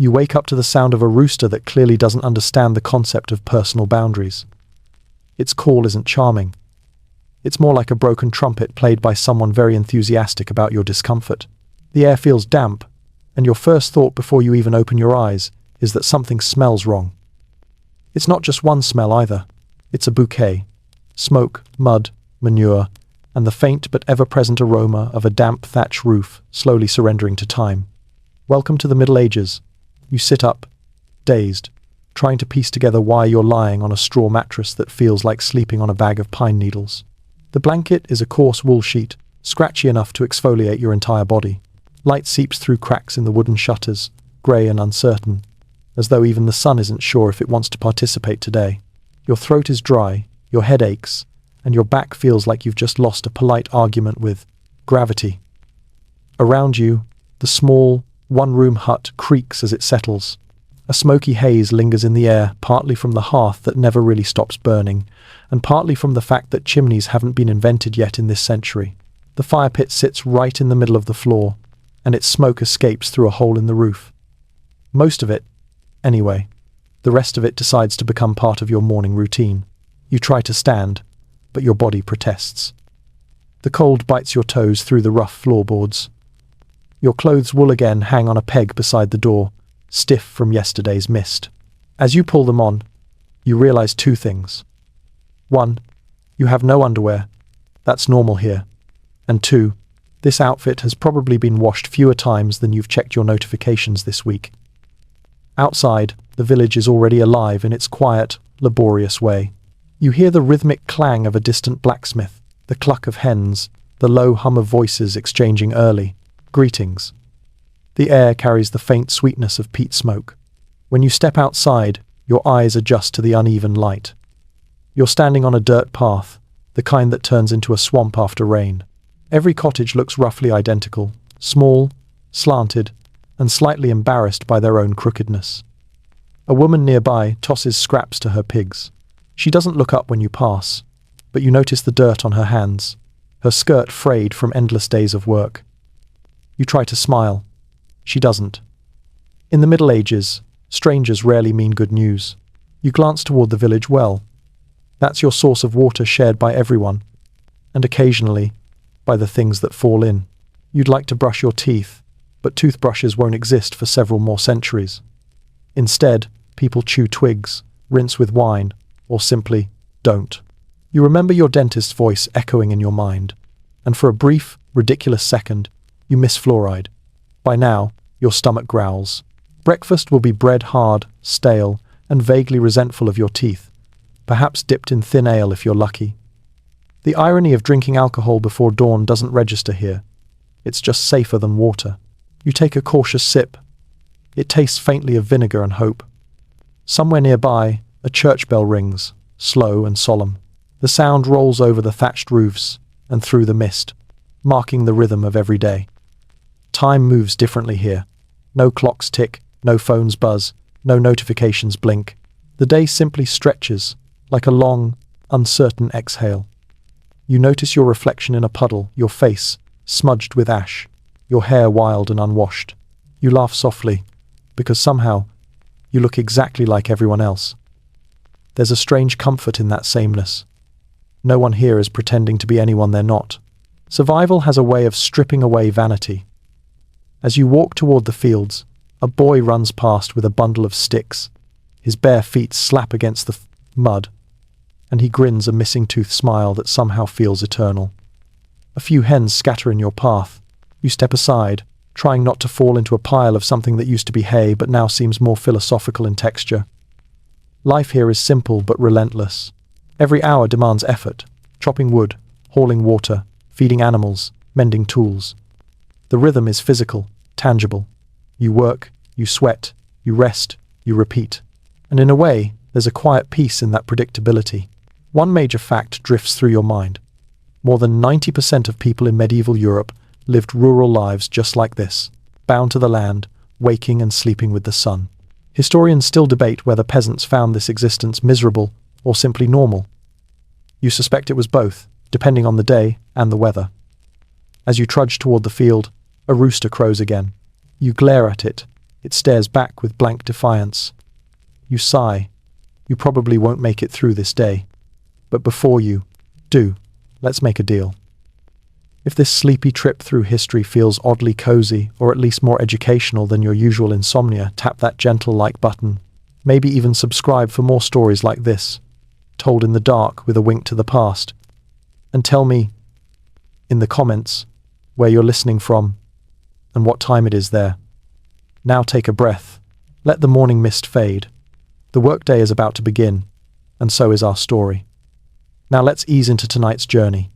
You wake up to the sound of a rooster that clearly doesn't understand the concept of personal boundaries. Its call isn't charming. It's more like a broken trumpet played by someone very enthusiastic about your discomfort. The air feels damp, and your first thought before you even open your eyes is that something smells wrong. It's not just one smell either. It's a bouquet. Smoke, mud, manure, and the faint but ever-present aroma of a damp thatch roof slowly surrendering to time. Welcome to the Middle Ages. You sit up, dazed, trying to piece together why you're lying on a straw mattress that feels like sleeping on a bag of pine needles. The blanket is a coarse wool sheet, scratchy enough to exfoliate your entire body. Light seeps through cracks in the wooden shutters, grey and uncertain, as though even the sun isn't sure if it wants to participate today. Your throat is dry, your head aches, and your back feels like you've just lost a polite argument with gravity. Around you, the small, one-room hut creaks as it settles. A smoky haze lingers in the air, partly from the hearth that never really stops burning, and partly from the fact that chimneys haven't been invented yet in this century. The fire pit sits right in the middle of the floor, and its smoke escapes through a hole in the roof. Most of it, anyway. The rest of it decides to become part of your morning routine. You try to stand, but your body protests. The cold bites your toes through the rough floorboards. Your clothes wool again hang on a peg beside the door, stiff from yesterday's mist. As you pull them on, you realize two things. One, you have no underwear. That's normal here. And two, this outfit has probably been washed fewer times than you've checked your notifications this week. Outside, the village is already alive in its quiet, laborious way. You hear the rhythmic clang of a distant blacksmith, the cluck of hens, the low hum of voices exchanging early greetings. The air carries the faint sweetness of peat smoke. When you step outside, your eyes adjust to the uneven light. You're standing on a dirt path, the kind that turns into a swamp after rain. Every cottage looks roughly identical, small, slanted, and slightly embarrassed by their own crookedness. A woman nearby tosses scraps to her pigs. She doesn't look up when you pass, but you notice the dirt on her hands, her skirt frayed from endless days of work. You try to smile. She doesn't. In the Middle Ages, strangers rarely mean good news. You glance toward the village well. That's your source of water shared by everyone, and occasionally, by the things that fall in. You'd like to brush your teeth, but toothbrushes won't exist for several more centuries. Instead, people chew twigs, rinse with wine, or simply don't. You remember your dentist's voice echoing in your mind, and for a brief, ridiculous second, you miss fluoride. By now, your stomach growls. Breakfast will be bread hard, stale, and vaguely resentful of your teeth, perhaps dipped in thin ale if you're lucky. The irony of drinking alcohol before dawn doesn't register here. It's just safer than water. You take a cautious sip. It tastes faintly of vinegar and hope. Somewhere nearby, a church bell rings, slow and solemn. The sound rolls over the thatched roofs and through the mist, marking the rhythm of every day. Time moves differently here. No clocks tick, no phones buzz, no notifications blink. The day simply stretches, like a long, uncertain exhale. You notice your reflection in a puddle, your face smudged with ash, your hair wild and unwashed. You laugh softly, because somehow you look exactly like everyone else. There's a strange comfort in that sameness. No one here is pretending to be anyone they're not. Survival has a way of stripping away vanity. As you walk toward the fields, a boy runs past with a bundle of sticks. His bare feet slap against the mud, and he grins a missing tooth smile that somehow feels eternal. A few hens scatter in your path. You step aside, trying not to fall into a pile of something that used to be hay but now seems more philosophical in texture. Life here is simple but relentless. Every hour demands effort, chopping wood, hauling water, feeding animals, mending tools. The rhythm is physical, tangible. You work, you sweat, you rest, you repeat. And in a way, there's a quiet peace in that predictability. One major fact drifts through your mind. More than 90% of people in medieval Europe lived rural lives just like this, bound to the land, waking and sleeping with the sun. Historians still debate whether peasants found this existence miserable or simply normal. You suspect it was both, depending on the day and the weather. As you trudge toward the field, a rooster crows again. You glare at it, It stares back with blank defiance. You sigh. You probably won't make it through this day. But before you do, let's make a deal. If this sleepy trip through history feels oddly cozy, or at least more educational than your usual insomnia, tap that gentle like button. Maybe even subscribe for more stories like this, told in the dark with a wink to the past. And tell me, in the comments, where you're listening from, and what time it is there. Now take a breath. Let the morning mist fade. The workday is about to begin, and so is our story. Now let's ease into tonight's journey.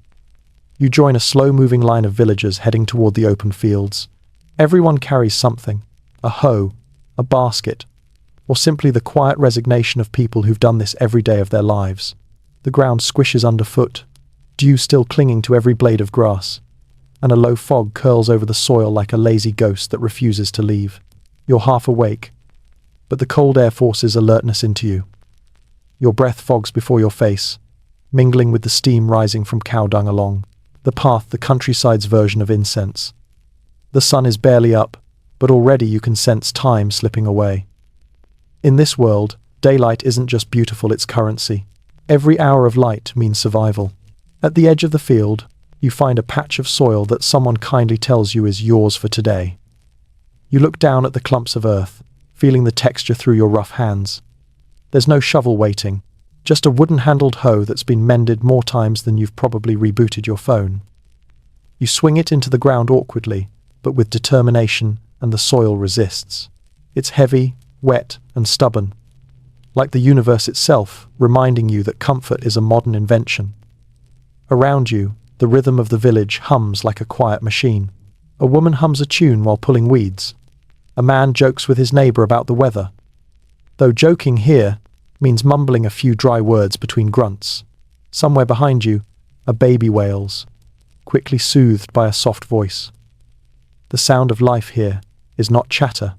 You join a slow-moving line of villagers heading toward the open fields. Everyone carries something, a hoe, a basket, or simply the quiet resignation of people who've done this every day of their lives. The ground squishes underfoot, dew still clinging to every blade of grass, and a low fog curls over the soil like a lazy ghost that refuses to leave. You're half awake, but the cold air forces alertness into you. Your breath fogs before your face, mingling with the steam rising from cow dung along the path, the countryside's version of incense. The sun is barely up, but already you can sense time slipping away. In this world, daylight isn't just beautiful, it's currency. Every hour of light means survival. At the edge of the field, you find a patch of soil that someone kindly tells you is yours for today. You look down at the clumps of earth, feeling the texture through your rough hands. There's no shovel waiting, just a wooden-handled hoe that's been mended more times than you've probably rebooted your phone. You swing it into the ground awkwardly, but with determination, and the soil resists. It's heavy, wet, and stubborn, like the universe itself, reminding you that comfort is a modern invention. Around you, the rhythm of the village hums like a quiet machine. A woman hums a tune while pulling weeds. A man jokes with his neighbor about the weather, though joking here means mumbling a few dry words between grunts. Somewhere behind you, a baby wails, quickly soothed by a soft voice. The sound of life here is not chatter,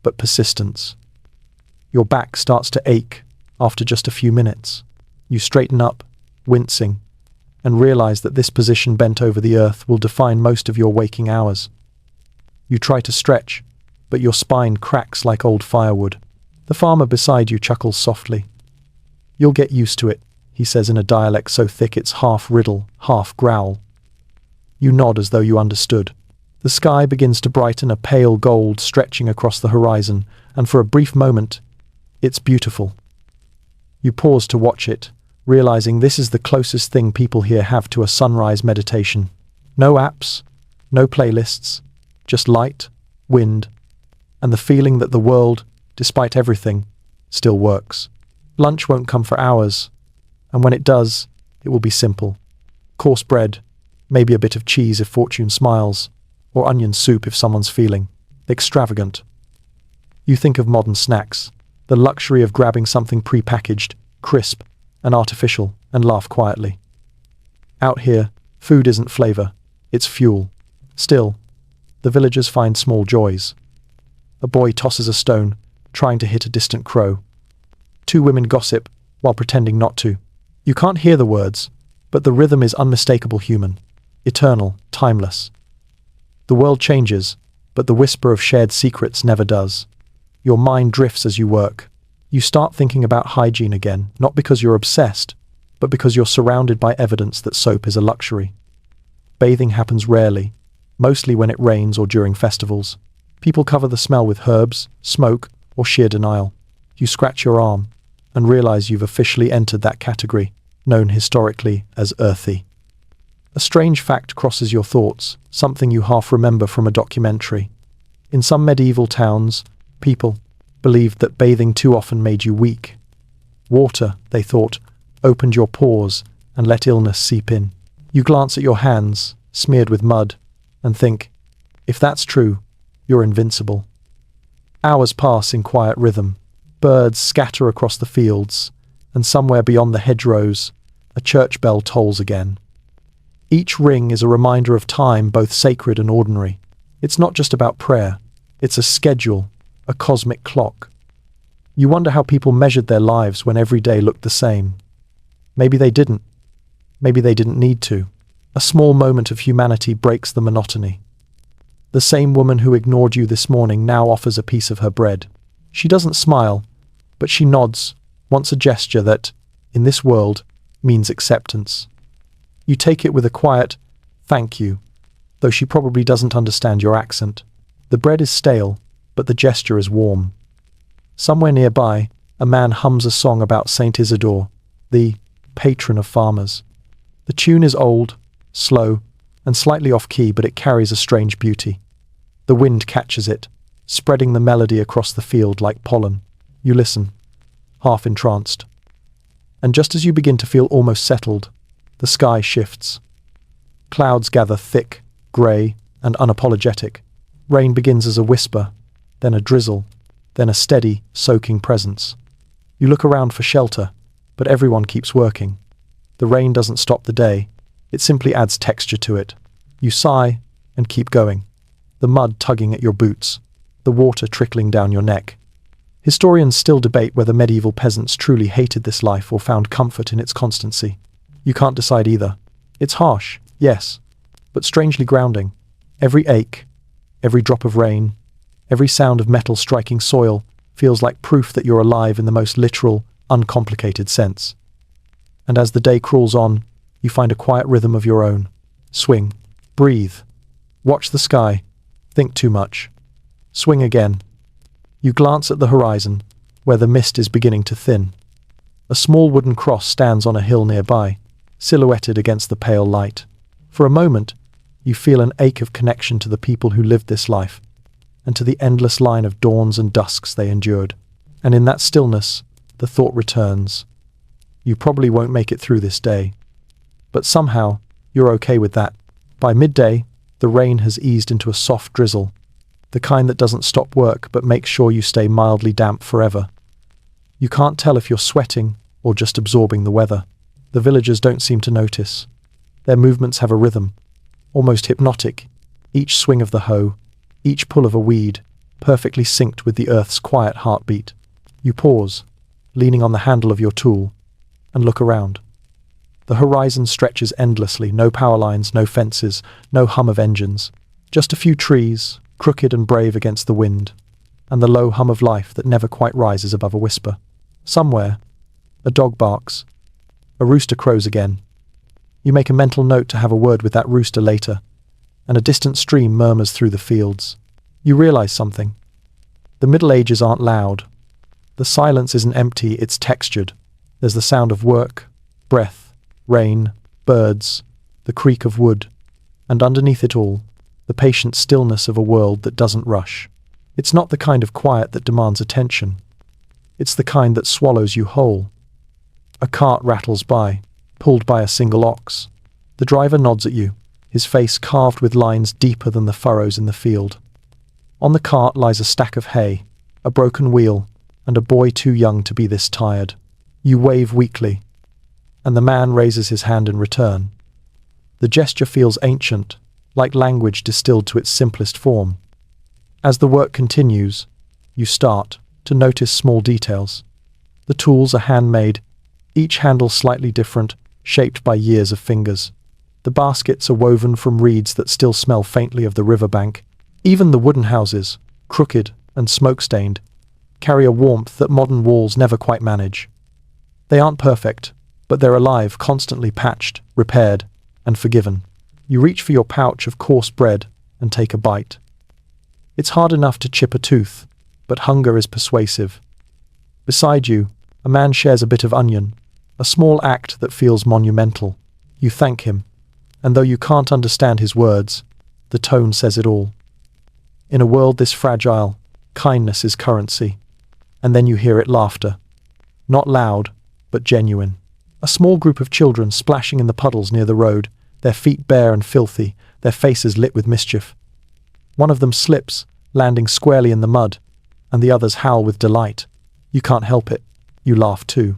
but persistence. Your back starts to ache after just a few minutes. You straighten up, wincing, and realize that this position bent over the earth will define most of your waking hours. You try to stretch, but your spine cracks like old firewood. The farmer beside you chuckles softly. "You'll get used to it," he says in a dialect so thick it's half riddle, half growl. You nod as though you understood. The sky begins to brighten, a pale gold stretching across the horizon, and for a brief moment, it's beautiful. You pause to watch it, realizing this is the closest thing people here have to a sunrise meditation. No apps, no playlists, just light, wind, and the feeling that the world, despite everything, still works. Lunch won't come for hours, and when it does, it will be simple. Coarse bread, maybe a bit of cheese if fortune smiles, or onion soup if someone's feeling extravagant. You think of modern snacks, the luxury of grabbing something pre-packaged, crisp, and artificial, and laugh quietly. Out here, food isn't flavor, it's fuel. Still, the villagers find small joys. A boy tosses a stone, trying to hit a distant crow. Two women gossip, while pretending not to. You can't hear the words, but the rhythm is unmistakable human, eternal, timeless. The world changes, but the whisper of shared secrets never does. Your mind drifts as you work. You start thinking about hygiene again, not because you're obsessed, but because you're surrounded by evidence that soap is a luxury. Bathing happens rarely, mostly when it rains or during festivals. People cover the smell with herbs, smoke, or sheer denial. You scratch your arm and realize you've officially entered that category, known historically as earthy. A strange fact crosses your thoughts, something you half remember from a documentary. In some medieval towns, people believed that bathing too often made you weak. Water, they thought, opened your pores and let illness seep in. You glance at your hands, smeared with mud, and think, if that's true, you're invincible. Hours pass in quiet rhythm. Birds scatter across the fields, and somewhere beyond the hedgerows, a church bell tolls again. Each ring is a reminder of time, both sacred and ordinary. It's not just about prayer, it's a schedule, a cosmic clock. You wonder how people measured their lives when every day looked the same. Maybe they didn't. Maybe they didn't need to. A small moment of humanity breaks the monotony. The same woman who ignored you this morning now offers a piece of her bread. She doesn't smile, but she nods, wants a gesture that, in this world, means acceptance. You take it with a quiet, "Thank you," though she probably doesn't understand your accent. The bread is stale, but the gesture is warm. Somewhere nearby, a man hums a song about Saint Isidore, the patron of farmers. The tune is old, slow, and slightly off-key, but it carries a strange beauty. The wind catches it, spreading the melody across the field like pollen. You listen, half entranced. And just as you begin to feel almost settled, the sky shifts. Clouds gather thick, grey, and unapologetic. Rain begins as a whisper, then a drizzle, then a steady, soaking presence. You look around for shelter, but everyone keeps working. The rain doesn't stop the day, it simply adds texture to it. You sigh and keep going, the mud tugging at your boots, the water trickling down your neck. Historians still debate whether medieval peasants truly hated this life or found comfort in its constancy. You can't decide either. It's harsh, yes, but strangely grounding. Every ache, every drop of rain, every sound of metal striking soil feels like proof that you're alive in the most literal, uncomplicated sense. And as the day crawls on, you find a quiet rhythm of your own. Swing, breathe, watch the sky, think too much. Swing again. You glance at the horizon, where the mist is beginning to thin. A small wooden cross stands on a hill nearby, silhouetted against the pale light. For a moment, you feel an ache of connection to the people who lived this life, and to the endless line of dawns and dusks they endured. And in that stillness, the thought returns. You probably won't make it through this day. But somehow, you're okay with that. By midday, the rain has eased into a soft drizzle, the kind that doesn't stop work but makes sure you stay mildly damp forever. You can't tell if you're sweating or just absorbing the weather. The villagers don't seem to notice. Their movements have a rhythm, almost hypnotic, each swing of the hoe, each pull of a weed, perfectly synced with the earth's quiet heartbeat. You pause, leaning on the handle of your tool, and look around. The horizon stretches endlessly, no power lines, no fences, no hum of engines. Just a few trees, crooked and brave against the wind, and the low hum of life that never quite rises above a whisper. Somewhere, a dog barks. A rooster crows again. You make a mental note to have a word with that rooster later, and a distant stream murmurs through the fields. You realize something. The Middle Ages aren't loud. The silence isn't empty, it's textured. There's the sound of work, breath, rain, birds, the creak of wood, and underneath it all, the patient stillness of a world that doesn't rush. It's not the kind of quiet that demands attention. It's the kind that swallows you whole. A cart rattles by, pulled by a single ox. The driver nods at you, his face carved with lines deeper than the furrows in the field. On the cart lies a stack of hay, a broken wheel, and a boy too young to be this tired. You wave weakly, and the man raises his hand in return. The gesture feels ancient, like language distilled to its simplest form. As the work continues, you start to notice small details. The tools are handmade, each handle slightly different, shaped by years of fingers. The baskets are woven from reeds that still smell faintly of the riverbank. Even the wooden houses, crooked and smoke-stained, carry a warmth that modern walls never quite manage. They aren't perfect, but they're alive, constantly patched, repaired, and forgiven. You reach for your pouch of coarse bread and take a bite. It's hard enough to chip a tooth, but hunger is persuasive. Beside you, a man shares a bit of onion, a small act that feels monumental. You thank him, and though you can't understand his words, the tone says it all. In a world this fragile, kindness is currency. And then you hear it laughter. Not loud, but genuine. A small group of children splashing in the puddles near the road, their feet bare and filthy, their faces lit with mischief. One of them slips, landing squarely in the mud, and the others howl with delight. You can't help it. You laugh too.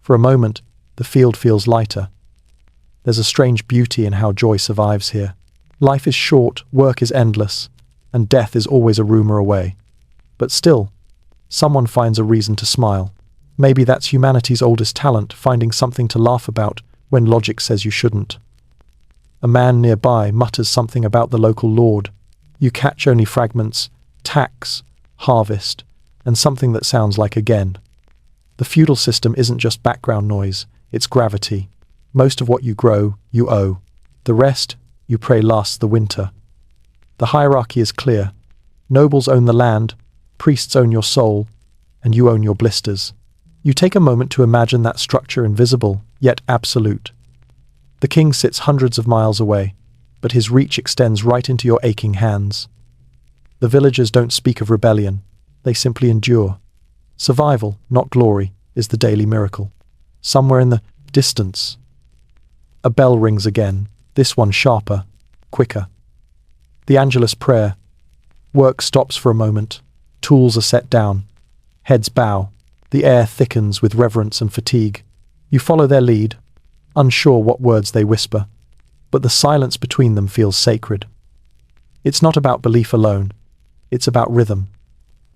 For a moment, the field feels lighter. There's a strange beauty in how joy survives here. Life is short, work is endless, and death is always a rumor away. But still, someone finds a reason to smile. Maybe that's humanity's oldest talent, finding something to laugh about when logic says you shouldn't. A man nearby mutters something about the local lord, You catch only fragments, tax, harvest, and something that sounds like again. The feudal system isn't just background noise, it's gravity. Most of what you grow, you owe. The rest, you pray lasts the winter. The hierarchy is clear. Nobles own the land, priests own your soul, and you own your blisters. You take a moment to imagine that structure invisible, yet absolute. The king sits hundreds of miles away, but his reach extends right into your aching hands. The villagers don't speak of rebellion, they simply endure. Survival, not glory, is the daily miracle. Somewhere in the distance, a bell rings again, this one sharper, quicker. The Angelus prayer. Work stops for a moment, tools are set down, heads bow, the air thickens with reverence and fatigue. You follow their lead, unsure what words they whisper, but the silence between them feels sacred. It's not about belief alone, it's about rhythm.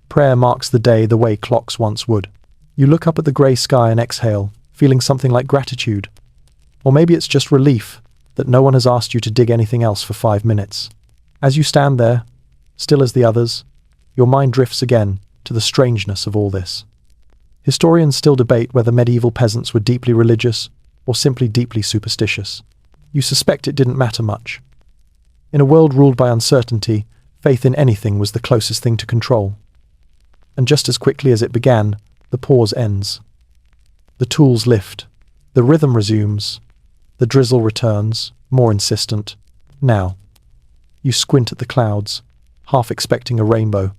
Prayer marks the day the way clocks once would. You look up at the grey sky and exhale, feeling something like gratitude. Or maybe it's just relief that no one has asked you to dig anything else for 5 minutes. As you stand there, still as the others, your mind drifts again to the strangeness of all this. Historians still debate whether medieval peasants were deeply religious or simply deeply superstitious. You suspect it didn't matter much. In a world ruled by uncertainty, faith in anything was the closest thing to control. And just as quickly as it began, the pause ends. The tools lift. The rhythm resumes. The drizzle returns, more insistent. Now. You squint at the clouds, half expecting a rainbow,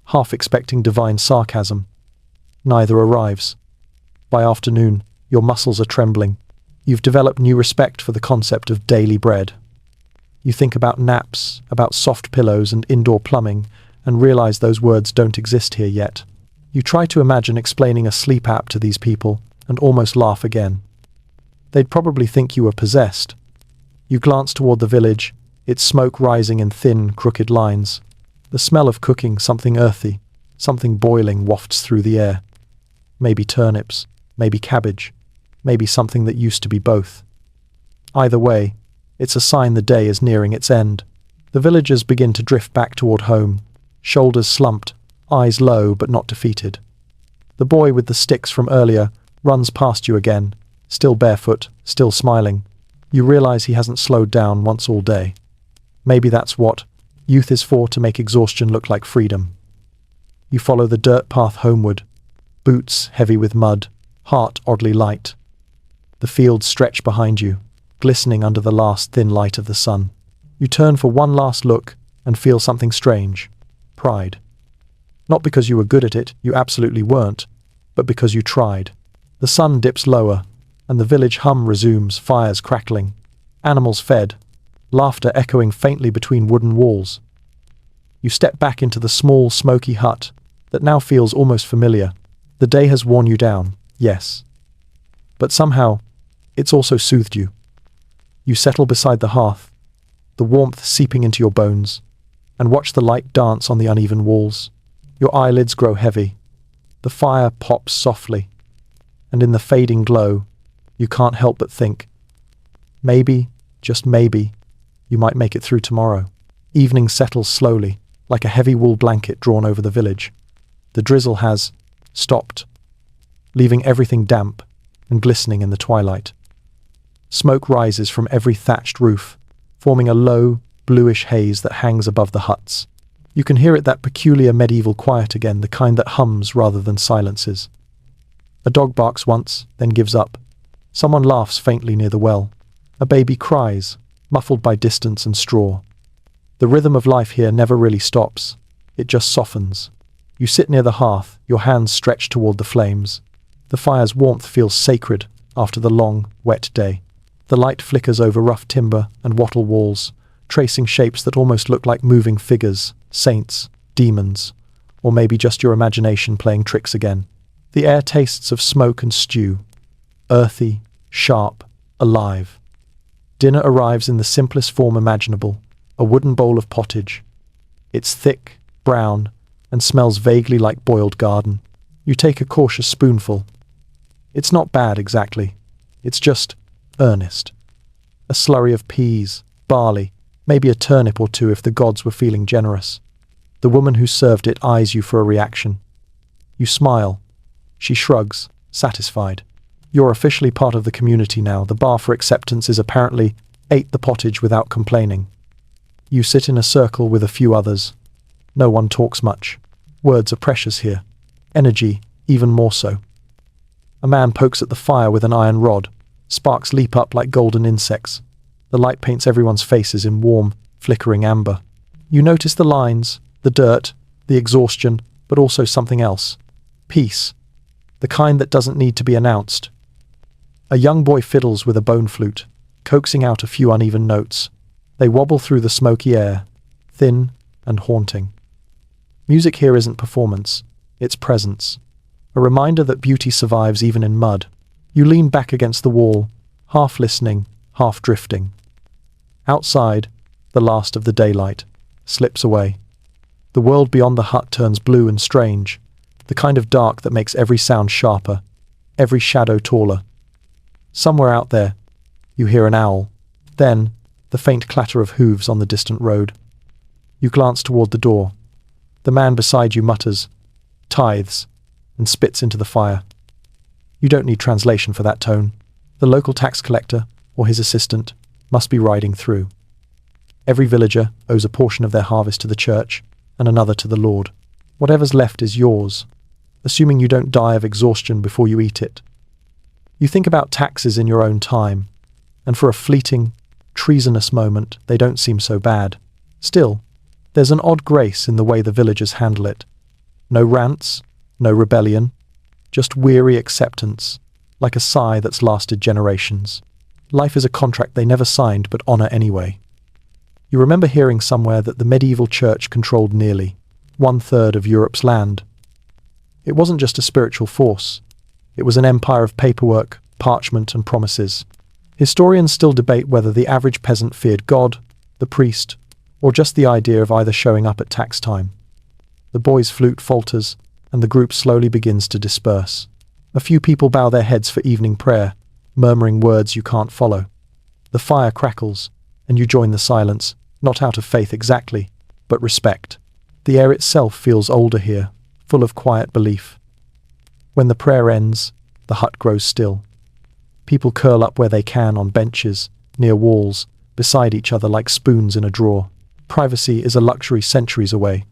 half expecting divine sarcasm. Neither arrives. By afternoon, your muscles are trembling. You've developed new respect for the concept of daily bread. You think about naps, about soft pillows and indoor plumbing, and realize those words don't exist here yet. You try to imagine explaining a sleep app to these people, and almost laugh again. They'd probably think you were possessed. You glance toward the village, its smoke rising in thin, crooked lines. The smell of cooking, something earthy, something boiling wafts through the air. Maybe turnips, maybe cabbage, maybe something that used to be both. Either way, it's a sign the day is nearing its end. The villagers begin to drift back toward home, shoulders slumped, eyes low but not defeated. The boy with the sticks from earlier runs past you again, still barefoot, still smiling. You realize he hasn't slowed down once all day. Maybe that's what youth is for, to make exhaustion look like freedom. You follow the dirt path homeward, boots heavy with mud, heart oddly light. The fields stretch behind you, glistening under the last thin light of the sun. You turn for one last look and feel something strange. Pride. Not because you were good at it, you absolutely weren't, but because you tried. The sun dips lower, and the village hum resumes, fires crackling, animals fed, laughter echoing faintly between wooden walls. You step back into the small, smoky hut that now feels almost familiar. The day has worn you down, yes. But somehow, it's also soothed you. You settle beside the hearth, the warmth seeping into your bones, and watch the light dance on the uneven walls. Your eyelids grow heavy. The fire pops softly, and in the fading glow, you can't help but think, maybe, just maybe, you might make it through tomorrow. Evening settles slowly, like a heavy wool blanket drawn over the village. The drizzle has stopped, leaving everything damp and glistening in the twilight. Smoke rises from every thatched roof, forming a low, bluish haze that hangs above the huts. You can hear it, that peculiar medieval quiet again, the kind that hums rather than silences. A dog barks once, then gives up. Someone laughs faintly near the well. A baby cries, muffled by distance and straw. The rhythm of life here never really stops. It just softens. You sit near the hearth, your hands stretched toward the flames. The fire's warmth feels sacred after the long, wet day. The light flickers over rough timber and wattle walls, tracing shapes that almost look like moving figures, saints, demons, or maybe just your imagination playing tricks again. The air tastes of smoke and stew, earthy, sharp, alive. Dinner arrives in the simplest form imaginable, a wooden bowl of pottage. It's thick, brown, and smells vaguely like boiled garden. You take a cautious spoonful. It's not bad exactly. It's just earnest. A slurry of peas, barley, Maybe a turnip or two if the gods were feeling generous. The woman who served it eyes you for a reaction. You smile. She shrugs, satisfied. You're officially part of the community now. The bar for acceptance is apparently ate the pottage without complaining. You sit in a circle with a few others. No one talks much. Words are precious here. Energy, even more so. A man pokes at the fire with an iron rod. Sparks leap up like golden insects. The light paints everyone's faces in warm, flickering amber. You notice the lines, the dirt, the exhaustion, but also something else. Peace. The kind that doesn't need to be announced. A young boy fiddles with a bone flute, coaxing out a few uneven notes. They wobble through the smoky air, thin and haunting. Music here isn't performance, it's presence. A reminder that beauty survives even in mud. You lean back against the wall, half listening, half drifting. Outside, the last of the daylight slips away. The world beyond the hut turns blue and strange, the kind of dark that makes every sound sharper, every shadow taller. Somewhere out there, you hear an owl, then the faint clatter of hooves on the distant road. You glance toward the door. The man beside you mutters, "Tithes," and spits into the fire. You don't need translation for that tone. The local tax collector, or his assistant, must be riding through. Every villager owes a portion of their harvest to the church, and another to the Lord. Whatever's left is yours, assuming you don't die of exhaustion before you eat it. You think about taxes in your own time, and for a fleeting, treasonous moment, they don't seem so bad. Still, there's an odd grace in the way the villagers handle it. No rants, no rebellion, just weary acceptance, like a sigh that's lasted generations. Life is a contract they never signed but honor anyway. You remember hearing somewhere that the medieval church controlled nearly 1/3 of Europe's land. It wasn't just a spiritual force. It was an empire of paperwork, parchment, and promises. Historians still debate whether the average peasant feared God, the priest, or just the idea of either showing up at tax time. The boy's flute falters, and the group slowly begins to disperse. A few people bow their heads for evening prayer, murmuring words you can't follow. The fire crackles, and you join the silence, not out of faith exactly, but respect. The air itself feels older here, full of quiet belief. When the prayer ends, the hut grows still. People curl up where they can on benches, near walls, beside each other like spoons in a drawer. Privacy is a luxury centuries away.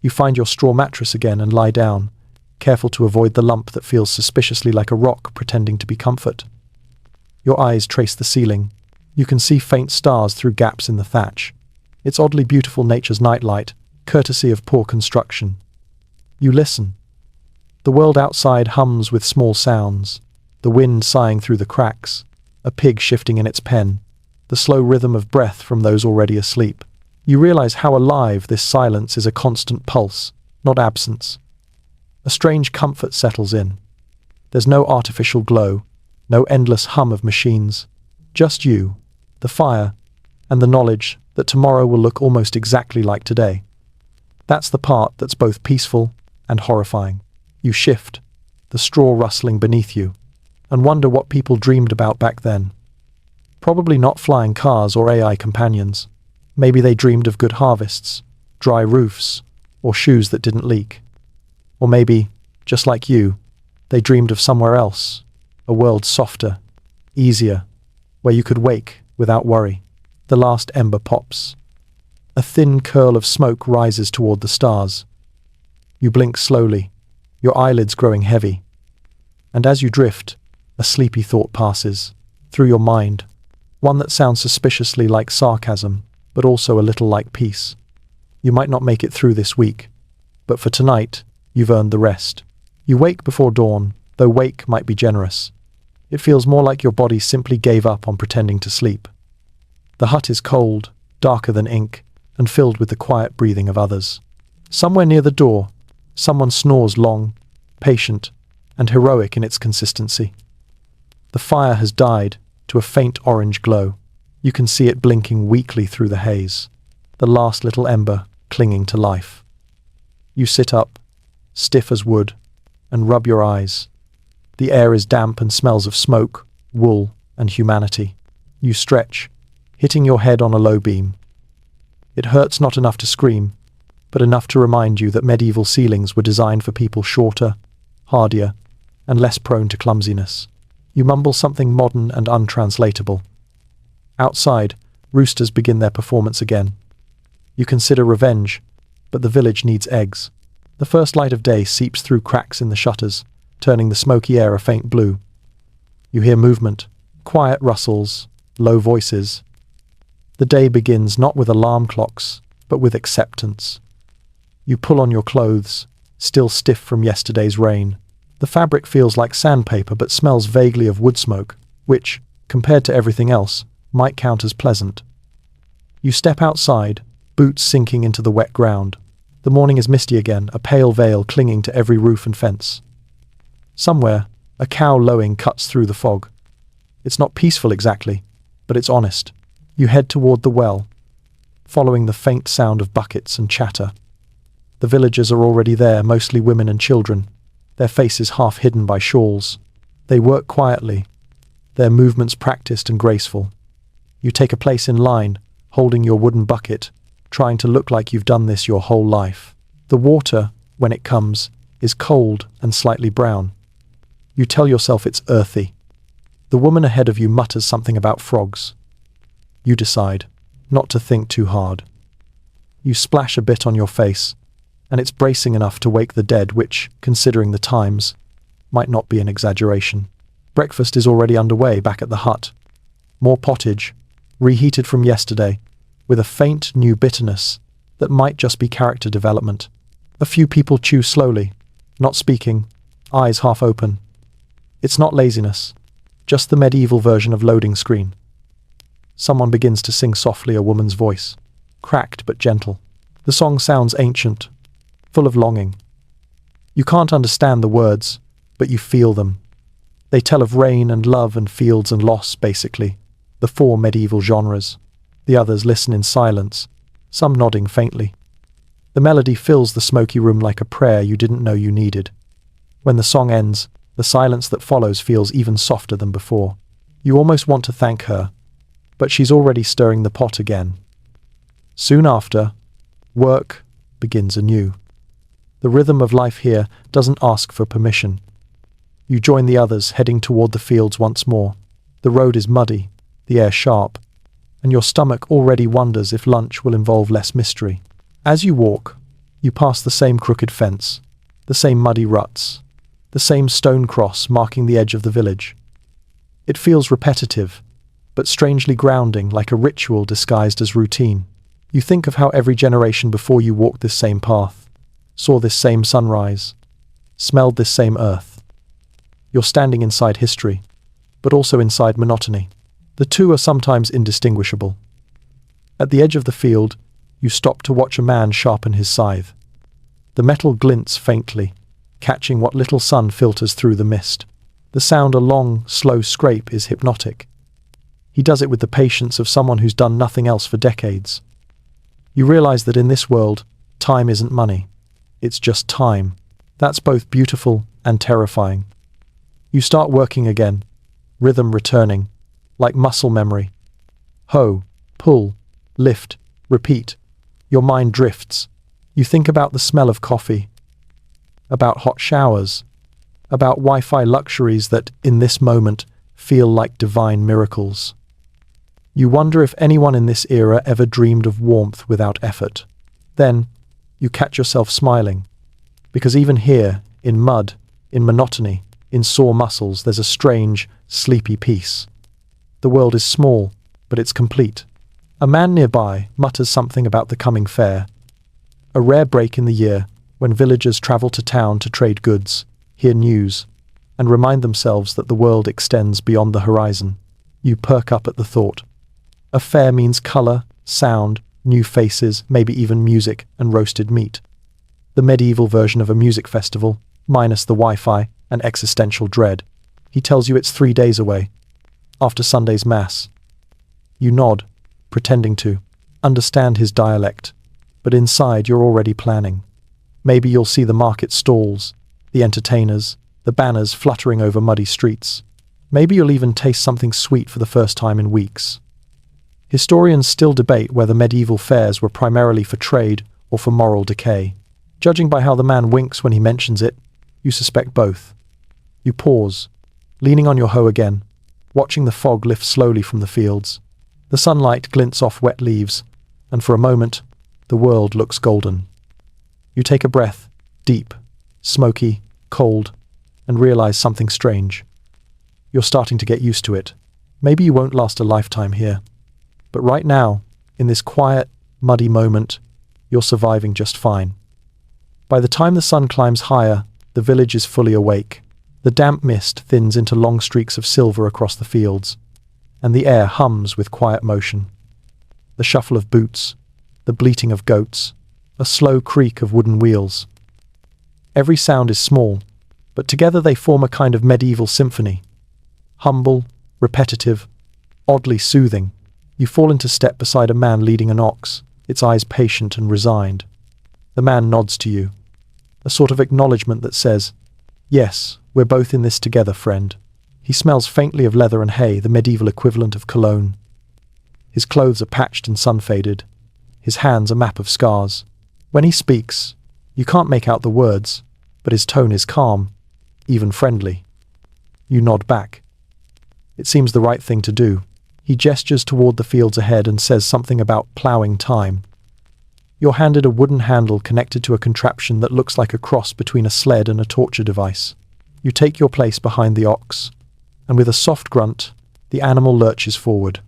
You find your straw mattress again and lie down, careful to avoid the lump that feels suspiciously like a rock pretending to be comfort. Your eyes trace the ceiling. You can see faint stars through gaps in the thatch. It's oddly beautiful nature's nightlight, courtesy of poor construction. You listen. The world outside hums with small sounds, the wind sighing through the cracks, a pig shifting in its pen, the slow rhythm of breath from those already asleep. You realize how alive this silence is, a constant pulse, not absence. A strange comfort settles in. There's no artificial glow, no endless hum of machines, just you, the fire, and the knowledge that tomorrow will look almost exactly like today. That's the part that's both peaceful and horrifying. You shift, the straw rustling beneath you, and wonder what people dreamed about back then. Probably not flying cars or AI companions. Maybe they dreamed of good harvests, dry roofs, or shoes that didn't leak. Or maybe, just like you, they dreamed of somewhere else, a world softer, easier, where you could wake without worry. The last ember pops. A thin curl of smoke rises toward the stars. You blink slowly, your eyelids growing heavy. And as you drift, a sleepy thought passes through your mind, one that sounds suspiciously like sarcasm, but also a little like peace. You might not make it through this week, but for tonight, you've earned the rest. You wake before dawn, though wake might be generous. It feels more like your body simply gave up on pretending to sleep. The hut is cold, darker than ink, and filled with the quiet breathing of others. Somewhere near the door, someone snores long, patient, and heroic in its consistency. The fire has died to a faint orange glow. You can see it blinking weakly through the haze, the last little ember clinging to life. You sit up, stiff as wood, and rub your eyes. The air is damp and smells of smoke, wool, and humanity. You stretch, hitting your head on a low beam. It hurts not enough to scream, but enough to remind you that medieval ceilings were designed for people shorter, hardier, and less prone to clumsiness. You mumble something modern and untranslatable. Outside, roosters begin their performance again. You consider revenge, but the village needs eggs. The first light of day seeps through cracks in the shutters, turning the smoky air a faint blue. You hear movement, quiet rustles, low voices. The day begins not with alarm clocks, but with acceptance. You pull on your clothes, still stiff from yesterday's rain. The fabric feels like sandpaper but smells vaguely of wood smoke, which, compared to everything else, might count as pleasant. You step outside, boots sinking into the wet ground. The morning is misty again, a pale veil clinging to every roof and fence. Somewhere, a cow lowing cuts through the fog. It's not peaceful exactly, but it's honest. You head toward the well, following the faint sound of buckets and chatter. The villagers are already there, mostly women and children, their faces half hidden by shawls. They work quietly, their movements practiced and graceful. You take a place in line, holding your wooden bucket, trying to look like you've done this your whole life. The water, when it comes, is cold and slightly brown. You tell yourself it's earthy. The woman ahead of you mutters something about frogs. You decide not to think too hard. You splash a bit on your face, and it's bracing enough to wake the dead, which, considering the times, might not be an exaggeration. Breakfast is already underway back at the hut. More pottage, reheated from yesterday, with a faint new bitterness that might just be character development. A few people chew slowly, not speaking, eyes half open. It's not laziness, just the medieval version of loading screen. Someone begins to sing softly, a woman's voice, cracked but gentle. The song sounds ancient, full of longing. You can't understand the words, but you feel them. They tell of rain and love and fields and loss, basically, the four medieval genres. The others listen in silence, some nodding faintly. The melody fills the smoky room like a prayer you didn't know you needed. When the song ends, the silence that follows feels even softer than before. You almost want to thank her, but she's already stirring the pot again. Soon after, work begins anew. The rhythm of life here doesn't ask for permission. You join the others, heading toward the fields once more. The road is muddy, the air sharp, and your stomach already wonders if lunch will involve less mystery. As you walk, you pass the same crooked fence, the same muddy ruts, the same stone cross marking the edge of the village. It feels repetitive, but strangely grounding, like a ritual disguised as routine. You think of how every generation before you walked this same path, saw this same sunrise, smelled this same earth. You're standing inside history, but also inside monotony. The two are sometimes indistinguishable. At the edge of the field, you stop to watch a man sharpen his scythe. The metal glints faintly, catching what little sun filters through the mist. The sound, a long, slow scrape, is hypnotic. He does it with the patience of someone who's done nothing else for decades. You realize that in this world, time isn't money. It's just time. That's both beautiful and terrifying. You start working again, rhythm returning, like muscle memory. Hoe, pull, lift, repeat. Your mind drifts. You think about the smell of coffee, about hot showers, about Wi-Fi luxuries that, in this moment, feel like divine miracles. You wonder if anyone in this era ever dreamed of warmth without effort. Then, you catch yourself smiling, because even here, in mud, in monotony, in sore muscles, there's a strange, sleepy peace. The world is small, but it's complete. A man nearby mutters something about the coming fair, a rare break in the year when villagers travel to town to trade goods, hear news, and remind themselves that the world extends beyond the horizon. You perk up at the thought. A fair means color, sound, new faces, maybe even music and roasted meat. The medieval version of a music festival, minus the Wi-Fi and existential dread. He tells you it's 3 days away, after Sunday's Mass. You nod, pretending to understand his dialect, but inside you're already planning. Maybe you'll see the market stalls, the entertainers, the banners fluttering over muddy streets. Maybe you'll even taste something sweet for the first time in weeks. Historians still debate whether medieval fairs were primarily for trade or for moral decay. Judging by how the man winks when he mentions it, you suspect both. You pause, leaning on your hoe again, watching the fog lift slowly from the fields. The sunlight glints off wet leaves, and for a moment, the world looks golden. You take a breath, deep, smoky, cold, and realize something strange. You're starting to get used to it. Maybe you won't last a lifetime here. But right now, in this quiet, muddy moment, you're surviving just fine. By the time the sun climbs higher, the village is fully awake. The damp mist thins into long streaks of silver across the fields, and the air hums with quiet motion. The shuffle of boots, the bleating of goats, a slow creak of wooden wheels. Every sound is small, but together they form a kind of medieval symphony. Humble, repetitive, oddly soothing. You fall into step beside a man leading an ox, its eyes patient and resigned. The man nods to you, a sort of acknowledgement that says, "Yes, we're both in this together, friend." He smells faintly of leather and hay, the medieval equivalent of cologne. His clothes are patched and sun-faded, his hands a map of scars. When he speaks, you can't make out the words, but his tone is calm, even friendly. You nod back. It seems the right thing to do. He gestures toward the fields ahead and says something about ploughing time. You're handed a wooden handle connected to a contraption that looks like a cross between a sled and a torture device. You take your place behind the ox, and with a soft grunt, the animal lurches forward.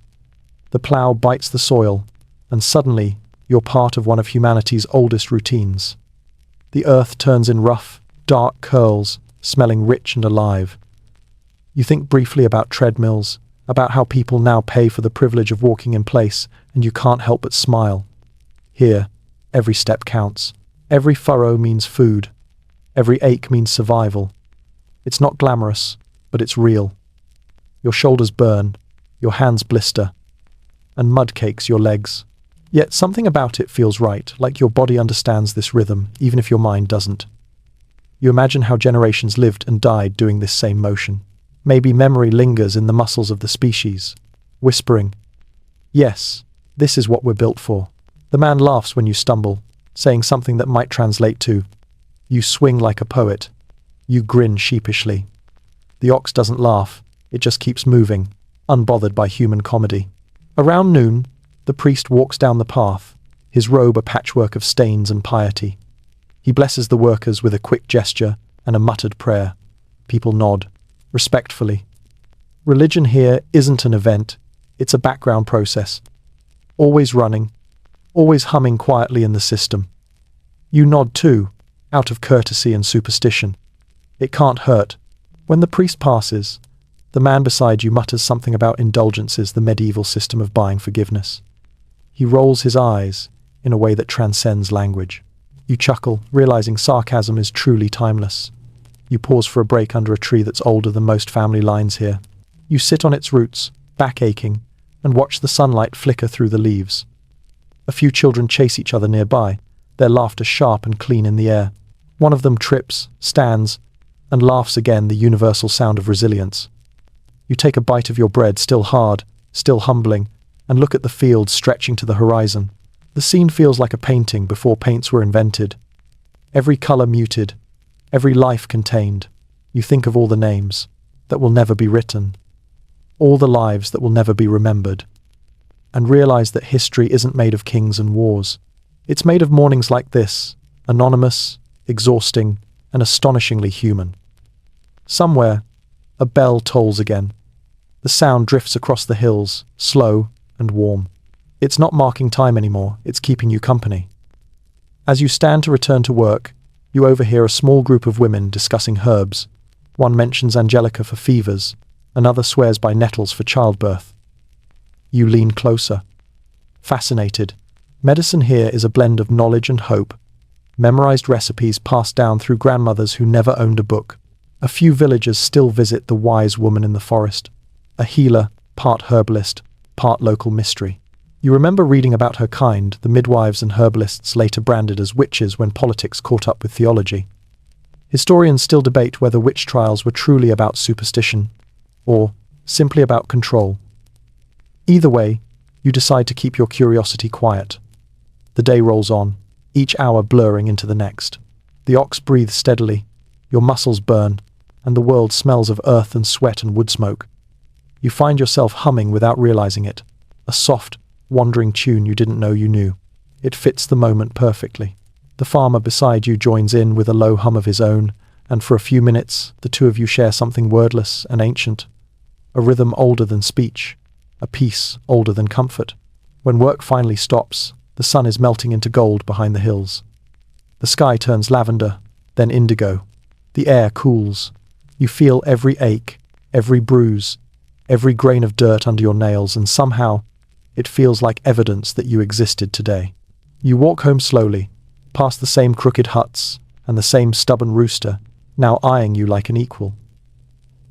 The plough bites the soil, and suddenly you're part of one of humanity's oldest routines. The earth turns in rough, dark curls, smelling rich and alive. You think briefly about treadmills, about how people now pay for the privilege of walking in place, and you can't help but smile. Here, every step counts. Every furrow means food. Every ache means survival. It's not glamorous, but it's real. Your shoulders burn, your hands blister, and mud cakes your legs. Yet something about it feels right, like your body understands this rhythm, even if your mind doesn't. You imagine how generations lived and died doing this same motion. Maybe memory lingers in the muscles of the species, whispering, "Yes, this is what we're built for." The man laughs when you stumble, saying something that might translate to, "You swing like a poet." You grin sheepishly. The ox doesn't laugh, it just keeps moving, unbothered by human comedy. Around noon, the priest walks down the path, his robe a patchwork of stains and piety. He blesses the workers with a quick gesture and a muttered prayer. People nod, respectfully. Religion here isn't an event, it's a background process. Always running, always humming quietly in the system. You nod too, out of courtesy and superstition. It can't hurt. When the priest passes, the man beside you mutters something about indulgences, the medieval system of buying forgiveness. He rolls his eyes in a way that transcends language. You chuckle, realizing sarcasm is truly timeless. You pause for a break under a tree that's older than most family lines here. You sit on its roots, back aching, and watch the sunlight flicker through the leaves. A few children chase each other nearby, their laughter sharp and clean in the air. One of them trips, stands, and laughs again, the universal sound of resilience. You take a bite of your bread, still hard, still humbling, and look at the fields stretching to the horizon. The scene feels like a painting before paints were invented. Every color muted, every life contained. You think of all the names that will never be written, all the lives that will never be remembered, and realize that history isn't made of kings and wars. It's made of mornings like this, anonymous, exhausting, and astonishingly human. Somewhere, a bell tolls again. The sound drifts across the hills, slow and warm. It's not marking time anymore, it's keeping you company. As you stand to return to work, you overhear a small group of women discussing herbs. One mentions angelica for fevers, another swears by nettles for childbirth. You lean closer, fascinated. Medicine here is a blend of knowledge and hope, memorized recipes passed down through grandmothers who never owned a book. A few villagers still visit the wise woman in the forest, a healer, part herbalist, part local mystery. You remember reading about her kind, the midwives and herbalists later branded as witches when politics caught up with theology. Historians still debate whether witch trials were truly about superstition, or simply about control. Either way, You decide to keep your curiosity quiet. The day rolls on, each hour blurring into the next. The ox breathes steadily, your muscles burn, and the world smells of earth and sweat and wood smoke. You find yourself humming without realizing it, a soft, wandering tune you didn't know you knew. It fits the moment perfectly. The farmer beside you joins in with a low hum of his own, and for a few minutes, the two of you share something wordless and ancient, a rhythm older than speech, a peace older than comfort. When work finally stops, the sun is melting into gold behind the hills. The sky turns lavender, then indigo. The air cools. You feel every ache, every bruise, every grain of dirt under your nails, and somehow, it feels like evidence that you existed today. You walk home slowly, past the same crooked huts and the same stubborn rooster, now eyeing you like an equal.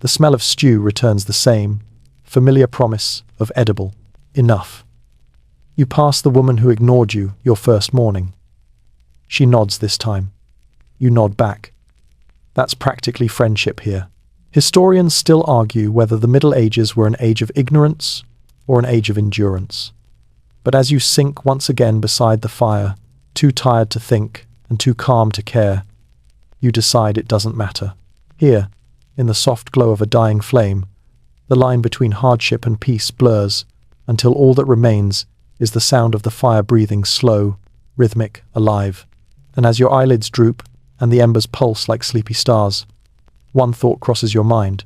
The smell of stew returns the same, familiar promise of edible. Enough. You pass the woman who ignored you your first morning. She nods this time. You nod back. That's practically friendship here. Historians still argue whether the Middle Ages were an age of ignorance or an age of endurance. But as you sink once again beside the fire, too tired to think and too calm to care, you decide it doesn't matter. Here, in the soft glow of a dying flame, the line between hardship and peace blurs until all that remains is the sound of the fire breathing slow, rhythmic, alive. And as your eyelids droop and the embers pulse like sleepy stars, one thought crosses your mind,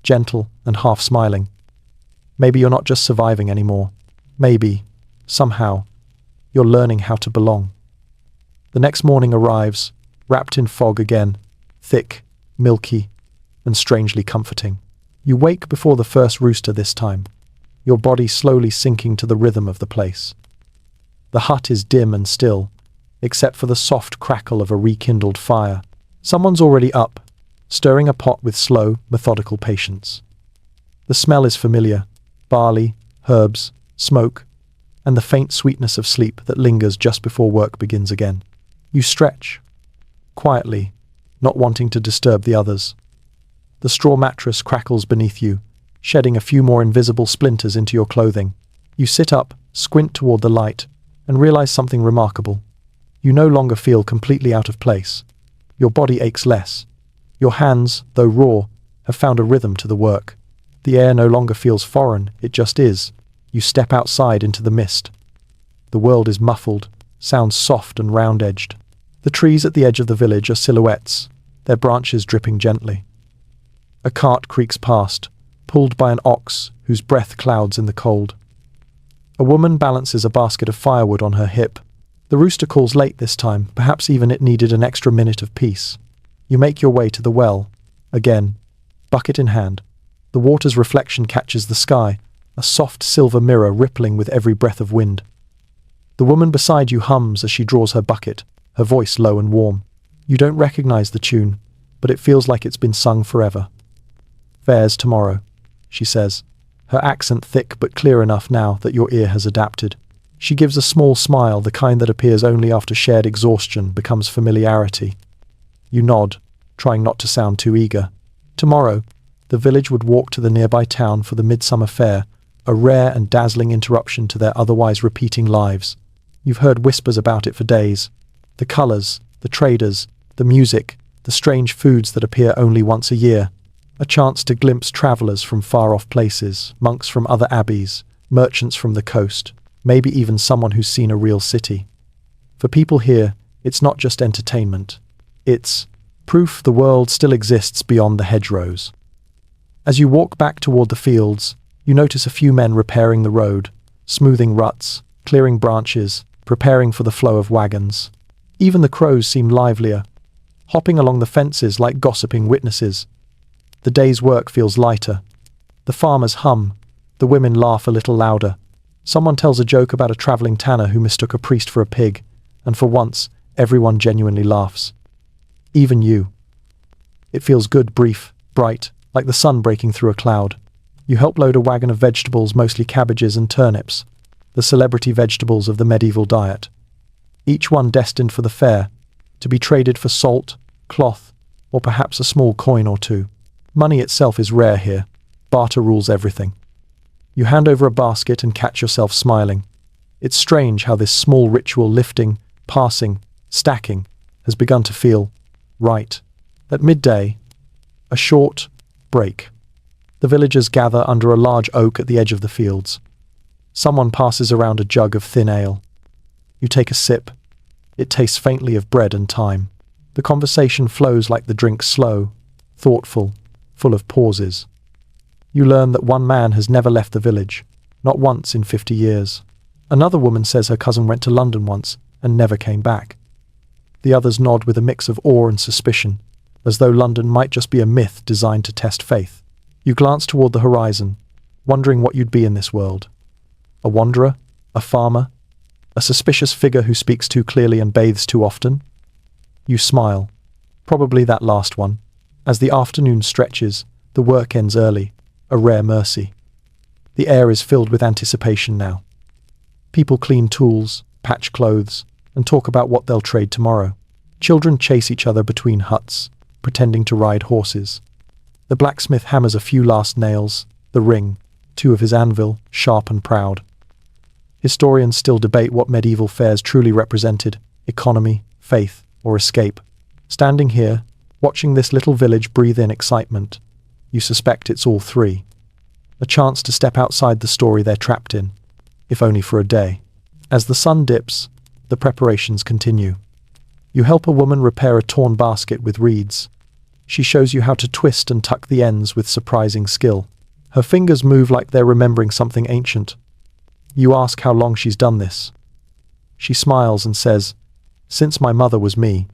gentle and half smiling. Maybe you're not just surviving anymore. Maybe, somehow, you're learning how to belong. The next morning arrives, wrapped in fog again, thick, milky, and strangely comforting. You wake before the first rooster this time, your body slowly sinking to the rhythm of the place. The hut is dim and still, except for the soft crackle of a rekindled fire. Someone's already up, stirring a pot with slow, methodical patience. The smell is familiar: barley, herbs, smoke, and the faint sweetness of sleep that lingers just before work begins again. You stretch, quietly, not wanting to disturb the others. The straw mattress crackles beneath you, shedding a few more invisible splinters into your clothing. You sit up, squint toward the light, and realize something remarkable. You no longer feel completely out of place. Your body aches less. Your hands, though raw, have found a rhythm to the work. The air no longer feels foreign, it just is. You step outside into the mist. The world is muffled, sounds soft and round-edged. The trees at the edge of the village are silhouettes, their branches dripping gently. A cart creaks past, pulled by an ox whose breath clouds in the cold. A woman balances a basket of firewood on her hip. The rooster calls late this time, perhaps even it needed an extra minute of peace. You make your way to the well, again, bucket in hand. The water's reflection catches the sky, a soft silver mirror rippling with every breath of wind. The woman beside you hums as she draws her bucket, her voice low and warm. You don't recognize the tune, but it feels like it's been sung forever. "Fair's tomorrow," she says, her accent thick but clear enough now that your ear has adapted. She gives a small smile, the kind that appears only after shared exhaustion becomes familiarity. You nod, trying not to sound too eager. Tomorrow, the village would walk to the nearby town for the midsummer fair, a rare and dazzling interruption to their otherwise repeating lives. You've heard whispers about it for days. The colours, the traders, the music, the strange foods that appear only once a year. A chance to glimpse travellers from far-off places, monks from other abbeys, merchants from the coast, maybe even someone who's seen a real city. For people here, it's not just entertainment. It's proof the world still exists beyond the hedgerows. As you walk back toward the fields, you notice a few men repairing the road, smoothing ruts, clearing branches, preparing for the flow of wagons. Even the crows seem livelier, hopping along the fences like gossiping witnesses. The day's work feels lighter. The farmers hum, the women laugh a little louder. Someone tells a joke about a travelling tanner who mistook a priest for a pig, and for once, everyone genuinely laughs. Even you. It feels good, brief, bright, like the sun breaking through a cloud. You help load a wagon of vegetables, mostly cabbages and turnips, the celebrity vegetables of the medieval diet. Each one destined for the fair, to be traded for salt, cloth, or perhaps a small coin or two. Money itself is rare here. Barter rules everything. You hand over a basket and catch yourself smiling. It's strange how this small ritual lifting, passing, stacking has begun to feel right. At midday, a short break. The villagers gather under a large oak at the edge of the fields. Someone passes around a jug of thin ale. You take a sip. It tastes faintly of bread and thyme. The conversation flows like the drink, slow, thoughtful, full of pauses. You learn that one man has never left the village, not once in 50 years. Another woman says her cousin went to London once and never came back. The others nod with a mix of awe and suspicion, as though London might just be a myth designed to test faith. You glance toward the horizon, wondering what you'd be in this world. A wanderer? A farmer? A suspicious figure who speaks too clearly and bathes too often? You smile. Probably that last one. As the afternoon stretches, the work ends early, a rare mercy. The air is filled with anticipation now. People clean tools, patch clothes, and talk about what they'll trade tomorrow. Children chase each other between huts, pretending to ride horses. The blacksmith hammers a few last nails, the ring, two of his anvil, sharp and proud. Historians still debate what medieval fairs truly represented: economy, faith, or escape. Standing here, watching this little village breathe in excitement, you suspect it's all three. A chance to step outside the story they're trapped in, if only for a day. As the sun dips, the preparations continue. You help a woman repair a torn basket with reeds. She shows you how to twist and tuck the ends with surprising skill. Her fingers move like they're remembering something ancient. You ask how long she's done this. She smiles and says, "Since my mother was me."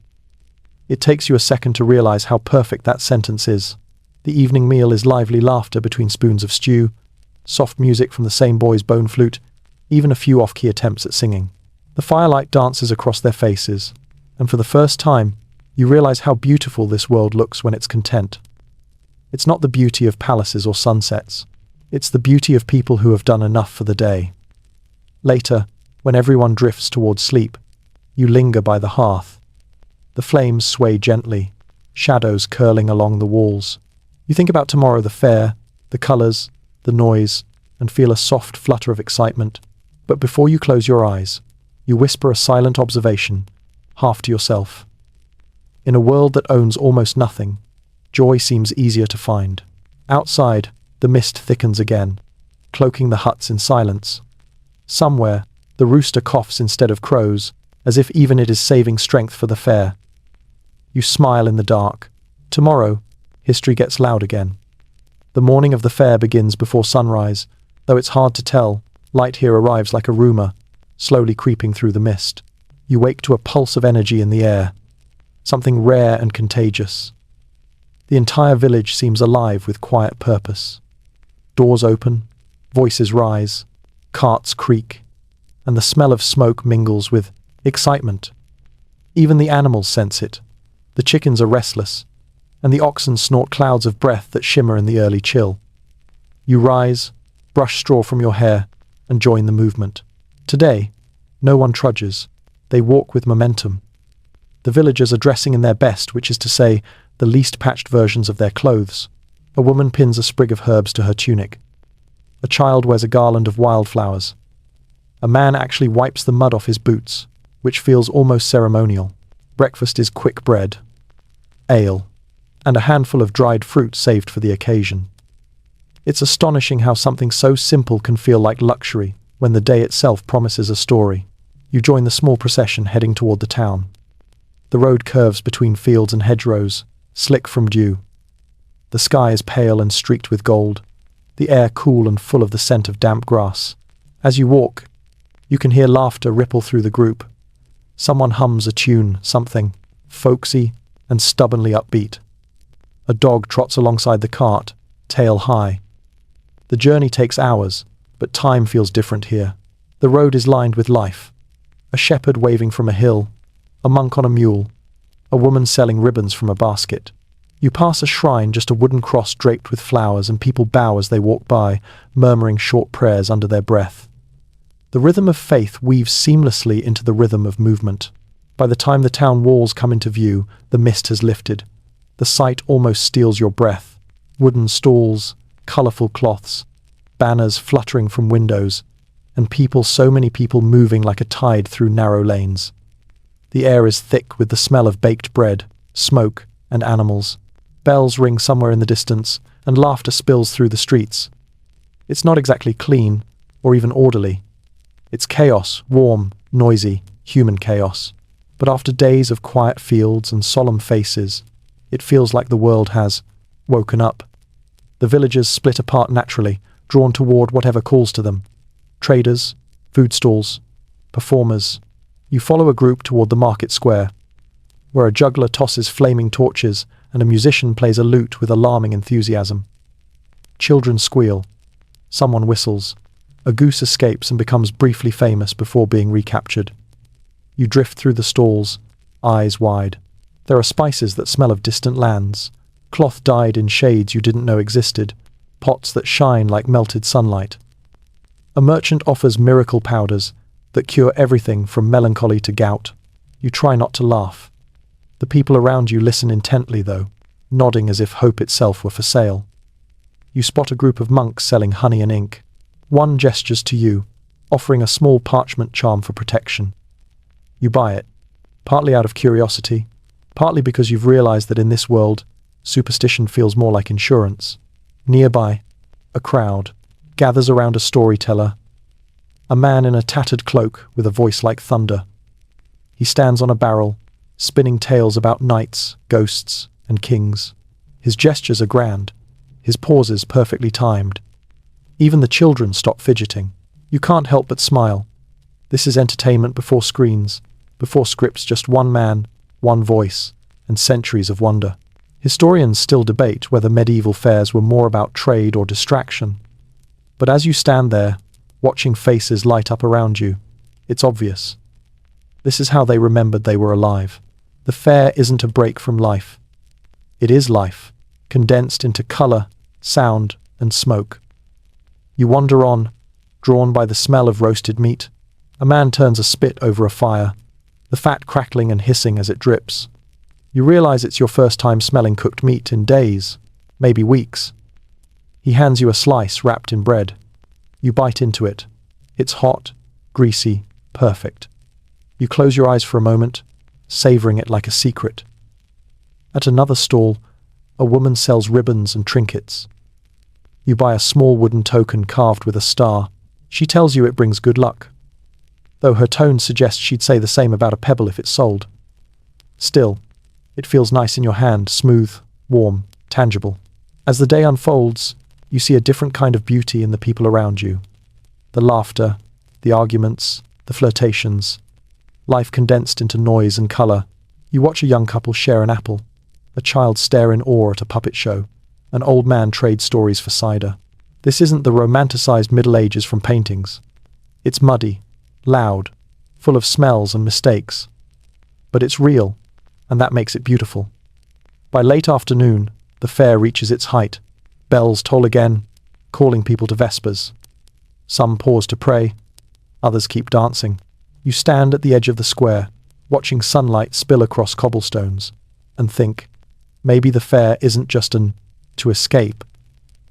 It takes you a second to realize how perfect that sentence is. The evening meal is lively laughter between spoons of stew, soft music from the same boy's bone flute, even a few off-key attempts at singing. The firelight dances across their faces, and for the first time, you realize how beautiful this world looks when it's content. It's not the beauty of palaces or sunsets. It's the beauty of people who have done enough for the day. Later, when everyone drifts towards sleep, you linger by the hearth. The flames sway gently, shadows curling along the walls. You think about tomorrow, the fair, the colors, the noise, and feel a soft flutter of excitement. But before you close your eyes, you whisper a silent observation, half to yourself. In a world that owns almost nothing, joy seems easier to find. Outside, the mist thickens again, cloaking the huts in silence. Somewhere, the rooster coughs instead of crows, as if even it is saving strength for the fair. You smile in the dark. Tomorrow, history gets loud again. The morning of the fair begins before sunrise, though it's hard to tell. Light here arrives like a rumor, slowly creeping through the mist. You wake to a pulse of energy in the air, something rare and contagious. The entire village seems alive with quiet purpose. Doors open, voices rise, carts creak, and the smell of smoke mingles with excitement. Even the animals sense it. The chickens are restless, and the oxen snort clouds of breath that shimmer in the early chill. You rise, brush straw from your hair, and join the movement. Today, no one trudges. They walk with momentum. The villagers are dressing in their best, which is to say, the least patched versions of their clothes. A woman pins a sprig of herbs to her tunic. A child wears a garland of wildflowers. A man actually wipes the mud off his boots, which feels almost ceremonial. Breakfast is quick bread, ale, and a handful of dried fruit saved for the occasion. It's astonishing how something so simple can feel like luxury when the day itself promises a story. You join the small procession heading toward the town. The road curves between fields and hedgerows, slick from dew. The sky is pale and streaked with gold, the air cool and full of the scent of damp grass. As you walk, you can hear laughter ripple through the group. Someone hums a tune, something folksy and stubbornly upbeat. A dog trots alongside the cart, tail high. The journey takes hours, but time feels different here. The road is lined with life. A shepherd waving from a hill, a monk on a mule, a woman selling ribbons from a basket. You pass a shrine, just a wooden cross draped with flowers, and people bow as they walk by, murmuring short prayers under their breath. The rhythm of faith weaves seamlessly into the rhythm of movement. By the time the town walls come into view, the mist has lifted. The sight almost steals your breath. Wooden stalls, colourful cloths, banners fluttering from windows, and people, so many people moving like a tide through narrow lanes. The air is thick with the smell of baked bread, smoke, and animals. Bells ring somewhere in the distance, and laughter spills through the streets. It's not exactly clean, or even orderly. It's chaos, warm, noisy, human chaos. But after days of quiet fields and solemn faces, it feels like the world has woken up. The villagers split apart naturally, drawn toward whatever calls to them. Traders, food stalls, performers. You follow a group toward the market square, where a juggler tosses flaming torches and a musician plays a lute with alarming enthusiasm. Children squeal. Someone whistles. A goose escapes and becomes briefly famous before being recaptured. You drift through the stalls, eyes wide. There are spices that smell of distant lands, cloth dyed in shades you didn't know existed, pots that shine like melted sunlight. A merchant offers miracle powders that cure everything from melancholy to gout. You try not to laugh. The people around you listen intently, though, nodding as if hope itself were for sale. You spot a group of monks selling honey and ink. One gestures to you, offering a small parchment charm for protection. You buy it, partly out of curiosity, partly because you've realized that in this world, superstition feels more like insurance. Nearby, a crowd gathers around a storyteller, a man in a tattered cloak with a voice like thunder. He stands on a barrel, spinning tales about knights, ghosts, and kings. His gestures are grand, his pauses perfectly timed. Even the children stop fidgeting. You can't help but smile. This is entertainment before screens, before scripts, just one man, one voice, and centuries of wonder. Historians still debate whether medieval fairs were more about trade or distraction. But as you stand there, watching faces light up around you, it's obvious. This is how they remembered they were alive. The fair isn't a break from life. It is life, condensed into color, sound, and smoke. You wander on, drawn by the smell of roasted meat. A man turns a spit over a fire, the fat crackling and hissing as it drips. You realize it's your first time smelling cooked meat in days, maybe weeks. He hands you a slice wrapped in bread. You bite into it. It's hot, greasy, perfect. You close your eyes for a moment, savoring it like a secret. At another stall, a woman sells ribbons and trinkets. You buy a small wooden token carved with a star. She tells you it brings good luck, though her tone suggests she'd say the same about a pebble if it sold. Still, it feels nice in your hand, smooth, warm, tangible. As the day unfolds, you see a different kind of beauty in the people around you. The laughter, the arguments, the flirtations. Life condensed into noise and color. You watch a young couple share an apple, a child stare in awe at a puppet show, an old man trade stories for cider. This isn't the romanticized Middle Ages from paintings. It's muddy, loud, full of smells and mistakes. But it's real, and that makes it beautiful. By late afternoon, the fair reaches its height. Bells toll again, calling people to vespers. Some pause to pray, others keep dancing. You stand at the edge of the square, watching sunlight spill across cobblestones, and think, maybe the fair isn't just an to escape.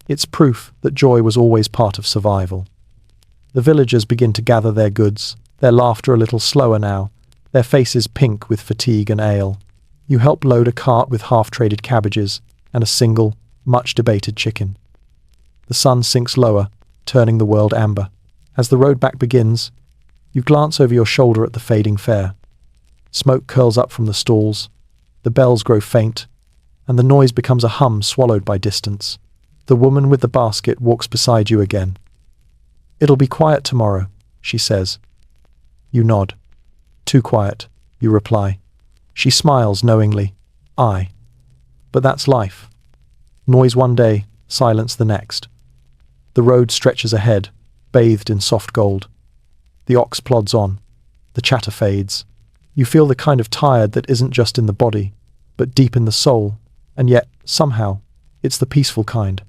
It's proof that joy was always part of survival. The villagers begin to gather their goods, their laughter a little slower now, their faces pink with fatigue and ale. You help load a cart with half-traded cabbages and a single, much-debated chicken. The sun sinks lower, turning the world amber. As the road back begins, you glance over your shoulder at the fading fair. Smoke curls up from the stalls, the bells grow faint, and the noise becomes a hum swallowed by distance. The woman with the basket walks beside you again. "It'll be quiet tomorrow," she says. You nod. "Too quiet," you reply. She smiles knowingly. "Aye. But that's life. Noise one day, silence the next." The road stretches ahead, bathed in soft gold. The ox plods on. The chatter fades. You feel the kind of tired that isn't just in the body, but deep in the soul, and yet, somehow, it's the peaceful kind.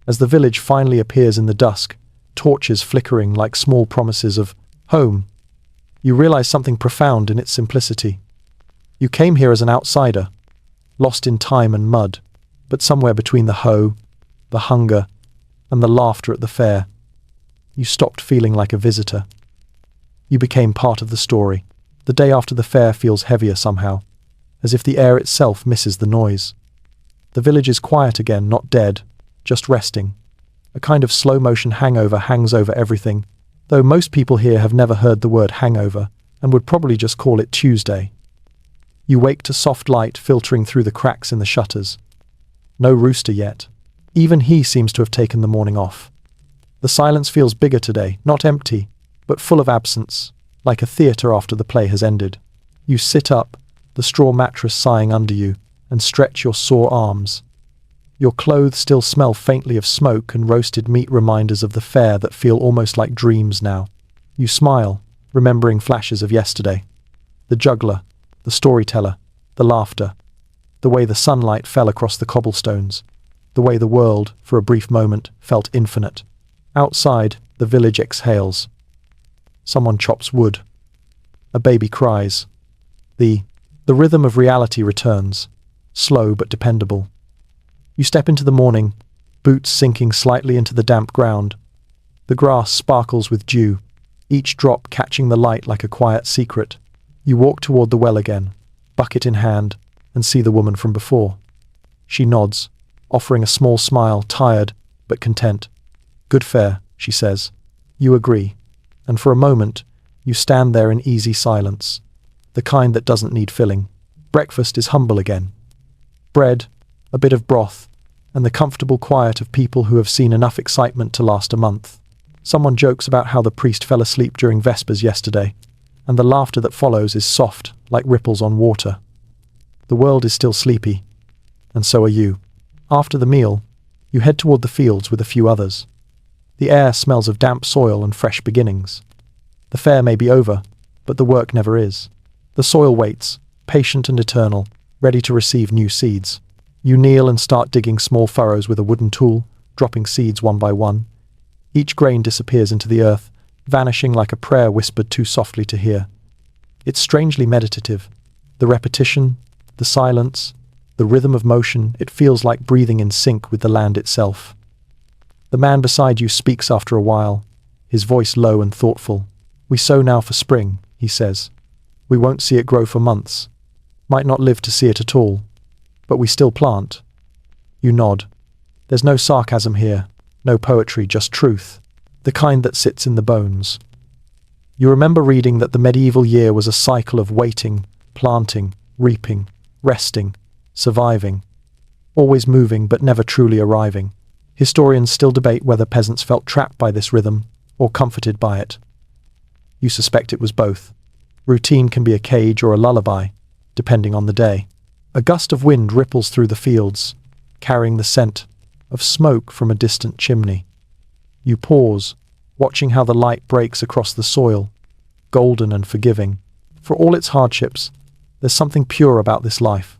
As the village finally appears in the dusk, torches flickering like small promises of home, you realize something profound in its simplicity. You came here as an outsider, lost in time and mud, but somewhere between the hoe, the hunger, and the laughter at the fair. You stopped feeling like a visitor. You became part of the story. The day after the fair feels heavier somehow, as if the air itself misses the noise. The village is quiet again, not dead, just resting. A kind of slow-motion hangover hangs over everything, though most people here have never heard the word hangover and would probably just call it Tuesday. You wake to soft light filtering through the cracks in the shutters. No rooster yet. Even he seems to have taken the morning off. The silence feels bigger today, not empty, but full of absence, like a theatre after the play has ended. You sit up, the straw mattress sighing under you, and stretch your sore arms. Your clothes still smell faintly of smoke and roasted meat, reminders of the fair that feel almost like dreams now. You smile, remembering flashes of yesterday. The juggler, the storyteller, the laughter, the way the sunlight fell across the cobblestones, the way the world, for a brief moment, felt infinite. Outside, the village exhales. Someone chops wood. A baby cries. The rhythm of reality returns, slow but dependable. You step into the morning, boots sinking slightly into the damp ground. The grass sparkles with dew, each drop catching the light like a quiet secret. You walk toward the well again, bucket in hand, and see the woman from before. She nods, offering a small smile, tired but content. "Good fare," she says. You agree, and for a moment, you stand there in easy silence, the kind that doesn't need filling. Breakfast is humble again. Bread, a bit of broth, and the comfortable quiet of people who have seen enough excitement to last a month. Someone jokes about how the priest fell asleep during Vespers yesterday, and the laughter that follows is soft, like ripples on water. The world is still sleepy, and so are you. After the meal, you head toward the fields with a few others. The air smells of damp soil and fresh beginnings. The fair may be over, but the work never is. The soil waits, patient and eternal, ready to receive new seeds. You kneel and start digging small furrows with a wooden tool, dropping seeds one by one. Each grain disappears into the earth, vanishing like a prayer whispered too softly to hear. It's strangely meditative. The repetition, the silence, the rhythm of motion, it feels like breathing in sync with the land itself. The man beside you speaks after a while, his voice low and thoughtful. "We sow now for spring," he says. "We won't see it grow for months. Might not live to see it at all. But we still plant." You nod. There's no sarcasm here, no poetry, just truth, the kind that sits in the bones. You remember reading that the medieval year was a cycle of waiting, planting, reaping, resting, surviving, always moving but never truly arriving. Historians still debate whether peasants felt trapped by this rhythm or comforted by it. You suspect it was both. Routine can be a cage or a lullaby, depending on the day. A gust of wind ripples through the fields, carrying the scent of smoke from a distant chimney. You pause, watching how the light breaks across the soil, golden and forgiving. For all its hardships, there's something pure about this life.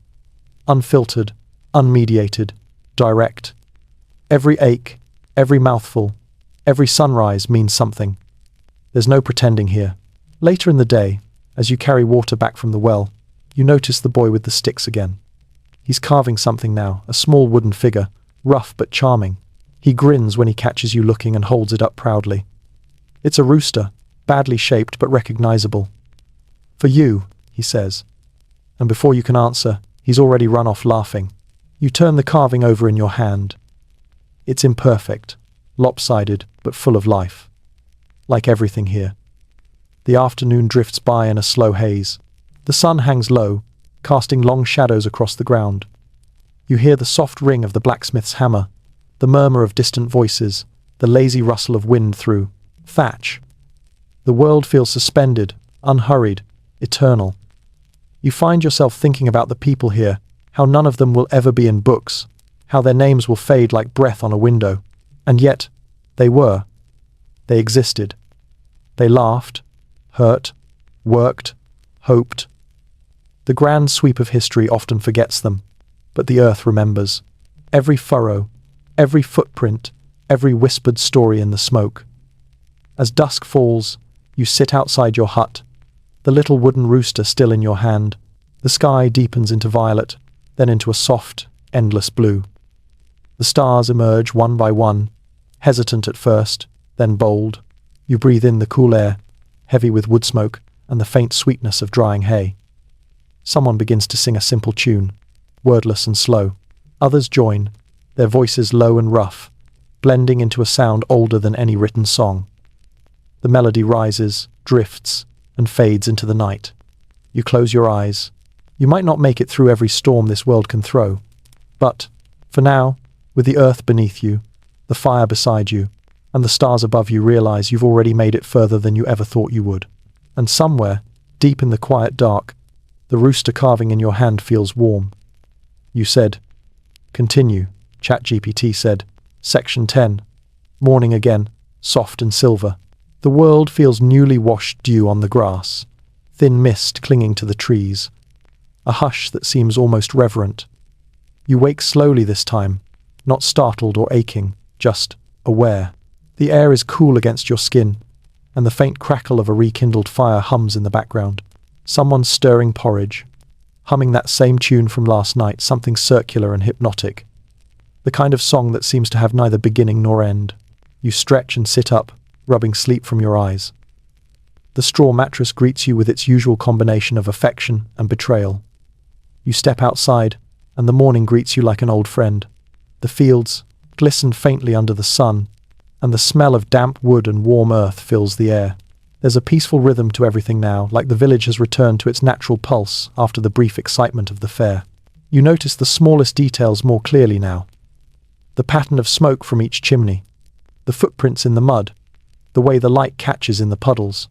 Unfiltered, unmediated, direct. Every ache, every mouthful, every sunrise means something. There's no pretending here. Later in the day, as you carry water back from the well, you notice the boy with the sticks again. He's carving something now, a small wooden figure, rough but charming. He grins when he catches you looking and holds it up proudly. It's a rooster, badly shaped but recognizable. "For you," he says. And before you can answer, he's already run off laughing. You turn the carving over in your hand. It's imperfect, lopsided, but full of life. Like everything here. The afternoon drifts by in a slow haze. The sun hangs low, casting long shadows across the ground. You hear the soft ring of the blacksmith's hammer, the murmur of distant voices, the lazy rustle of wind through thatch. The world feels suspended, unhurried, eternal. You find yourself thinking about the people here, how none of them will ever be in books, how their names will fade like breath on a window. And yet, they were. They existed. They laughed, hurt, worked, hoped. The grand sweep of history often forgets them, but the earth remembers. Every furrow, every footprint, every whispered story in the smoke. As dusk falls, you sit outside your hut, the little wooden rooster still in your hand. The sky deepens into violet, then into a soft, endless blue. The stars emerge one by one, Hesitant at first, then bold, you breathe in the cool air, heavy with wood smoke and the faint sweetness of drying hay. Someone begins to sing a simple tune, wordless and slow. Others join, their voices low and rough, blending into a sound older than any written song. The melody rises, drifts, and fades into the night. You close your eyes. You might not make it through every storm this world can throw, but, for now, with the earth beneath you, the fire beside you, and the stars above you, realize you've already made it further than you ever thought you would. And somewhere, deep in the quiet dark, the rooster carving in your hand feels warm. You said, "Continue," ChatGPT said. Section 10. Morning again, soft and silver. The world feels newly washed dew on the grass, thin mist clinging to the trees. A hush that seems almost reverent. You wake slowly this time, not startled or aching, just aware. The air is cool against your skin, and the faint crackle of a rekindled fire hums in the background. Someone's stirring porridge, humming that same tune from last night, something circular and hypnotic. The kind of song that seems to have neither beginning nor end. You stretch and sit up, rubbing sleep from your eyes. The straw mattress greets you with its usual combination of affection and betrayal. You step outside, and the morning greets you like an old friend. The fields glisten faintly under the sun, and the smell of damp wood and warm earth fills the air. There's a peaceful rhythm to everything now, like the village has returned to its natural pulse after the brief excitement of the fair. You notice the smallest details more clearly now. The pattern of smoke from each chimney, the footprints in the mud, the way the light catches in the puddles.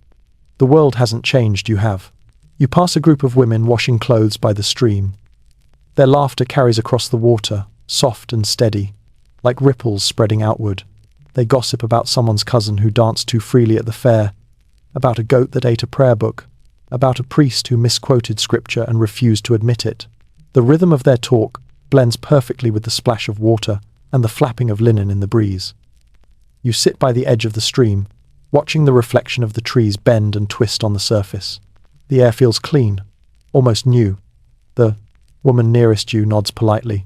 The world hasn't changed, you have. You pass a group of women washing clothes by the stream. Their laughter carries across the water, soft and steady, like ripples spreading outward. They gossip about someone's cousin who danced too freely at the fair, about a goat that ate a prayer book, about a priest who misquoted scripture and refused to admit it. The rhythm of their talk blends perfectly with the splash of water and the flapping of linen in the breeze. You sit by the edge of the stream, watching the reflection of the trees bend and twist on the surface. The air feels clean, almost new. The woman nearest you nods politely.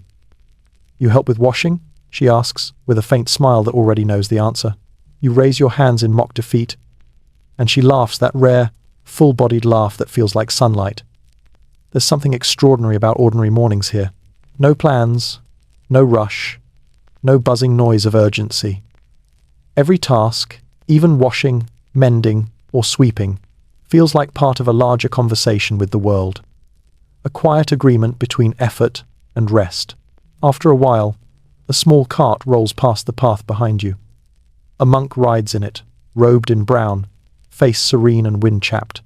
"You help with washing?" she asks, with a faint smile that already knows the answer. You raise your hands in mock defeat, and she laughs, that rare, full-bodied laugh that feels like sunlight. There's something extraordinary about ordinary mornings here. No plans, no rush, no buzzing noise of urgency. Every task, even washing, mending, or sweeping, feels like part of a larger conversation with the world. A quiet agreement between effort and rest. After a while, a small cart rolls past the path behind you. A monk rides in it, robed in brown, face serene and wind-chapped.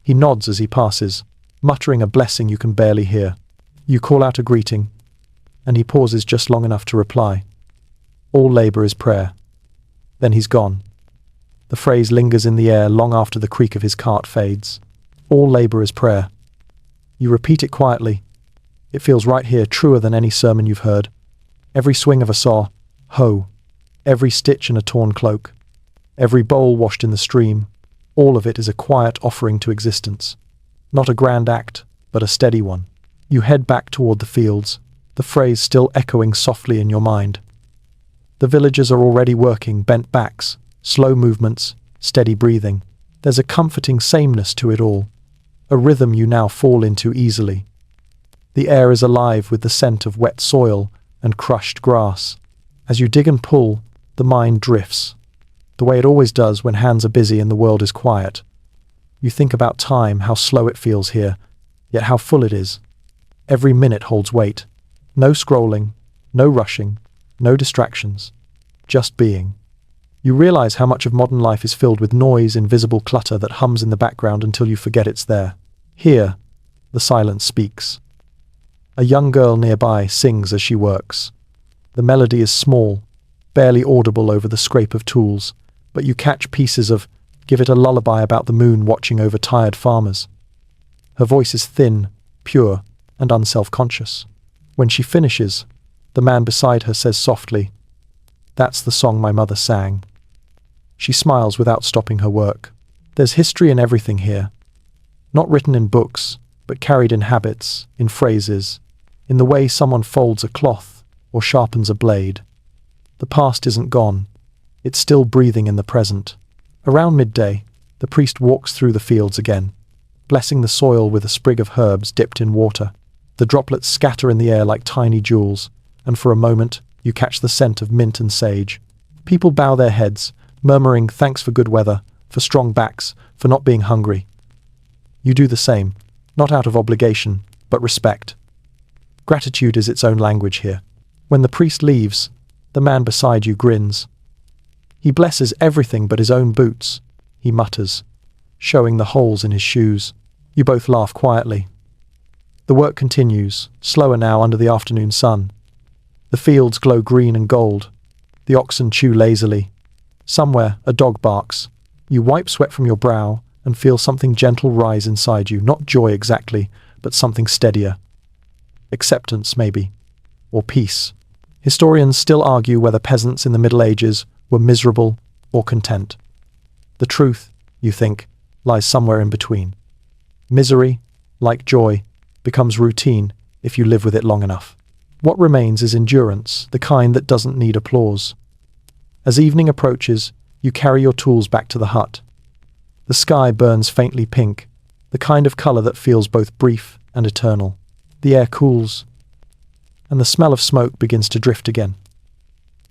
He nods as he passes, muttering a blessing you can barely hear. You call out a greeting, and he pauses just long enough to reply. "All labor is prayer." Then he's gone. The phrase lingers in the air long after the creak of his cart fades. All labor is prayer. You repeat it quietly. It feels right here, truer than any sermon you've heard. Every swing of a saw, hoe, every stitch in a torn cloak, every bowl washed in the stream, all of it is a quiet offering to existence. Not a grand act, but a steady one. You head back toward the fields, the phrase still echoing softly in your mind. The villagers are already working, bent backs, slow movements, steady breathing. There's a comforting sameness to it all, a rhythm you now fall into easily. The air is alive with the scent of wet soil and crushed grass. As you dig and pull, the mind drifts, the way it always does when hands are busy and the world is quiet. You think about time, how slow it feels here, yet how full it is. Every minute holds weight. No scrolling, no rushing, no distractions, just being. You realize how much of modern life is filled with noise, invisible clutter that hums in the background until you forget it's there. Here, the silence speaks. A young girl nearby sings as she works. The melody is small, barely audible over the scrape of tools, but you catch pieces of "Give It a Lullaby About the Moon" watching over tired farmers. Her voice is thin, pure, and unself-conscious. When she finishes, the man beside her says softly, "That's the song my mother sang." She smiles without stopping her work. There's history in everything here. Not written in books, but carried in habits, in phrases, in the way someone folds a cloth or sharpens a blade. The past isn't gone, It's still breathing in the present. Around midday, the priest walks through the fields again, blessing the soil with a sprig of herbs dipped in water. The droplets scatter in the air like tiny jewels, and for a moment, you catch the scent of mint and sage. People bow their heads, murmuring thanks for good weather, for strong backs, for not being hungry. You do the same, not out of obligation, but respect. Gratitude is its own language here. When the priest leaves, the man beside you grins. He blesses everything but his own boots, he mutters, showing the holes in his shoes. You both laugh quietly. The work continues, slower now under the afternoon sun. The fields glow green and gold. The oxen chew lazily. Somewhere, a dog barks. You wipe sweat from your brow and feel something gentle rise inside you, not joy exactly, but something steadier. Acceptance, maybe. Or peace. Historians still argue whether peasants in the Middle Ages were miserable or content. The truth, you think, lies somewhere in between. Misery, like joy, becomes routine if you live with it long enough. What remains is endurance, the kind that doesn't need applause. As evening approaches, you carry your tools back to the hut. The sky burns faintly pink, the kind of color that feels both brief and eternal. The air cools, and the smell of smoke begins to drift again.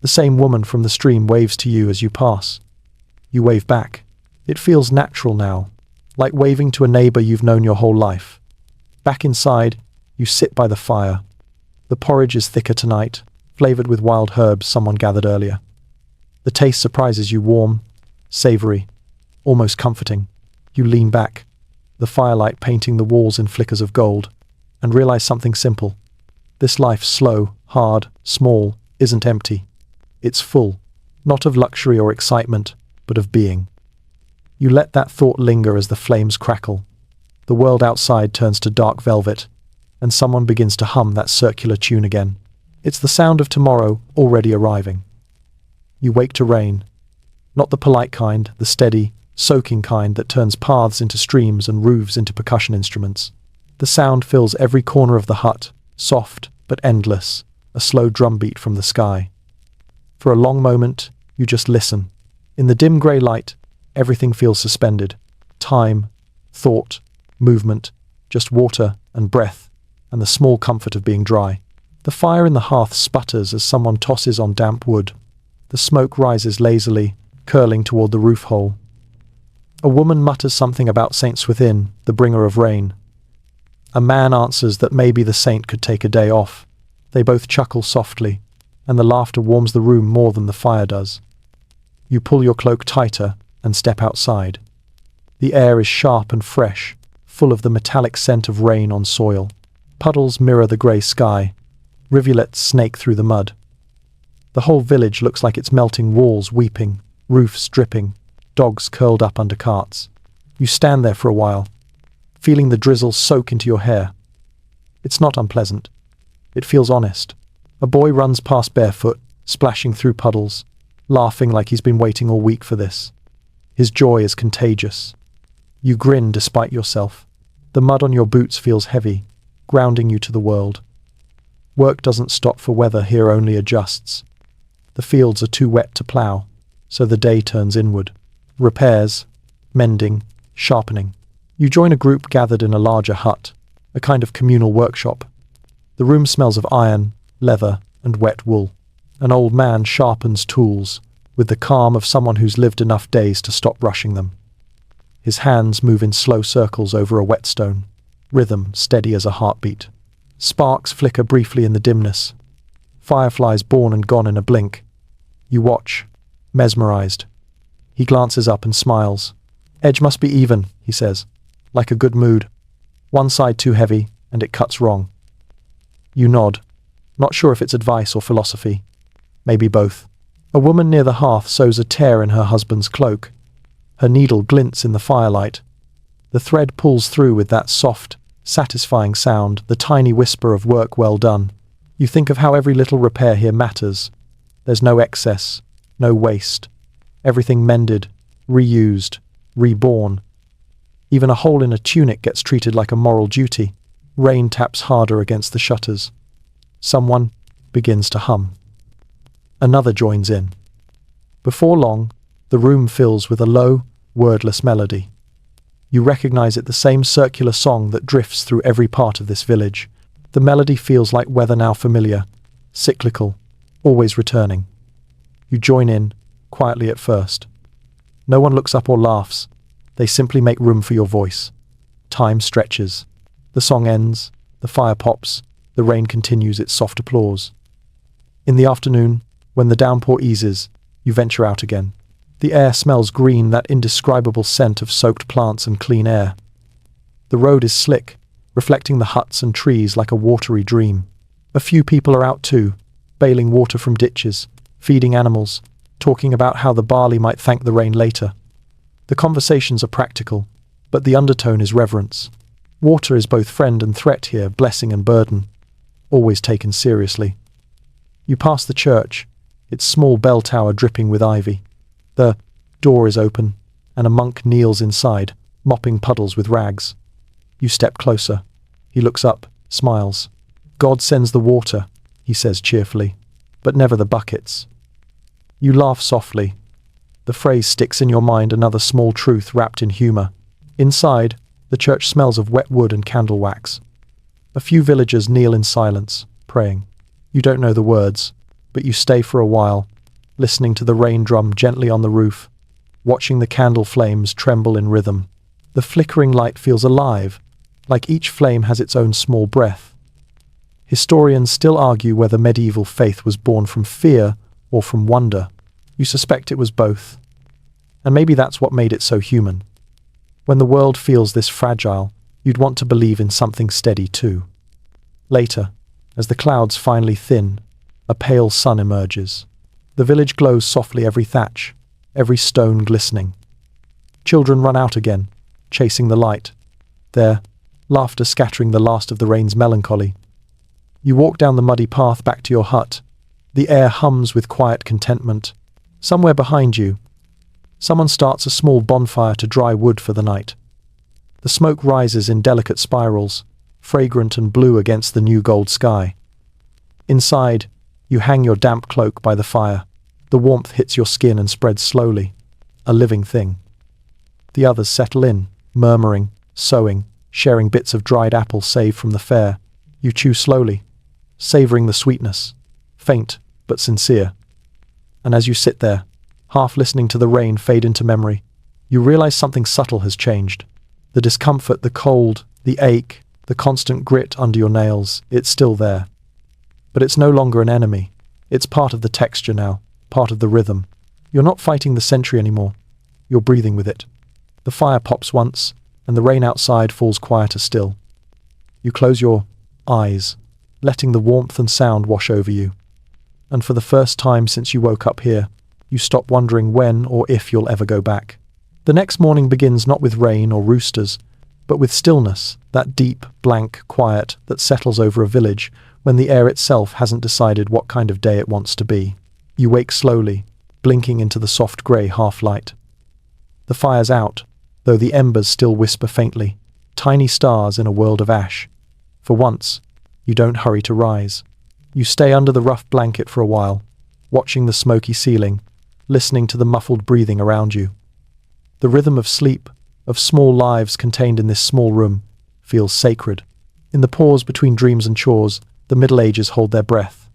The same woman from the stream waves to you as you pass. You wave back. It feels natural now, like waving to a neighbor you've known your whole life. Back inside, you sit by the fire. The porridge is thicker tonight, flavored with wild herbs someone gathered earlier. The taste surprises you, warm, savory, almost comforting. You lean back, the firelight painting the walls in flickers of gold, and realize something simple. This life, slow, hard, small, isn't empty. It's full, not of luxury or excitement, but of being. You let that thought linger as the flames crackle. The world outside turns to dark velvet, and someone begins to hum that circular tune again. It's the sound of tomorrow already arriving. You wake to rain. Not the polite kind, the steady, soaking kind that turns paths into streams and roofs into percussion instruments. The sound fills every corner of the hut, soft but endless, a slow drumbeat from the sky. For a long moment, you just listen. In the dim grey light, everything feels suspended. Time, thought, movement, just water and breath, and the small comfort of being dry. The fire in the hearth sputters as someone tosses on damp wood. The smoke rises lazily, curling toward the roof hole. A woman mutters something about saints within, the bringer of rain. A man answers that maybe the saint could take a day off. They both chuckle softly, and the laughter warms the room more than the fire does. You pull your cloak tighter and step outside. The air is sharp and fresh, full of the metallic scent of rain on soil. Puddles mirror the grey sky. Rivulets snake through the mud. The whole village looks like it's melting, walls weeping, roofs dripping, dogs curled up under carts. You stand there for a while, feeling the drizzle soak into your hair. It's not unpleasant. It feels honest. A boy runs past barefoot, splashing through puddles, laughing like he's been waiting all week for this. His joy is contagious. You grin despite yourself. The mud on your boots feels heavy, grounding you to the world. Work doesn't stop for weather here, only adjusts. The fields are too wet to plough, so the day turns inward. Repairs, mending, sharpening. You join a group gathered in a larger hut, a kind of communal workshop. The room smells of iron, leather, and wet wool. An old man sharpens tools, with the calm of someone who's lived enough days to stop rushing them. His hands move in slow circles over a whetstone, rhythm steady as a heartbeat. Sparks flicker briefly in the dimness. Fireflies born and gone in a blink. You watch, mesmerized. He glances up and smiles. Edge must be even, he says, like a good mood. One side too heavy, and it cuts wrong. You nod, not sure if it's advice or philosophy. Maybe both. A woman near the hearth sews a tear in her husband's cloak. Her needle glints in the firelight. The thread pulls through with that soft, satisfying sound, the tiny whisper of work well done. You think of how every little repair here matters. There's no excess, no waste. Everything mended, reused, reborn. Even a hole in a tunic gets treated like a moral duty. Rain taps harder against the shutters. Someone begins to hum. Another joins in. Before long, the room fills with a low, wordless melody. You recognize it, the same circular song that drifts through every part of this village. The melody feels like weather, now familiar, cyclical, always returning. You join in, quietly at first. No one looks up or laughs. They simply make room for your voice. Time stretches. The song ends, the fire pops, the rain continues its soft applause. In the afternoon, when the downpour eases, you venture out again. The air smells green, that indescribable scent of soaked plants and clean air. The road is slick, reflecting the huts and trees like a watery dream. A few people are out too, bailing water from ditches, feeding animals, talking about how the barley might thank the rain later. The conversations are practical, but the undertone is reverence. Water is both friend and threat here, blessing and burden, always taken seriously. You pass the church, its small bell tower dripping with ivy. The door is open, and a monk kneels inside, mopping puddles with rags. You step closer. He looks up, smiles. God sends the water, he says cheerfully, but never the buckets. You laugh softly. The phrase sticks in your mind, another small truth wrapped in humor. Inside, the church smells of wet wood and candle wax. A few villagers kneel in silence, praying. You don't know the words, but you stay for a while, listening to the rain drum gently on the roof, watching the candle flames tremble in rhythm. The flickering light feels alive, like each flame has its own small breath. Historians still argue whether medieval faith was born from fear or from wonder. You suspect it was both. And maybe that's what made it so human. When the world feels this fragile, you'd want to believe in something steady too. Later, as the clouds finally thin, a pale sun emerges. The village glows softly, every thatch, every stone glistening. Children run out again, chasing the light, their laughter scattering the last of the rain's melancholy. You walk down the muddy path back to your hut. The air hums with quiet contentment. Somewhere behind you, someone starts a small bonfire to dry wood for the night. The smoke rises in delicate spirals, fragrant and blue against the new gold sky. Inside, you hang your damp cloak by the fire. The warmth hits your skin and spreads slowly, a living thing. The others settle in, murmuring, sewing, sharing bits of dried apple saved from the fair. You chew slowly, savoring the sweetness, faint but sincere. And as you sit there, half listening to the rain fade into memory, you realize something subtle has changed. The discomfort, the cold, the ache, the constant grit under your nails, it's still there. But it's no longer an enemy. It's part of the texture now, part of the rhythm. You're not fighting the century anymore. You're breathing with it. The fire pops once, and the rain outside falls quieter still. You close your eyes, letting the warmth and sound wash over you. And for the first time since you woke up here, you stop wondering when or if you'll ever go back. The next morning begins not with rain or roosters, but with stillness, that deep, blank quiet that settles over a village when the air itself hasn't decided what kind of day it wants to be. You wake slowly, blinking into the soft grey half-light. The fire's out, though the embers still whisper faintly, tiny stars in a world of ash. For once, you don't hurry to rise. You stay under the rough blanket for a while, watching the smoky ceiling, listening to the muffled breathing around you. The rhythm of sleep, of small lives contained in this small room, feels sacred. In the pause between dreams and chores, the Middle Ages hold their breath.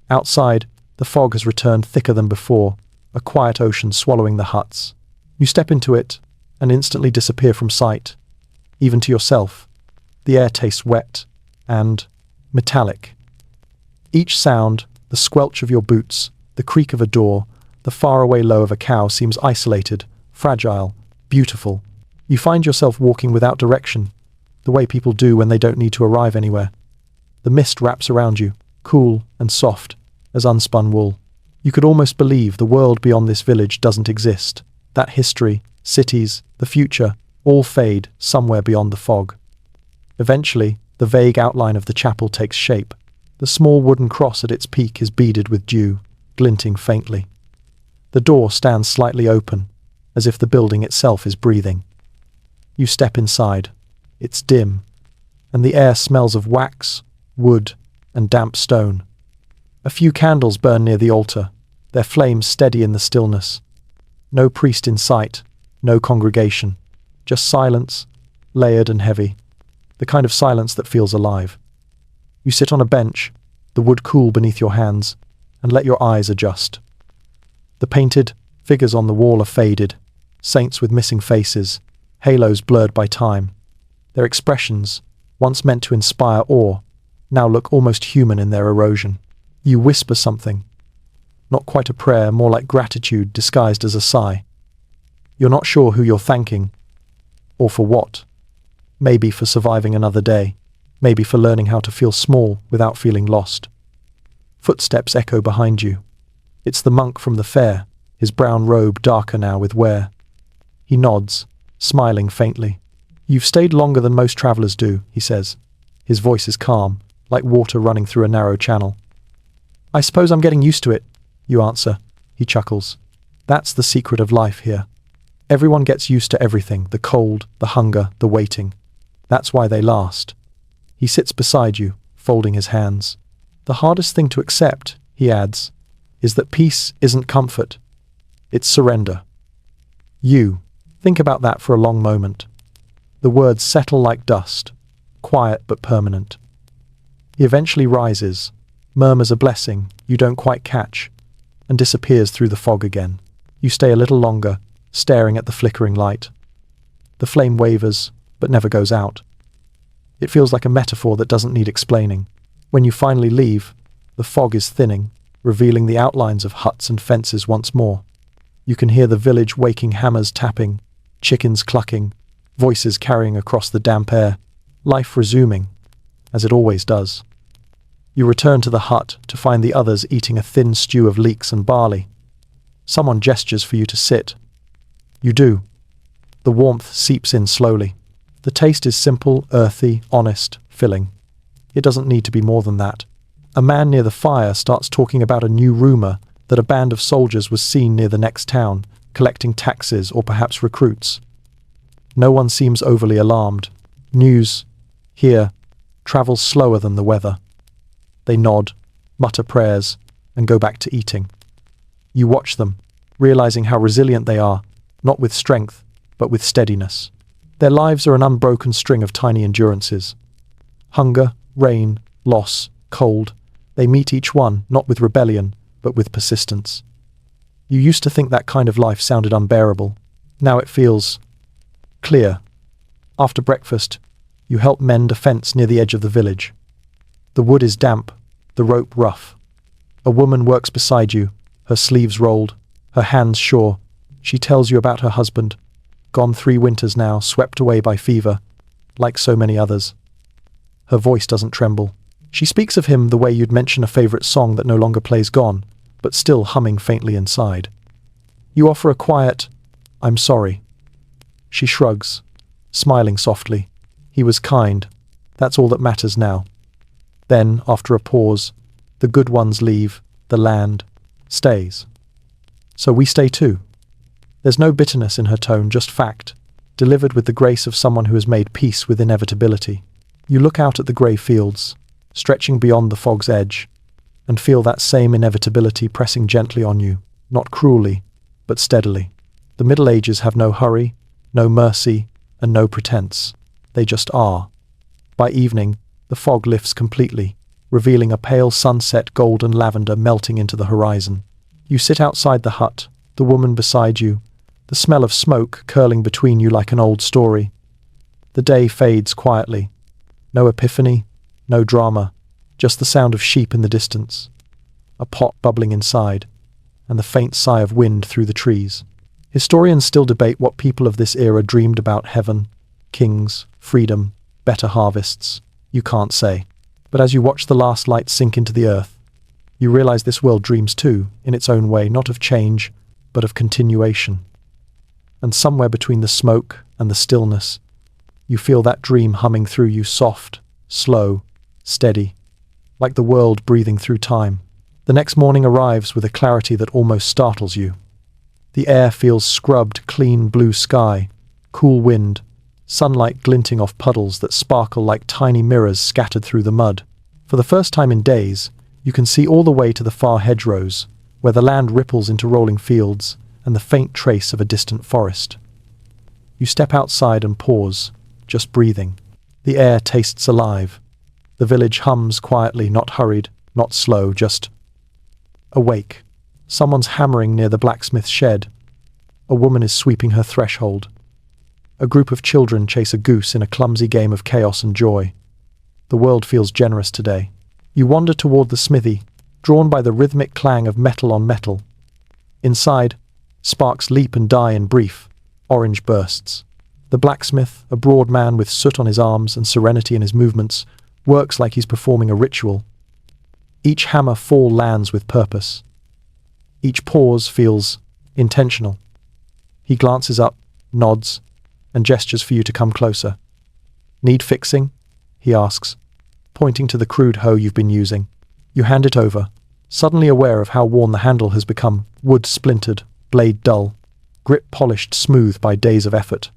Outside, the fog has returned thicker than before, a quiet ocean swallowing the huts. You step into it and instantly disappear from sight. Even to yourself, the air tastes wet and metallic. Each sound, the squelch of your boots, the creak of a door, the faraway low of a cow seems isolated, fragile, beautiful. You find yourself walking without direction, the way people do when they don't need to arrive anywhere. The mist wraps around you, cool and soft, as unspun wool. You could almost believe the world beyond this village doesn't exist. That history, cities, the future, all fade somewhere beyond the fog. Eventually, the vague outline of the chapel takes shape. The small wooden cross at its peak is beaded with dew, glinting faintly. The door stands slightly open, as if the building itself is breathing. You step inside. It's dim, and the air smells of wax, wood, and damp stone. A few candles burn near the altar, their flames steady in the stillness. No priest in sight, no congregation, just silence, layered and heavy, the kind of silence that feels alive. You sit on a bench, the wood cool beneath your hands, and let your eyes adjust. The painted figures on the wall are faded, saints with missing faces, halos blurred by time. Their expressions, once meant to inspire awe, now look almost human in their erosion. You whisper something. Not quite a prayer, more like gratitude disguised as a sigh. You're not sure who you're thanking, or for what. Maybe for surviving another day, maybe for learning how to feel small without feeling lost. Footsteps echo behind you. It's the monk from the fair, his brown robe darker now with wear. He nods, smiling faintly. You've stayed longer than most travelers do, he says. His voice is calm, like water running through a narrow channel. I suppose I'm getting used to it, you answer. He chuckles. That's the secret of life here. Everyone gets used to everything, the cold, the hunger, the waiting. That's why they last. He sits beside you, folding his hands. The hardest thing to accept, he adds, is that peace isn't comfort. It's surrender. You think about that for a long moment. The words settle like dust, quiet but permanent. He eventually rises, murmurs a blessing you don't quite catch, and disappears through the fog again. You stay a little longer, staring at the flickering light. The flame wavers, but never goes out. It feels like a metaphor that doesn't need explaining. When you finally leave, the fog is thinning, revealing the outlines of huts and fences once more. You can hear the village waking hammers tapping, chickens clucking, voices carrying across the damp air, life resuming, as it always does. You return to the hut to find the others eating a thin stew of leeks and barley. Someone gestures for you to sit. You do. The warmth seeps in slowly. The taste is simple, earthy, honest, filling. It doesn't need to be more than that. A man near the fire starts talking about a new rumor that a band of soldiers was seen near the next town, collecting taxes or perhaps recruits. No one seems overly alarmed. News, here, travels slower than the weather. They nod, mutter prayers, and go back to eating. You watch them, realizing how resilient they are, not with strength, but with steadiness. Their lives are an unbroken string of tiny endurances. Hunger, rain, loss, cold, they meet each one, not with rebellion, but with persistence. You used to think that kind of life sounded unbearable. Now it feels clear. After breakfast, you help mend a fence near the edge of the village. The wood is damp, the rope rough. A woman works beside you, her sleeves rolled, her hands sure. She tells you about her husband, gone 3 winters now, swept away by fever, like so many others. Her voice doesn't tremble. She speaks of him the way you'd mention a favorite song that no longer plays gone, but still humming faintly inside. You offer a quiet, "I'm sorry." She shrugs, smiling softly. He was kind. That's all that matters now. Then, after a pause, the good ones leave, the land stays. So we stay too. There's no bitterness in her tone, just fact, delivered with the grace of someone who has made peace with inevitability. You look out at the grey fields, stretching beyond the fog's edge, and feel that same inevitability pressing gently on you, not cruelly, but steadily. The Middle Ages have no hurry, no mercy, and no pretense. They just are. By evening, the fog lifts completely, revealing a pale sunset gold and lavender melting into the horizon. You sit outside the hut, the woman beside you, the smell of smoke curling between you like an old story. The day fades quietly. No epiphany, no drama, just the sound of sheep in the distance, a pot bubbling inside, and the faint sigh of wind through the trees. Historians still debate what people of this era dreamed about: heaven, kings, freedom, better harvests. You can't say. But as you watch the last light sink into the earth, you realize this world dreams too, in its own way, not of change, but of continuation. And somewhere between the smoke and the stillness, you feel that dream humming through you, soft, slow, steady, like the world breathing through time. The next morning arrives with a clarity that almost startles you. The air feels scrubbed, clean blue sky, cool wind, sunlight glinting off puddles that sparkle like tiny mirrors scattered through the mud. For the first time in days, you can see all the way to the far hedgerows, where the land ripples into rolling fields and the faint trace of a distant forest. You step outside and pause, just breathing. The air tastes alive. The village hums quietly, not hurried, not slow, just awake. Someone's hammering near the blacksmith's shed. A woman is sweeping her threshold. A group of children chase a goose in a clumsy game of chaos and joy. The world feels generous today. You wander toward the smithy, drawn by the rhythmic clang of metal on metal. Inside, sparks leap and die in brief, orange bursts. The blacksmith, a broad man with soot on his arms and serenity in his movements, works like he's performing a ritual. Each hammer fall lands with purpose. Each pause feels intentional. He glances up, nods, and gestures for you to come closer. "Need fixing?" he asks, pointing to the crude hoe you've been using. You hand it over, suddenly aware of how worn the handle has become, wood splintered, blade dull, grip polished smooth by days of effort.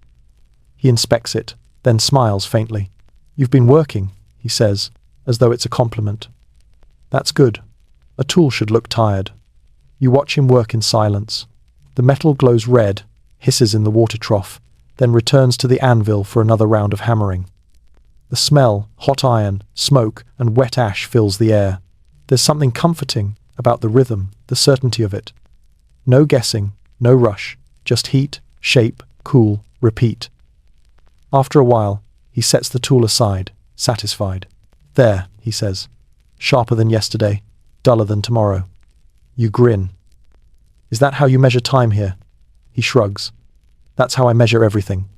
He inspects it, then smiles faintly. "You've been working," he says, as though it's a compliment. "That's good. A tool should look tired." You watch him work in silence. The metal glows red, hisses in the water trough, then returns to the anvil for another round of hammering. The smell, hot iron, smoke, and wet ash fills the air. There's something comforting about the rhythm, the certainty of it. No guessing, no rush, just heat, shape, cool, repeat. After a while, he sets the tool aside, satisfied. "There," he says. "Sharper than yesterday, duller than tomorrow." You grin. "Is that how you measure time here?" He shrugs. "That's how I measure everything."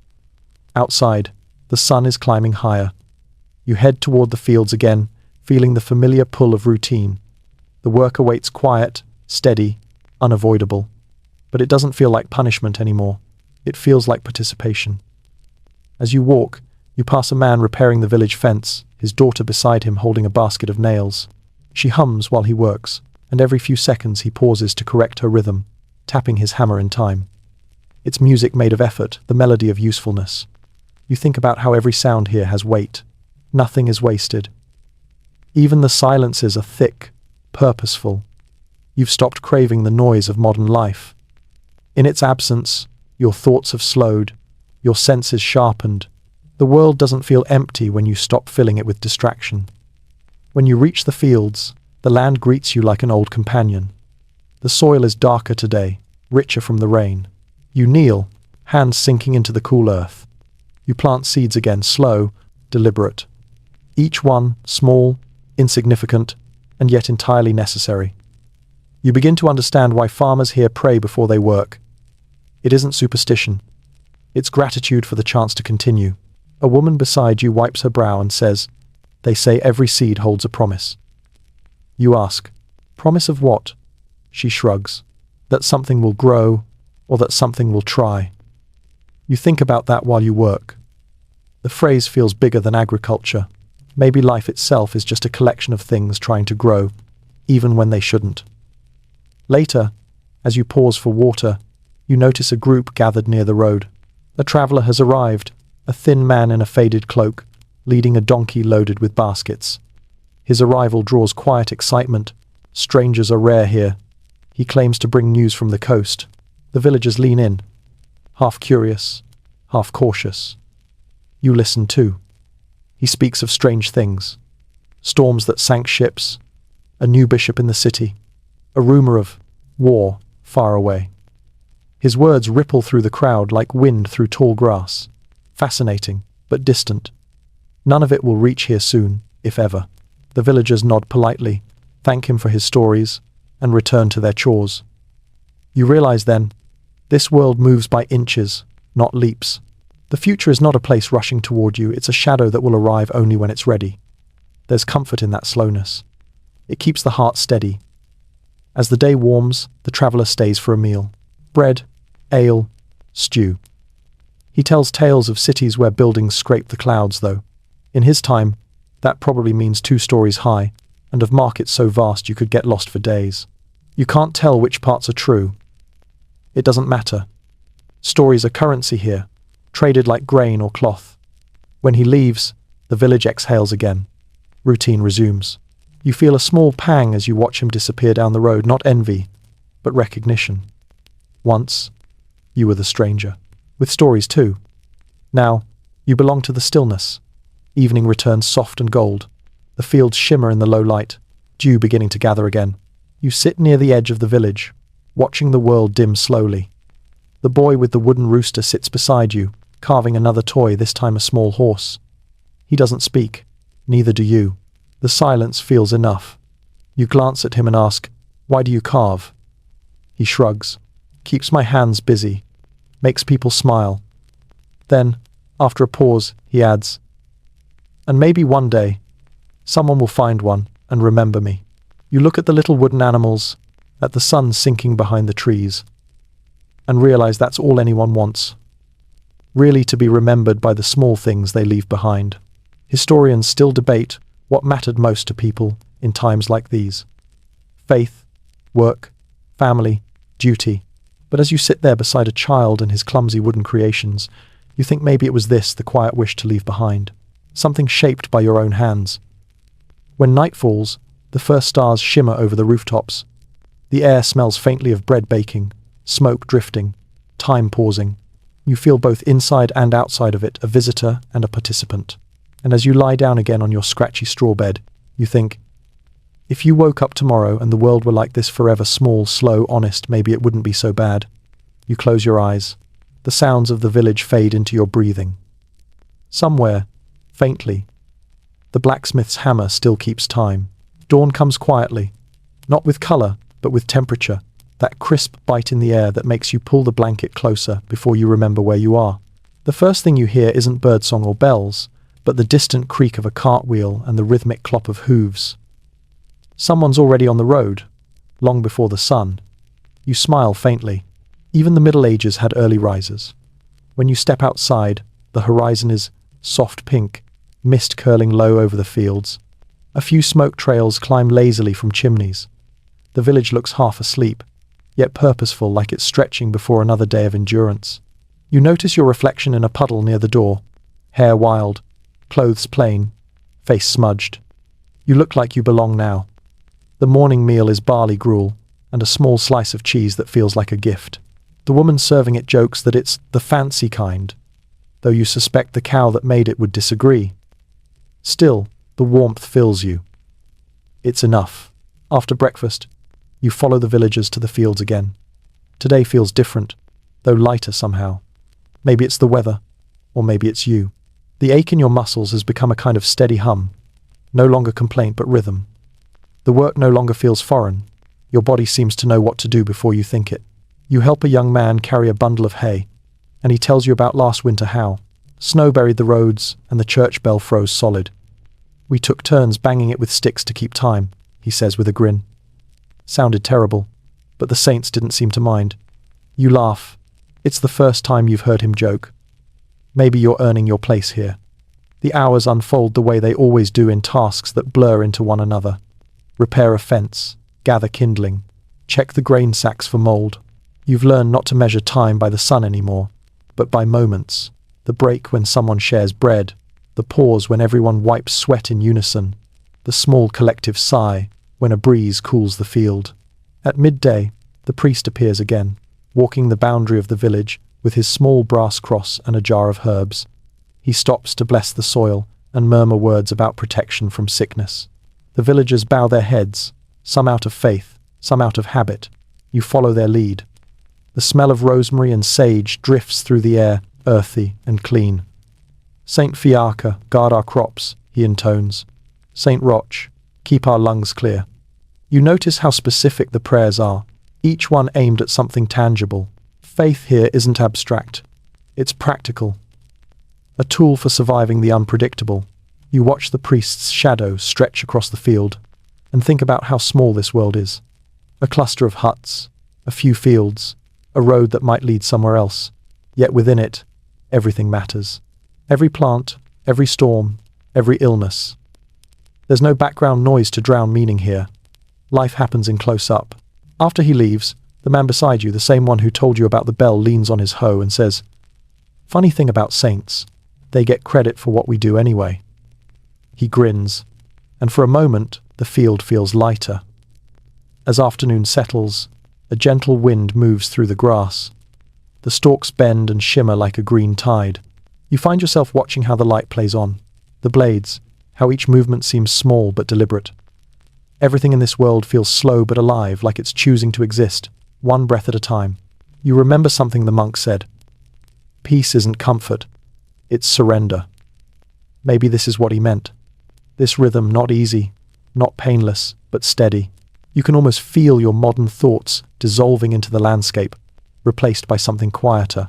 Outside, the sun is climbing higher. You head toward the fields again, feeling the familiar pull of routine. The work awaits quiet, steady, unavoidable. But it doesn't feel like punishment anymore. It feels like participation. As you walk, you pass a man repairing the village fence, his daughter beside him holding a basket of nails. She hums while he works, and every few seconds he pauses to correct her rhythm, tapping his hammer in time. It's music made of effort, the melody of usefulness. You think about how every sound here has weight. Nothing is wasted. Even the silences are thick, purposeful. You've stopped craving the noise of modern life. In its absence, your thoughts have slowed, your senses sharpened. The world doesn't feel empty when you stop filling it with distraction. When you reach the fields, the land greets you like an old companion. The soil is darker today, richer from the rain. You kneel, hands sinking into the cool earth. You plant seeds again, slow, deliberate. Each one small, insignificant, and yet entirely necessary. You begin to understand why farmers here pray before they work. It isn't superstition. It's gratitude for the chance to continue. A woman beside you wipes her brow and says, "They say every seed holds a promise." You ask, "Promise of what?" She shrugs. "That something will grow, or that something will try." You think about that while you work. The phrase feels bigger than agriculture. Maybe life itself is just a collection of things trying to grow, even when they shouldn't. Later, as you pause for water, you notice a group gathered near the road. A traveler has arrived, a thin man in a faded cloak, leading a donkey loaded with baskets. His arrival draws quiet excitement. Strangers are rare here. He claims to bring news from the coast. The villagers lean in, half curious, half cautious. You listen too. He speaks of strange things. Storms that sank ships, a new bishop in the city, a rumor of war far away. His words ripple through the crowd like wind through tall grass. Fascinating, but distant. None of it will reach here soon, if ever. The villagers nod politely, thank him for his stories, and return to their chores. You realize then, this world moves by inches, not leaps. The future is not a place rushing toward you, it's a shadow that will arrive only when it's ready. There's comfort in that slowness. It keeps the heart steady. As the day warms, the traveler stays for a meal. Bread, ale, stew. He tells tales of cities where buildings scrape the clouds, though. In his time, that probably means 2 stories high, and of markets so vast you could get lost for days. You can't tell which parts are true. It doesn't matter. Stories are currency here, traded like grain or cloth. When he leaves, the village exhales again. Routine resumes. You feel a small pang as you watch him disappear down the road, not envy, but recognition. Once, you were the stranger. With stories too. Now, you belong to the stillness. Evening returns soft and gold. The fields shimmer in the low light, dew beginning to gather again. You sit near the edge of the village, watching the world dim slowly. The boy with the wooden rooster sits beside you, carving another toy, this time a small horse. He doesn't speak, neither do you. The silence feels enough. You glance at him and ask, "Why do you carve?" He shrugs, keeps my hands busy, makes people smile. Then, after a pause, he adds, "And maybe one day, someone will find one and remember me." You look at the little wooden animals, at the sun sinking behind the trees, and realize that's all anyone wants. Really, to be remembered by the small things they leave behind. Historians still debate what mattered most to people in times like these. Faith, work, family, duty. But as you sit there beside a child and his clumsy wooden creations, you think maybe it was this, the quiet wish to leave behind. Something shaped by your own hands. When night falls, the first stars shimmer over the rooftops. The air smells faintly of bread baking, smoke drifting, time pausing. You feel both inside and outside of it, a visitor and a participant. And as you lie down again on your scratchy straw bed, you think, if you woke up tomorrow and the world were like this forever, small, slow, honest, maybe it wouldn't be so bad. You close your eyes. The sounds of the village fade into your breathing. Somewhere, faintly, the blacksmith's hammer still keeps time. Dawn comes quietly, not with color, but with temperature, that crisp bite in the air that makes you pull the blanket closer before you remember where you are. The first thing you hear isn't birdsong or bells, but the distant creak of a cartwheel and the rhythmic clop of hooves. Someone's already on the road, long before the sun. You smile faintly. Even the Middle Ages had early risers. When you step outside, the horizon is soft pink, mist curling low over the fields. A few smoke trails climb lazily from chimneys. The village looks half asleep, yet purposeful, like it's stretching before another day of endurance. You notice your reflection in a puddle near the door, hair wild, clothes plain, face smudged. You look like you belong now. The morning meal is barley gruel and a small slice of cheese that feels like a gift. The woman serving it jokes that it's the fancy kind, though you suspect the cow that made it would disagree. Still, the warmth fills you. It's enough. After breakfast, you follow the villagers to the fields again. Today feels different, though lighter somehow. Maybe it's the weather, or maybe it's you. The ache in your muscles has become a kind of steady hum, no longer complaint but rhythm. The work no longer feels foreign. Your body seems to know what to do before you think it. You help a young man carry a bundle of hay, and he tells you about last winter how snow buried the roads and the church bell froze solid. "We took turns banging it with sticks to keep time," he says with a grin. Sounded terrible, but the saints didn't seem to mind. You laugh. It's the first time you've heard him joke. Maybe you're earning your place here. The hours unfold the way they always do, in tasks that blur into one another. Repair a fence, gather kindling, check the grain sacks for mold. You've learned not to measure time by the sun anymore, but by moments. The break when someone shares bread, the pause when everyone wipes sweat in unison, the small collective sigh when a breeze cools the field. At midday, the priest appears again, walking the boundary of the village with his small brass cross and a jar of herbs. He stops to bless the soil and murmur words about protection from sickness. The villagers bow their heads, some out of faith, some out of habit. You follow their lead. The smell of rosemary and sage drifts through the air, earthy and clean. "Saint Fiacre, guard our crops," he intones. "Saint Roch, keep our lungs clear." You notice how specific the prayers are, each one aimed at something tangible. Faith here isn't abstract. It's practical. A tool for surviving the unpredictable. You watch the priest's shadow stretch across the field and think about how small this world is. A cluster of huts, a few fields, a road that might lead somewhere else. Yet within it, everything matters. Every plant, every storm, every illness. There's no background noise to drown meaning here. Life happens in close-up. After he leaves, the man beside you, the same one who told you about the bell, leans on his hoe and says, "Funny thing about saints, they get credit for what we do anyway." He grins, and for a moment, the field feels lighter. As afternoon settles, A gentle wind moves through the grass. The stalks bend and shimmer like a green tide. You find yourself watching how the light plays on. The blades, how each movement seems small but deliberate. Everything in this world feels slow but alive, like it's choosing to exist, one breath at a time. You remember something the monk said. Peace isn't comfort, it's surrender. Maybe this is what he meant. This rhythm, not easy, not painless, but steady. You can almost feel your modern thoughts dissolving into the landscape, replaced by something quieter.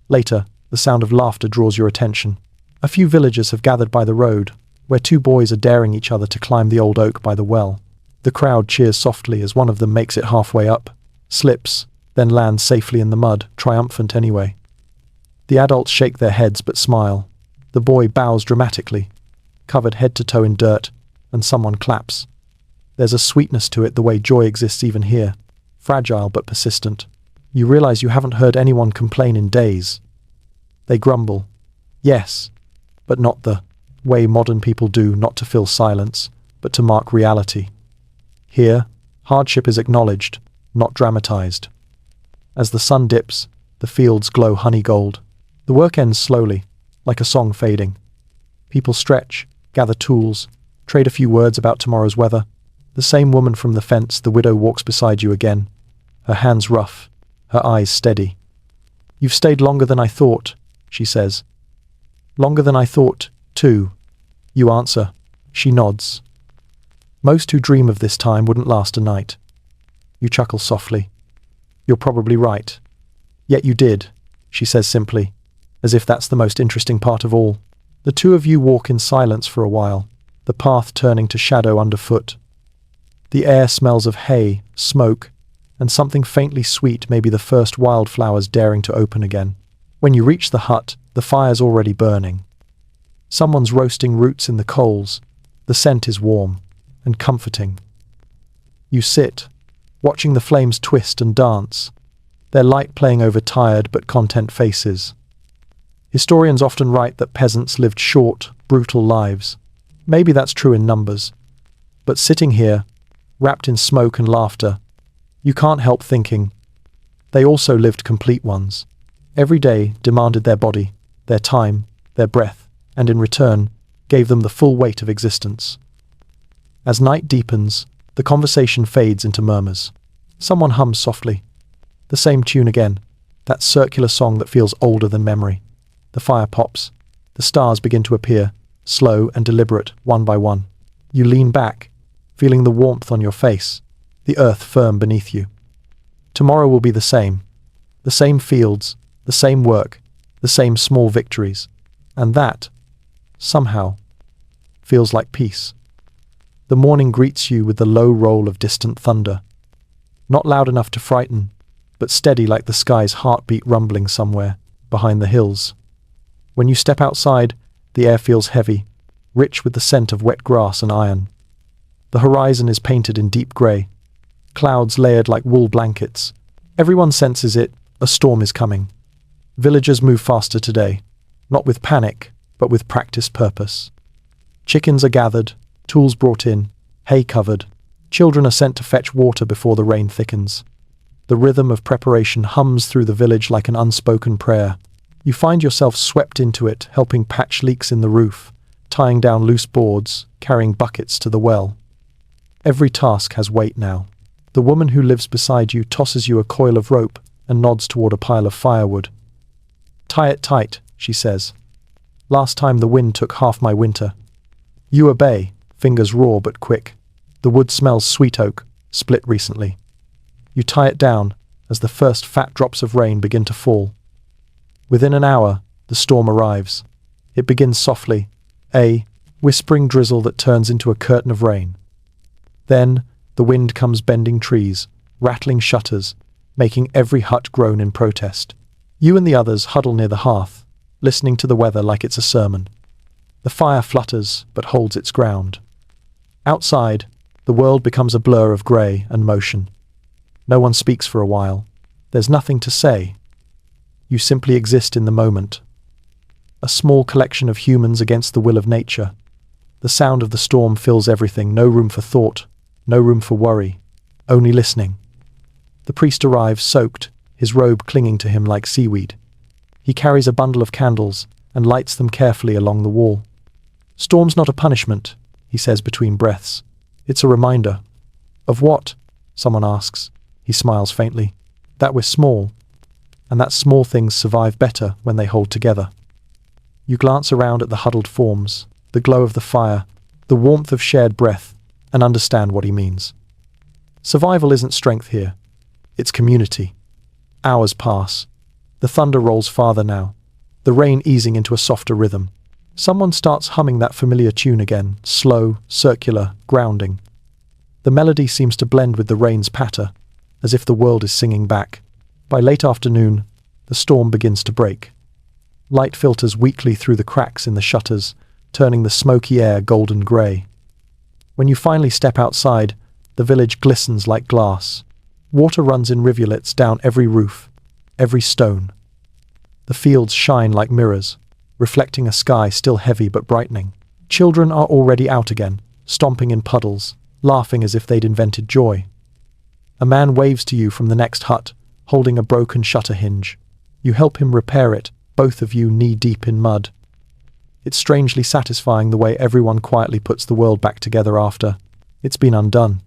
Later, the sound of laughter draws your attention. A few villagers have gathered by the road, where two boys are daring each other to climb the old oak by the well. The crowd cheers softly as one of them makes it halfway up, slips, then lands safely in the mud, triumphant anyway. The adults shake their heads but smile. The boy bows dramatically, covered head to toe in dirt, and someone claps. There's a sweetness to it, the way joy exists even here, fragile but persistent. You realize you haven't heard anyone complain in days. They grumble, yes, but not the way modern people do, not to fill silence, but to mark reality. Here, hardship is acknowledged, not dramatized. As the sun dips, the fields glow honey gold. The work ends slowly, like a song fading. People stretch, gather tools, trade a few words about tomorrow's weather. The same woman from the fence, the widow, walks beside you again, her hands rough, her eyes steady. You've stayed longer than I thought, she says. Longer than I thought, too. You answer. She nods. Most who dream of this time wouldn't last a night. You chuckle softly. You're probably right. Yet you did, she says simply, as if that's the most interesting part of all. The two of you walk in silence for a while, the path turning to shadow underfoot. The air smells of hay, smoke, and something faintly sweet, maybe the first wildflowers daring to open again. When you reach the hut, the fire's already burning. Someone's roasting roots in the coals. The scent is warm and comforting. You sit, watching the flames twist and dance, their light playing over tired but content faces. Historians often write that peasants lived short, brutal lives. Maybe that's true in numbers. But sitting here, wrapped in smoke and laughter, you can't help thinking, they also lived complete ones. Every day demanded their body, their time, their breath, and in return, gave them the full weight of existence. As night deepens, the conversation fades into murmurs. Someone hums softly. The same tune again, that circular song that feels older than memory. The fire pops. The stars begin to appear, slow and deliberate, one by one. You lean back, feeling the warmth on your face, the earth firm beneath you. Tomorrow will be the same fields, the same work, the same small victories. And that, somehow, feels like peace. The morning greets you with the low roll of distant thunder. Not loud enough to frighten, but steady like the sky's heartbeat rumbling somewhere behind the hills. When you step outside, the air feels heavy, rich with the scent of wet grass and iron. The horizon is painted in deep grey, clouds layered like wool blankets. Everyone senses it, a storm is coming. Villagers move faster today, not with panic, but with practiced purpose. Chickens are gathered, tools brought in, hay covered. Children are sent to fetch water before the rain thickens. The rhythm of preparation hums through the village like an unspoken prayer. You find yourself swept into it, helping patch leaks in the roof, tying down loose boards, carrying buckets to the well. Every task has weight now. The woman who lives beside you tosses you a coil of rope and nods toward a pile of firewood. Tie it tight, she says. Last time the wind took half my winter. You obey, fingers raw but quick. The wood smells sweet oak, split recently. You tie it down as the first fat drops of rain begin to fall. Within an hour, the storm arrives. It begins softly, a whispering drizzle that turns into a curtain of rain. Then, the wind comes bending trees, rattling shutters, making every hut groan in protest. You and the others huddle near the hearth, listening to the weather like it's a sermon. The fire flutters, but holds its ground. Outside, the world becomes a blur of grey and motion. No one speaks for a while. There's nothing to say. You simply exist in the moment. A small collection of humans against the will of nature. The sound of the storm fills everything, no room for thought, no room for worry, only listening. The priest arrives soaked, his robe clinging to him like seaweed. He carries a bundle of candles and lights them carefully along the wall. "Storm's not a punishment," he says between breaths. "It's a reminder." "Of what?" someone asks. He smiles faintly. "That we're small, and that small things survive better when they hold together." You glance around at the huddled forms, the glow of the fire, the warmth of shared breath, and understand what he means. Survival isn't strength here. It's community. Hours pass. The thunder rolls farther now, the rain easing into a softer rhythm. Someone starts humming that familiar tune again, slow, circular, grounding. The melody seems to blend with the rain's patter, as if the world is singing back. By late afternoon, the storm begins to break. Light filters weakly through the cracks in the shutters, turning the smoky air golden grey. When you finally step outside, the village glistens like glass. Water runs in rivulets down every roof, every stone. The fields shine like mirrors, reflecting a sky still heavy but brightening. Children are already out again, stomping in puddles, laughing as if they'd invented joy. A man waves to you from the next hut, holding a broken shutter hinge. You help him repair it, both of you knee-deep in mud. It's strangely satisfying the way everyone quietly puts the world back together after it's been undone.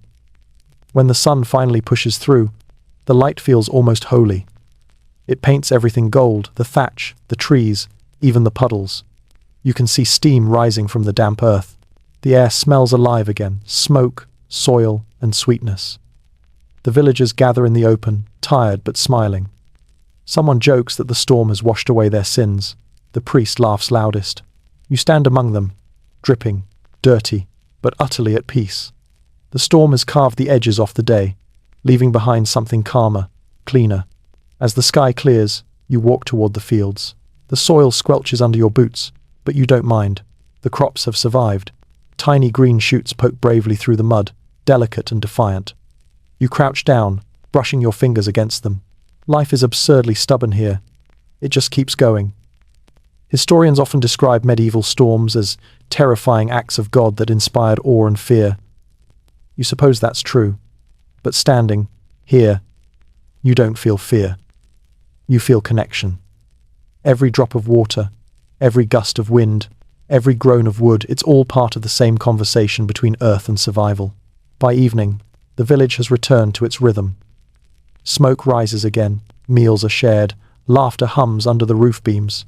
When the sun finally pushes through, the light feels almost holy. It paints everything gold, the thatch, the trees, even the puddles. You can see steam rising from the damp earth. The air smells alive again, smoke, soil, and sweetness. The villagers gather in the open, tired but smiling. Someone jokes that the storm has washed away their sins. The priest laughs loudest. You stand among them, dripping, dirty, but utterly at peace. The storm has carved the edges off the day, leaving behind something calmer, cleaner. As the sky clears, you walk toward the fields. The soil squelches under your boots, but you don't mind. The crops have survived. Tiny green shoots poke bravely through the mud, delicate and defiant. You crouch down, brushing your fingers against them. Life is absurdly stubborn here. It just keeps going. Historians often describe medieval storms as terrifying acts of God that inspired awe and fear. You suppose that's true, but standing here, you don't feel fear. You feel connection. Every drop of water, every gust of wind, every groan of wood, it's all part of the same conversation between earth and survival. By evening, the village has returned to its rhythm. Smoke rises again, meals are shared, laughter hums under the roof beams.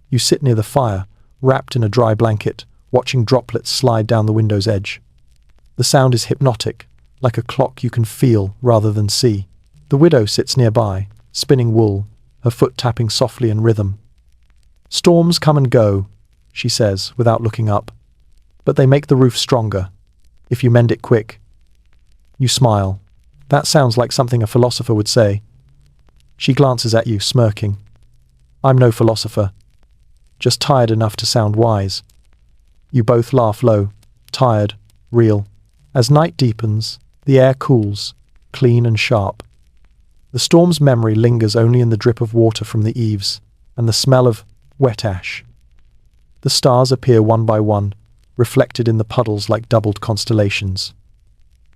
You sit near the fire, wrapped in a dry blanket, watching droplets slide down the window's edge. The sound is hypnotic, like a clock you can feel rather than see. The widow sits nearby, spinning wool, her foot tapping softly in rhythm. "Storms come and go," she says, without looking up. "But they make the roof stronger, if you mend it quick." You smile. That sounds like something a philosopher would say. She glances at you, smirking. "I'm no philosopher. Just tired enough to sound wise." You both laugh low, tired, real. As night deepens, the air cools, clean and sharp. The storm's memory lingers only in the drip of water from the eaves and the smell of wet ash. The stars appear one by one, reflected in the puddles like doubled constellations.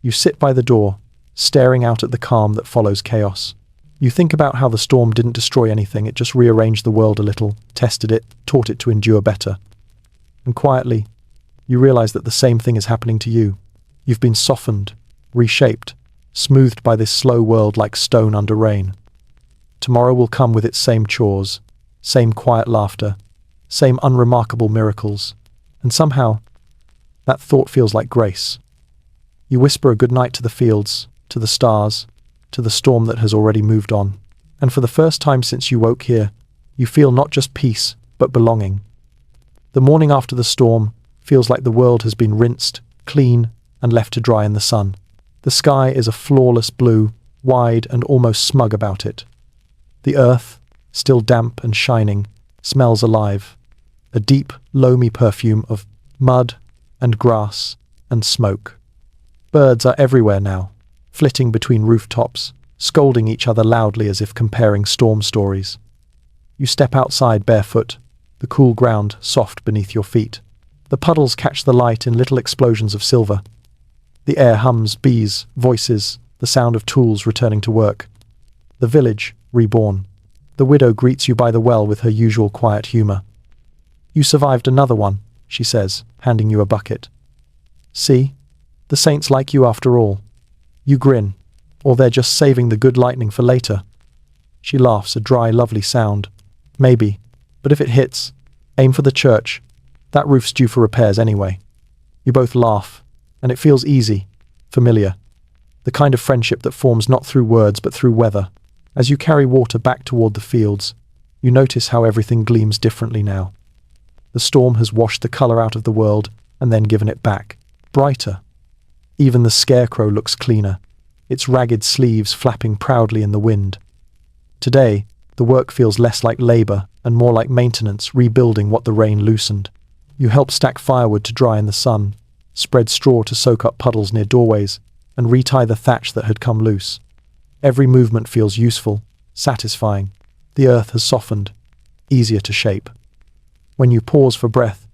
You sit by the door, staring out at the calm that follows chaos. You think about how the storm didn't destroy anything, it just rearranged the world a little, tested it, taught it to endure better. And quietly, you realize that the same thing is happening to you. You've been softened, reshaped, smoothed by this slow world like stone under rain. Tomorrow will come with its same chores, same quiet laughter, same unremarkable miracles. And somehow, that thought feels like grace. You whisper a good night to the fields, to the stars, to the storm that has already moved on. And for the first time since you woke here, you feel not just peace, but belonging. The morning after the storm feels like the world has been rinsed, clean, and left to dry in the sun. The sky is a flawless blue, wide and almost smug about it. The earth, still damp and shining, smells alive. A deep, loamy perfume of mud and grass and smoke. Birds are everywhere now, flitting between rooftops, scolding each other loudly as if comparing storm stories. You step outside barefoot, the cool ground soft beneath your feet. The puddles catch the light in little explosions of silver. The air hums bees, voices, the sound of tools returning to work. The village, reborn. The widow greets you by the well with her usual quiet humor. You survived another one, she says, handing you a bucket. See? The saints like you after all. You grin. Or they're just saving the good lightning for later. She laughs, a dry, lovely sound. Maybe. But if it hits, aim for the church. That roof's due for repairs anyway. You both laugh, and it feels easy, familiar. The kind of friendship that forms not through words but through weather. As you carry water back toward the fields, you notice how everything gleams differently now. The storm has washed the color out of the world and then given it back, brighter. Even the scarecrow looks cleaner, its ragged sleeves flapping proudly in the wind. Today, the work feels less like labor and more like maintenance, rebuilding what the rain loosened. You help stack firewood to dry in the sun, spread straw to soak up puddles near doorways, and retie the thatch that had come loose. Every movement feels useful, satisfying. The earth has softened, easier to shape. When you pause for breath,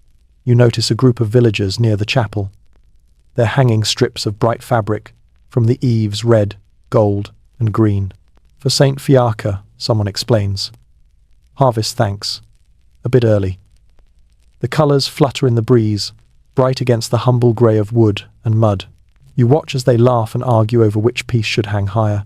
you notice a group of villagers near the chapel. They're hanging strips of bright fabric, from the eaves red, gold, and green. For Saint Fiacre, someone explains. Harvest thanks. A bit early. The colours flutter in the breeze, bright against the humble grey of wood and mud. You watch as they laugh and argue over which piece should hang higher.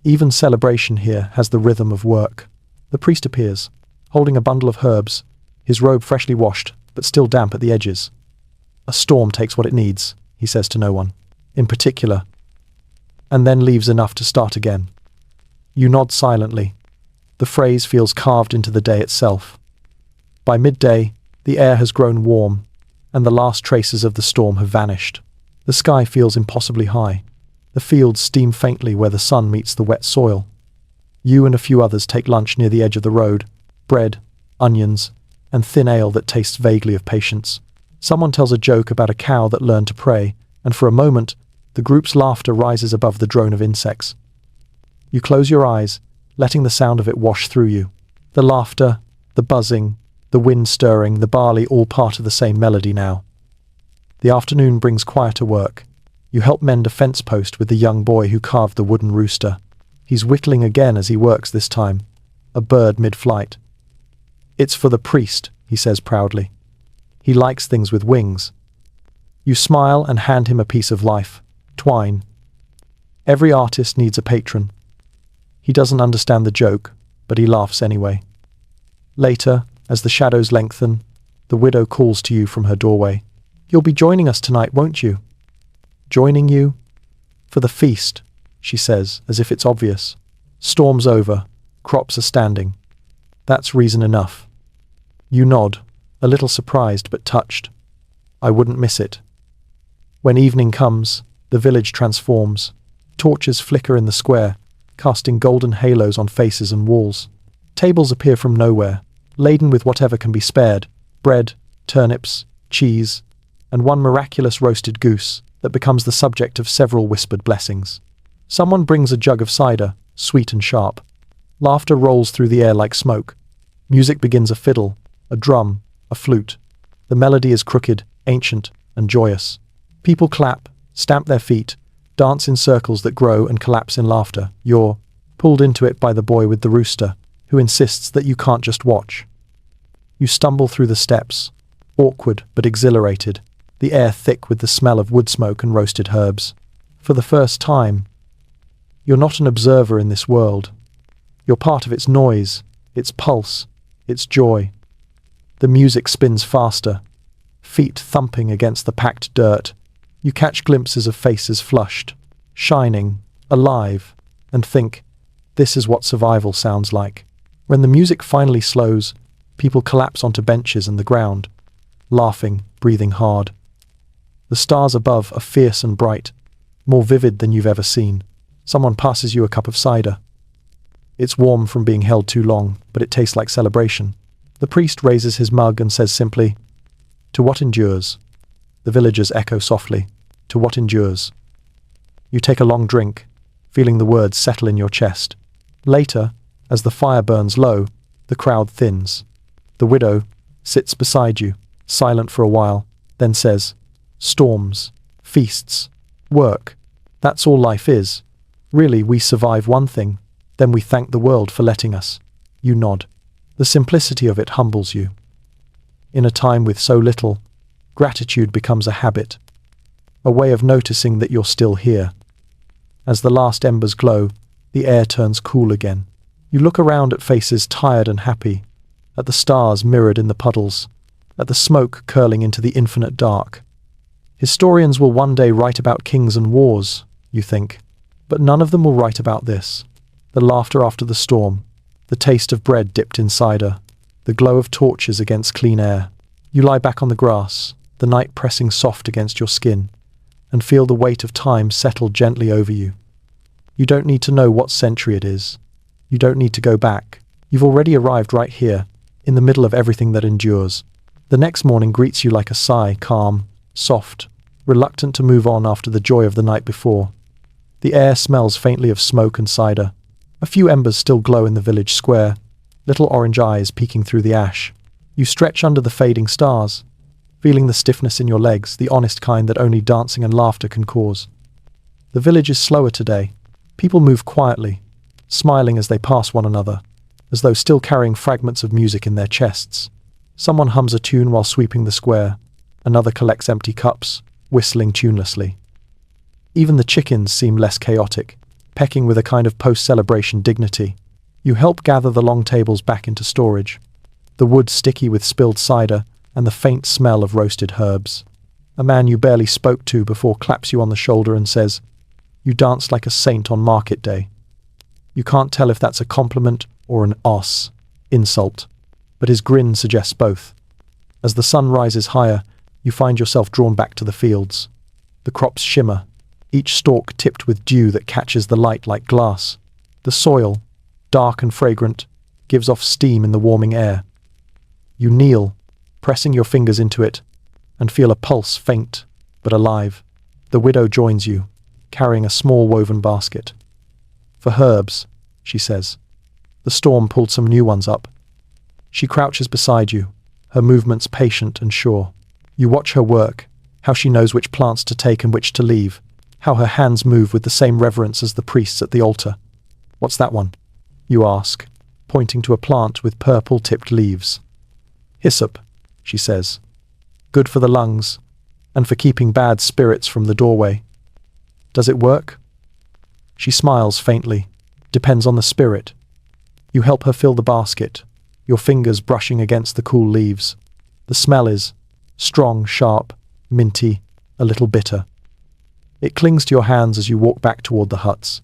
Even celebration here has the rhythm of work. The priest appears, holding a bundle of herbs, his robe freshly washed, but still damp at the edges. A storm takes what it needs, he says to no one, in particular, and then leaves enough to start again. You nod silently. The phrase feels carved into the day itself. By midday, the air has grown warm, and the last traces of the storm have vanished. The sky feels impossibly high. The fields steam faintly where the sun meets the wet soil. You and a few others take lunch near the edge of the road, bread, onions, and thin ale that tastes vaguely of patience. Someone tells a joke about a cow that learned to pray, and for a moment, the group's laughter rises above the drone of insects. You close your eyes, letting the sound of it wash through you. The laughter, the buzzing, the wind stirring, the barley all part of the same melody now. The afternoon brings quieter work. You help mend a fence post with the young boy who carved the wooden rooster. He's whittling again as he works this time, a bird mid-flight. It's for the priest, he says proudly. He likes things with wings. You smile and hand him a piece of life, twine. Every artist needs a patron. He doesn't understand the joke, but he laughs anyway. Later, as the shadows lengthen, the widow calls to you from her doorway. You'll be joining us tonight, won't you? Joining you? For the feast, she says, as if it's obvious. Storm's over, crops are standing. That's reason enough. You nod, a little surprised but touched. I wouldn't miss it. When evening comes, the village transforms. Torches flicker in the square, casting golden halos on faces and walls. Tables appear from nowhere, laden with whatever can be spared, bread, turnips, cheese, and one miraculous roasted goose that becomes the subject of several whispered blessings. Someone brings a jug of cider, sweet and sharp. Laughter rolls through the air like smoke. Music begins a fiddle, a drum, a flute. The melody is crooked, ancient, and joyous. People clap, stamp their feet, dance in circles that grow and collapse in laughter. You're pulled into it by the boy with the rooster, who insists that you can't just watch. You stumble through the steps, awkward but exhilarated, the air thick with the smell of wood smoke and roasted herbs. For the first time, you're not an observer in this world. You're part of its noise, its pulse, its joy. The music spins faster, feet thumping against the packed dirt. You catch glimpses of faces flushed, shining, alive, and think, this is what survival sounds like. When the music finally slows, people collapse onto benches and the ground, laughing, breathing hard. The stars above are fierce and bright, more vivid than you've ever seen. Someone passes you a cup of cider. It's warm from being held too long, but it tastes like celebration. The priest raises his mug and says simply, "To what endures?" The villagers echo softly, "To what endures?" You take a long drink, feeling the words settle in your chest. Later, as the fire burns low, the crowd thins. The widow sits beside you, silent for a while, then says, "Storms, feasts, work. That's all life is. Really, we survive one thing, Then we thank the world for letting us. You nod. The simplicity of it humbles you. In a time with so little, gratitude becomes a habit, a way of noticing that you're still here. As the last embers glow, the air turns cool again. You look around at faces tired and happy, at the stars mirrored in the puddles, at the smoke curling into the infinite dark. Historians will one day write about kings and wars, you think, but none of them will write about this. The laughter after the storm, the taste of bread dipped in cider, the glow of torches against clean air. You lie back on the grass, the night pressing soft against your skin, and feel the weight of time settle gently over you. You don't need to know what century it is. You don't need to go back. You've already arrived right here, in the middle of everything that endures. The next morning greets you like a sigh, calm, soft, reluctant to move on after the joy of the night before. The air smells faintly of smoke and cider. A few embers still glow in the village square, little orange eyes peeking through the ash. You stretch under the fading stars, feeling the stiffness in your legs, the honest kind that only dancing and laughter can cause. The village is slower today. People move quietly, smiling as they pass one another, as though still carrying fragments of music in their chests. Someone hums a tune while sweeping the square. Another collects empty cups, whistling tunelessly. Even the chickens seem less chaotic, pecking with a kind of post-celebration dignity. You help gather the long tables back into storage, the wood sticky with spilled cider and the faint smell of roasted herbs. A man you barely spoke to before claps you on the shoulder and says, "You danced like a saint on market day." You can't tell if that's a compliment or an insult, but his grin suggests both. As the sun rises higher, you find yourself drawn back to the fields. The crops shimmer, each stalk tipped with dew that catches the light like glass. The soil, dark and fragrant, gives off steam in the warming air. You kneel, pressing your fingers into it, and feel a pulse faint but alive. The widow joins you, carrying a small woven basket. "For herbs," she says. The storm pulled some new ones up. She crouches beside you, her movements patient and sure. You watch her work, how she knows which plants to take and which to leave, how her hands move with the same reverence as the priests at the altar. "What's that one?" you ask, pointing to a plant with purple-tipped leaves. "Hyssop," she says. "Good for the lungs, and for keeping bad spirits from the doorway." "Does it work?" She smiles faintly. "Depends on the spirit." You help her fill the basket, your fingers brushing against the cool leaves. The smell is strong, sharp, minty, a little bitter. It clings to your hands as you walk back toward the huts.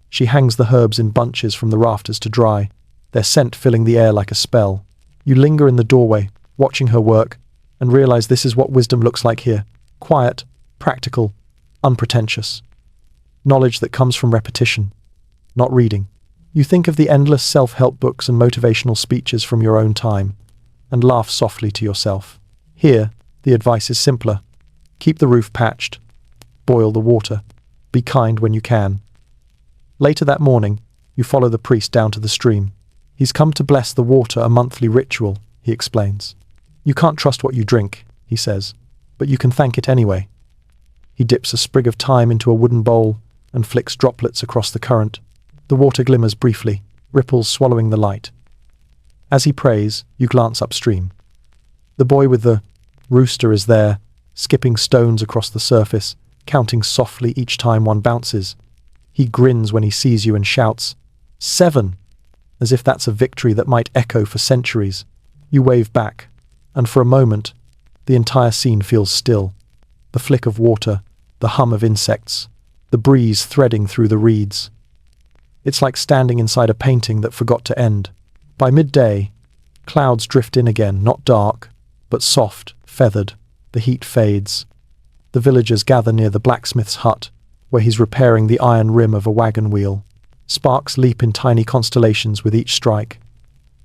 She hangs the herbs in bunches from the rafters to dry, their scent filling the air like a spell. You linger in the doorway, watching her work, and realize this is what wisdom looks like here. Quiet, practical, unpretentious. Knowledge that comes from repetition, not reading. You think of the endless self-help books and motivational speeches from your own time, and laugh softly to yourself. Here, the advice is simpler. Keep the roof patched. Boil the water. Be kind when you can. Later that morning, you follow the priest down to the stream. He's come to bless the water, a monthly ritual, he explains. You can't trust what you drink, he says, but you can thank it anyway. He dips a sprig of thyme into a wooden bowl and flicks droplets across the current. The water glimmers briefly, ripples swallowing the light. As he prays, you glance upstream. The boy with the rooster is there, skipping stones across the surface, counting softly each time one bounces. He grins when he sees you and shouts, "7!" as if that's a victory that might echo for centuries. You wave back, and for a moment, the entire scene feels still. The flick of water, the hum of insects, the breeze threading through the reeds. It's like standing inside a painting that forgot to end. By midday, clouds drift in again, not dark, but soft, feathered. The heat fades. The villagers gather near the blacksmith's hut, where he's repairing the iron rim of a wagon wheel. Sparks leap in tiny constellations with each strike.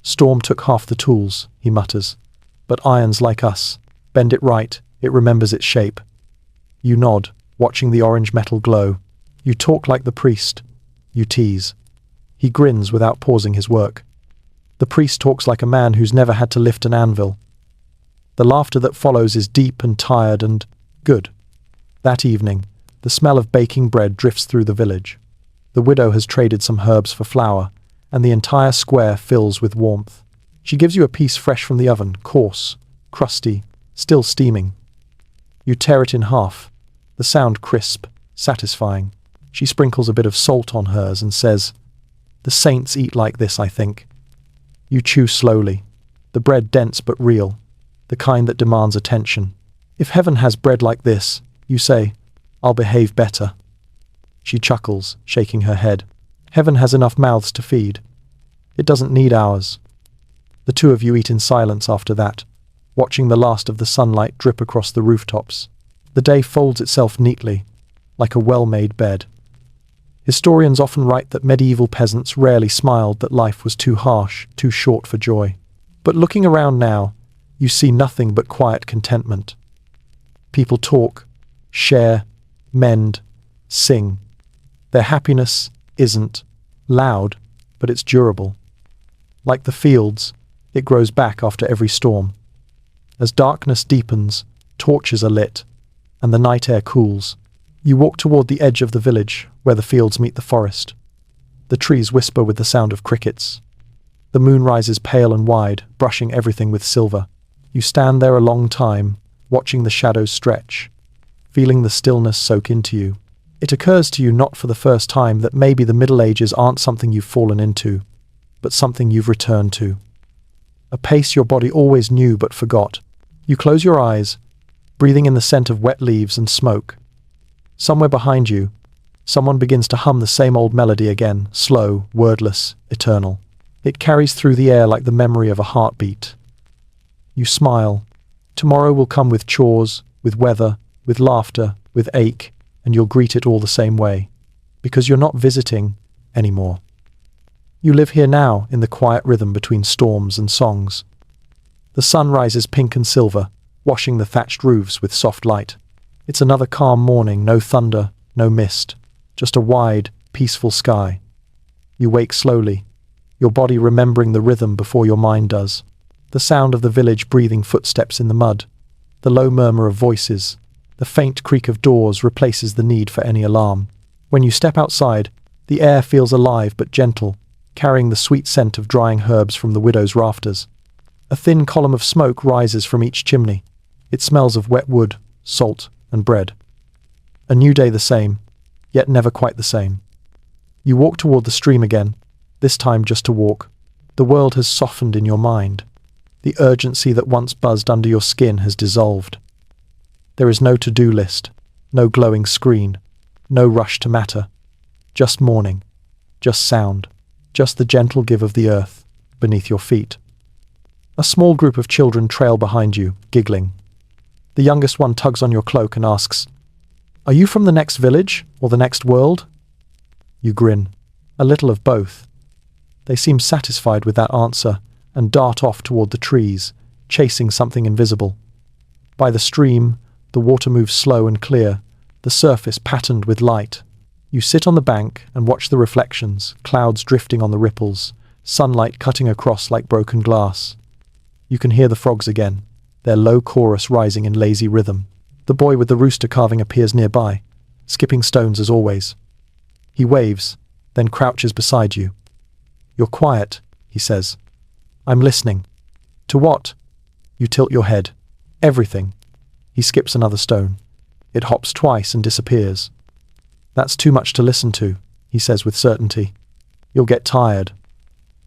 "Storm took half the tools," he mutters. "But iron's like us. Bend it right, it remembers its shape." You nod, watching the orange metal glow. You talk like the priest. You tease. He grins without pausing his work. The priest talks like a man who's never had to lift an anvil. The laughter that follows is deep and tired and good. That evening, the smell of baking bread drifts through the village. The widow has traded some herbs for flour, and the entire square fills with warmth. She gives you a piece fresh from the oven, coarse, crusty, still steaming. You tear it in half, the sound crisp, satisfying. She sprinkles a bit of salt on hers and says, "The saints eat like this, I think." You chew slowly, the bread dense but real, the kind that demands attention. "If heaven has bread like this," you say, "I'll behave better." She chuckles, shaking her head. "Heaven has enough mouths to feed. It doesn't need ours." The two of you eat in silence after that, watching the last of the sunlight drip across the rooftops. The day folds itself neatly, like a well-made bed. Historians often write that medieval peasants rarely smiled, that life was too harsh, too short for joy. But looking around now, you see nothing but quiet contentment. People talk, share, mend, sing. Their happiness isn't loud, but it's durable. Like the fields, it grows back after every storm. As darkness deepens, torches are lit, and the night air cools. You walk toward the edge of the village, where the fields meet the forest. The trees whisper with the sound of crickets. The moon rises pale and wide, brushing everything with silver. You stand there a long time, watching the shadows stretch, feeling the stillness soak into you. It occurs to you not for the first time that maybe the Middle Ages aren't something you've fallen into, but something you've returned to. A pace your body always knew but forgot. You close your eyes, breathing in the scent of wet leaves and smoke. Somewhere behind you, someone begins to hum the same old melody again, slow, wordless, eternal. It carries through the air like the memory of a heartbeat. You smile. Tomorrow will come with chores, with weather, with laughter, with ache, and you'll greet it all the same way, because you're not visiting anymore. You live here now in the quiet rhythm between storms and songs. The sun rises pink and silver, washing the thatched roofs with soft light. It's another calm morning, no thunder, no mist, just a wide, peaceful sky. You wake slowly, your body remembering the rhythm before your mind does. The sound of the village breathing footsteps in the mud, the low murmur of voices, the faint creak of doors replaces the need for any alarm. When you step outside, the air feels alive but gentle, carrying the sweet scent of drying herbs from the widow's rafters. A thin column of smoke rises from each chimney. It smells of wet wood, salt, and bread. A new day the same, yet never quite the same. You walk toward the stream again, this time just to walk. The world has softened in your mind. The urgency that once buzzed under your skin has dissolved. There is no to-do list, no glowing screen, no rush to matter. Just morning, just sound, just the gentle give of the earth beneath your feet. A small group of children trail behind you, giggling. The youngest one tugs on your cloak and asks, "Are you from the next village or the next world?" You grin. A little of both. They seem satisfied with that answer and dart off toward the trees, chasing something invisible. By the stream, the water moves slow and clear, the surface patterned with light. You sit on the bank and watch the reflections, clouds drifting on the ripples, sunlight cutting across like broken glass. You can hear the frogs again, their low chorus rising in lazy rhythm. The boy with the rooster carving appears nearby, skipping stones as always. He waves, then crouches beside you. "You're quiet," he says. "I'm listening." "To what?" You tilt your head. "Everything." He skips another stone. It hops twice and disappears. "That's too much to listen to," he says with certainty. "You'll get tired."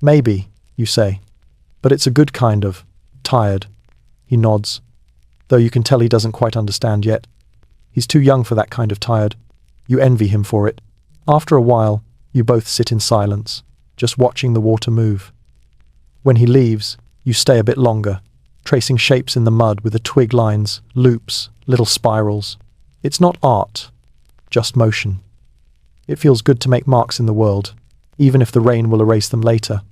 "Maybe," you say. "But it's a good kind of tired." He nods, though you can tell he doesn't quite understand yet. He's too young for that kind of tired. You envy him for it. After a while, you both sit in silence, just watching the water move. When he leaves, you stay a bit longer, tracing shapes in the mud with the twig lines, loops, little spirals. It's not art, just motion. It feels good to make marks in the world, even if the rain will erase them later.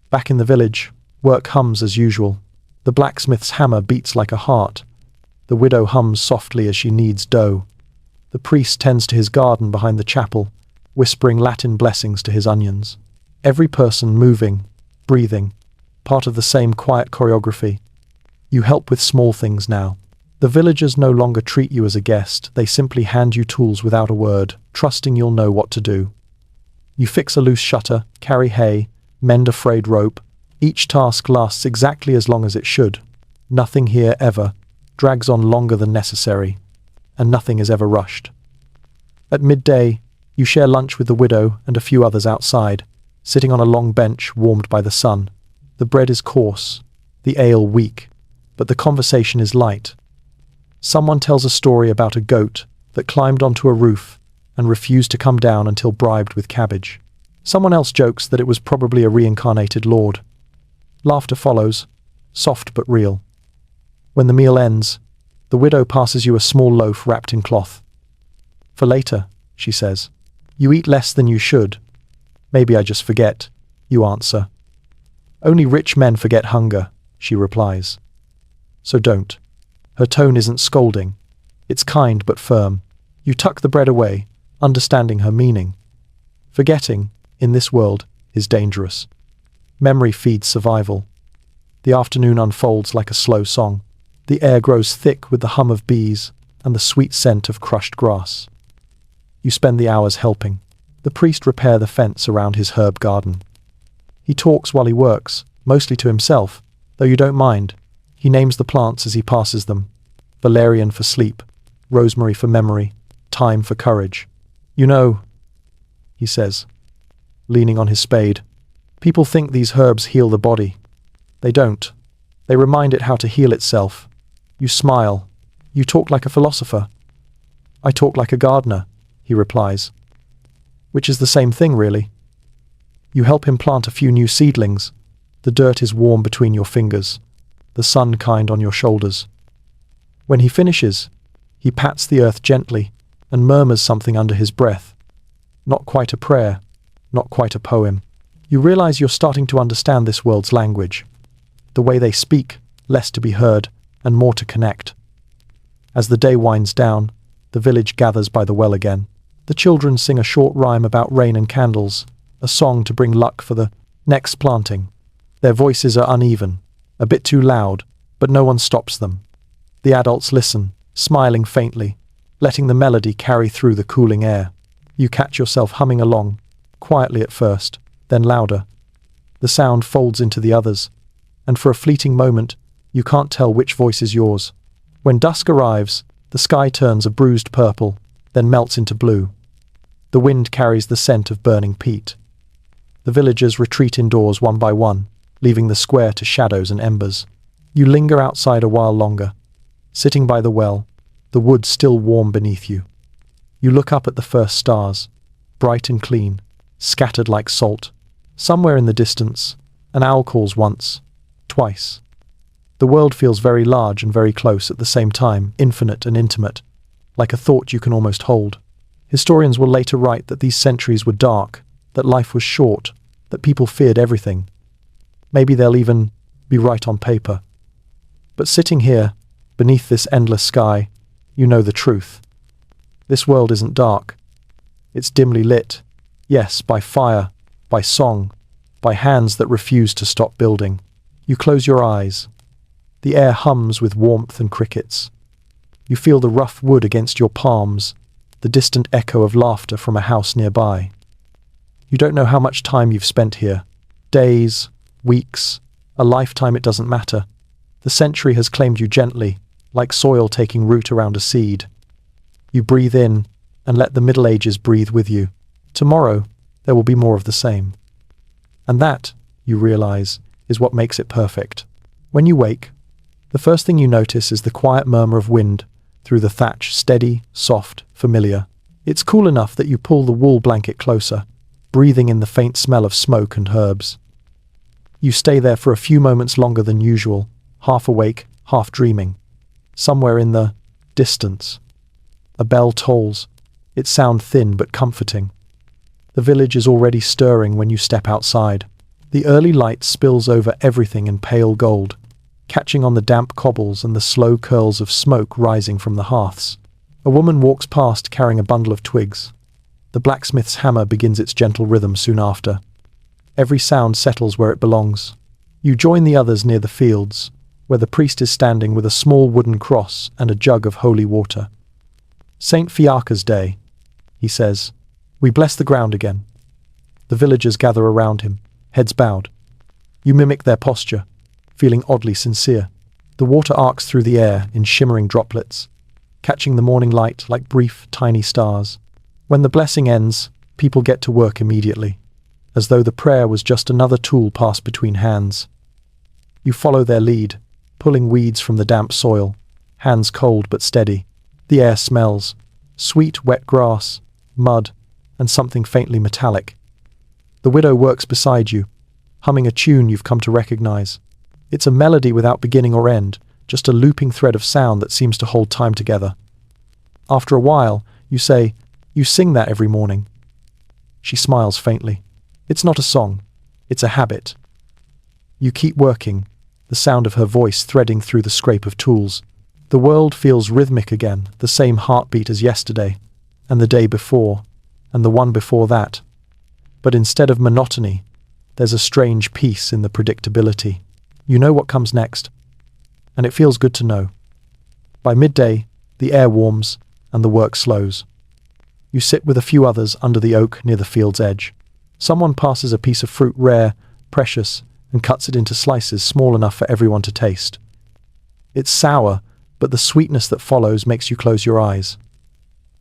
Back in the village, work hums as usual. The blacksmith's hammer beats like a heart. The widow hums softly as she kneads dough. The priest tends to his garden behind the chapel, whispering Latin blessings to his onions. Every person moving, breathing, part of the same quiet choreography. You help with small things now. The villagers no longer treat you as a guest, they simply hand you tools without a word, trusting you'll know what to do. You fix a loose shutter, carry hay, mend a frayed rope. Each task lasts exactly as long as it should. Nothing here ever drags on longer than necessary, and nothing is ever rushed. At midday, you share lunch with the widow and a few others outside, sitting on a long bench warmed by the sun. The bread is coarse, the ale weak, but the conversation is light. Someone tells a story about a goat that climbed onto a roof and refused to come down until bribed with cabbage. Someone else jokes that it was probably a reincarnated lord. Laughter follows, soft but real. When the meal ends, the widow passes you a small loaf wrapped in cloth. For later, she says. You eat less than you should. Maybe I just forget, you answer. Only rich men forget hunger, she replies. So don't. Her tone isn't scolding. It's kind but firm. You tuck the bread away, understanding her meaning. Forgetting, in this world, is dangerous. Memory feeds survival. The afternoon unfolds like a slow song. The air grows thick with the hum of bees and the sweet scent of crushed grass. You spend the hours helping the priest repair the fence around his herb garden. He talks while he works, mostly to himself, though you don't mind. He names the plants as he passes them. Valerian for sleep, rosemary for memory, thyme for courage. You know, he says, leaning on his spade, people think these herbs heal the body. They don't. They remind it how to heal itself. You smile. You talk like a philosopher. I talk like a gardener, he replies. Which is the same thing, really. You help him plant a few new seedlings. The dirt is warm between your fingers, the sun kind on your shoulders. When he finishes, he pats the earth gently and murmurs something under his breath. Not quite a prayer, not quite a poem. You realize you're starting to understand this world's language. The way they speak, less to be heard and more to connect. As the day winds down, the village gathers by the well again. The children sing a short rhyme about rain and candles, a song to bring luck for the next planting. Their voices are uneven, a bit too loud, but no one stops them. The adults listen, smiling faintly, letting the melody carry through the cooling air. You catch yourself humming along, quietly at first, then louder. The sound folds into the others, and for a fleeting moment, you can't tell which voice is yours. When dusk arrives, the sky turns a bruised purple, then melts into blue. The wind carries the scent of burning peat. The villagers retreat indoors one by one, leaving the square to shadows and embers. You linger outside a while longer, sitting by the well, the wood still warm beneath you. You look up at the first stars, bright and clean, scattered like salt. Somewhere in the distance, an owl calls once, twice. The world feels very large and very close at the same time, infinite and intimate, like a thought you can almost hold. Historians will later write that these centuries were dark, that life was short, that people feared everything. Maybe they'll even be right on paper. But sitting here, beneath this endless sky, you know the truth. This world isn't dark. It's dimly lit, yes, by fire, by song, by hands that refuse to stop building. You close your eyes. The air hums with warmth and crickets. You feel the rough wood against your palms, the distant echo of laughter from a house nearby. You don't know how much time you've spent here. Days, weeks, a lifetime, it doesn't matter. The century has claimed you gently, like soil taking root around a seed. You breathe in and let the Middle Ages breathe with you. Tomorrow, there will be more of the same. And that, you realize, is what makes it perfect. When you wake, the first thing you notice is the quiet murmur of wind through the thatch, steady, soft, familiar. It's cool enough that you pull the wool blanket closer, breathing in the faint smell of smoke and herbs. You stay there for a few moments longer than usual, half awake, half dreaming. Somewhere in the distance, a bell tolls, its sound thin but comforting. The village is already stirring when you step outside. The early light spills over everything in pale gold, catching on the damp cobbles and the slow curls of smoke rising from the hearths. A woman walks past carrying a bundle of twigs. The blacksmith's hammer begins its gentle rhythm soon after. Every sound settles where it belongs. You join the others near the fields, where the priest is standing with a small wooden cross and a jug of holy water. St. Fiacre's Day, he says. We bless the ground again. The villagers gather around him, heads bowed. You mimic their posture, feeling oddly sincere. The water arcs through the air in shimmering droplets, catching the morning light like brief, tiny stars. When the blessing ends, people get to work immediately, as though the prayer was just another tool passed between hands. You follow their lead, pulling weeds from the damp soil, hands cold but steady. The air smells, sweet wet grass, mud, and something faintly metallic. The widow works beside you, humming a tune you've come to recognize. It's a melody without beginning or end, just a looping thread of sound that seems to hold time together. After a while, you say, "You sing that every morning." She smiles faintly. It's not a song, it's a habit. You keep working, the sound of her voice threading through the scrape of tools. The world feels rhythmic again, the same heartbeat as yesterday, and the day before, and the one before that. But instead of monotony, there's a strange peace in the predictability. You know what comes next, and it feels good to know. By midday, the air warms and the work slows. You sit with a few others under the oak near the field's edge. Someone passes a piece of fruit rare, precious, and cuts it into slices small enough for everyone to taste. It's sour, but the sweetness that follows makes you close your eyes.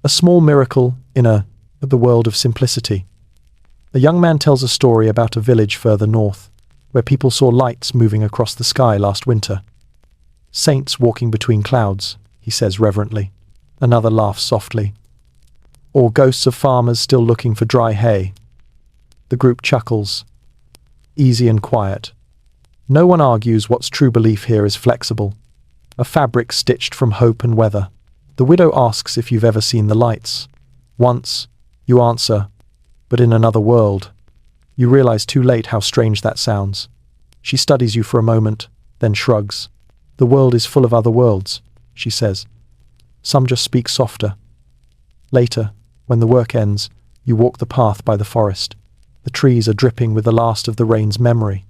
A small miracle in the world of simplicity. A young man tells a story about a village further north, where people saw lights moving across the sky last winter. Saints walking between clouds, he says reverently. Another laughs softly. Or ghosts of farmers still looking for dry hay. The group chuckles. Easy and quiet. No one argues what's true belief here is flexible. A fabric stitched from hope and weather. The widow asks if you've ever seen the lights. Once, you answer, but in another world. You realize too late how strange that sounds. She studies you for a moment, then shrugs. The world is full of other worlds, she says. Some just speak softer. Later, when the work ends, you walk the path by the forest. The trees are dripping with the last of the rain's memory.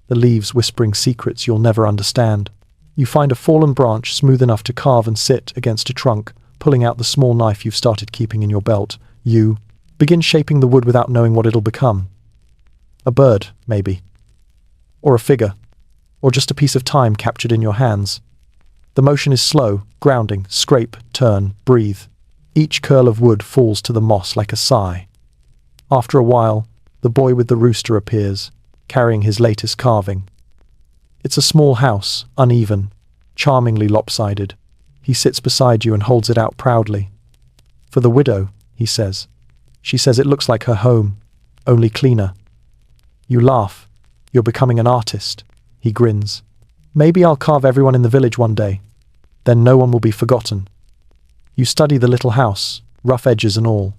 The leaves whispering secrets you'll never understand. You find a fallen branch smooth enough to carve and sit against a trunk, pulling out the small knife you've started keeping in your belt. You begin shaping the wood without knowing what it'll become. A bird, maybe. Or a figure. Or just a piece of time captured in your hands. The motion is slow, grounding, scrape, turn, breathe. Each curl of wood falls to the moss like a sigh. After a while, the boy with the rooster appears, carrying his latest carving. It's a small house, uneven, charmingly lopsided. He sits beside you and holds it out proudly. For the widow, he says. She says it looks like her home, only cleaner. You laugh. You're becoming an artist. He grins. Maybe I'll carve everyone in the village one day. Then no one will be forgotten. You study the little house, rough edges and all.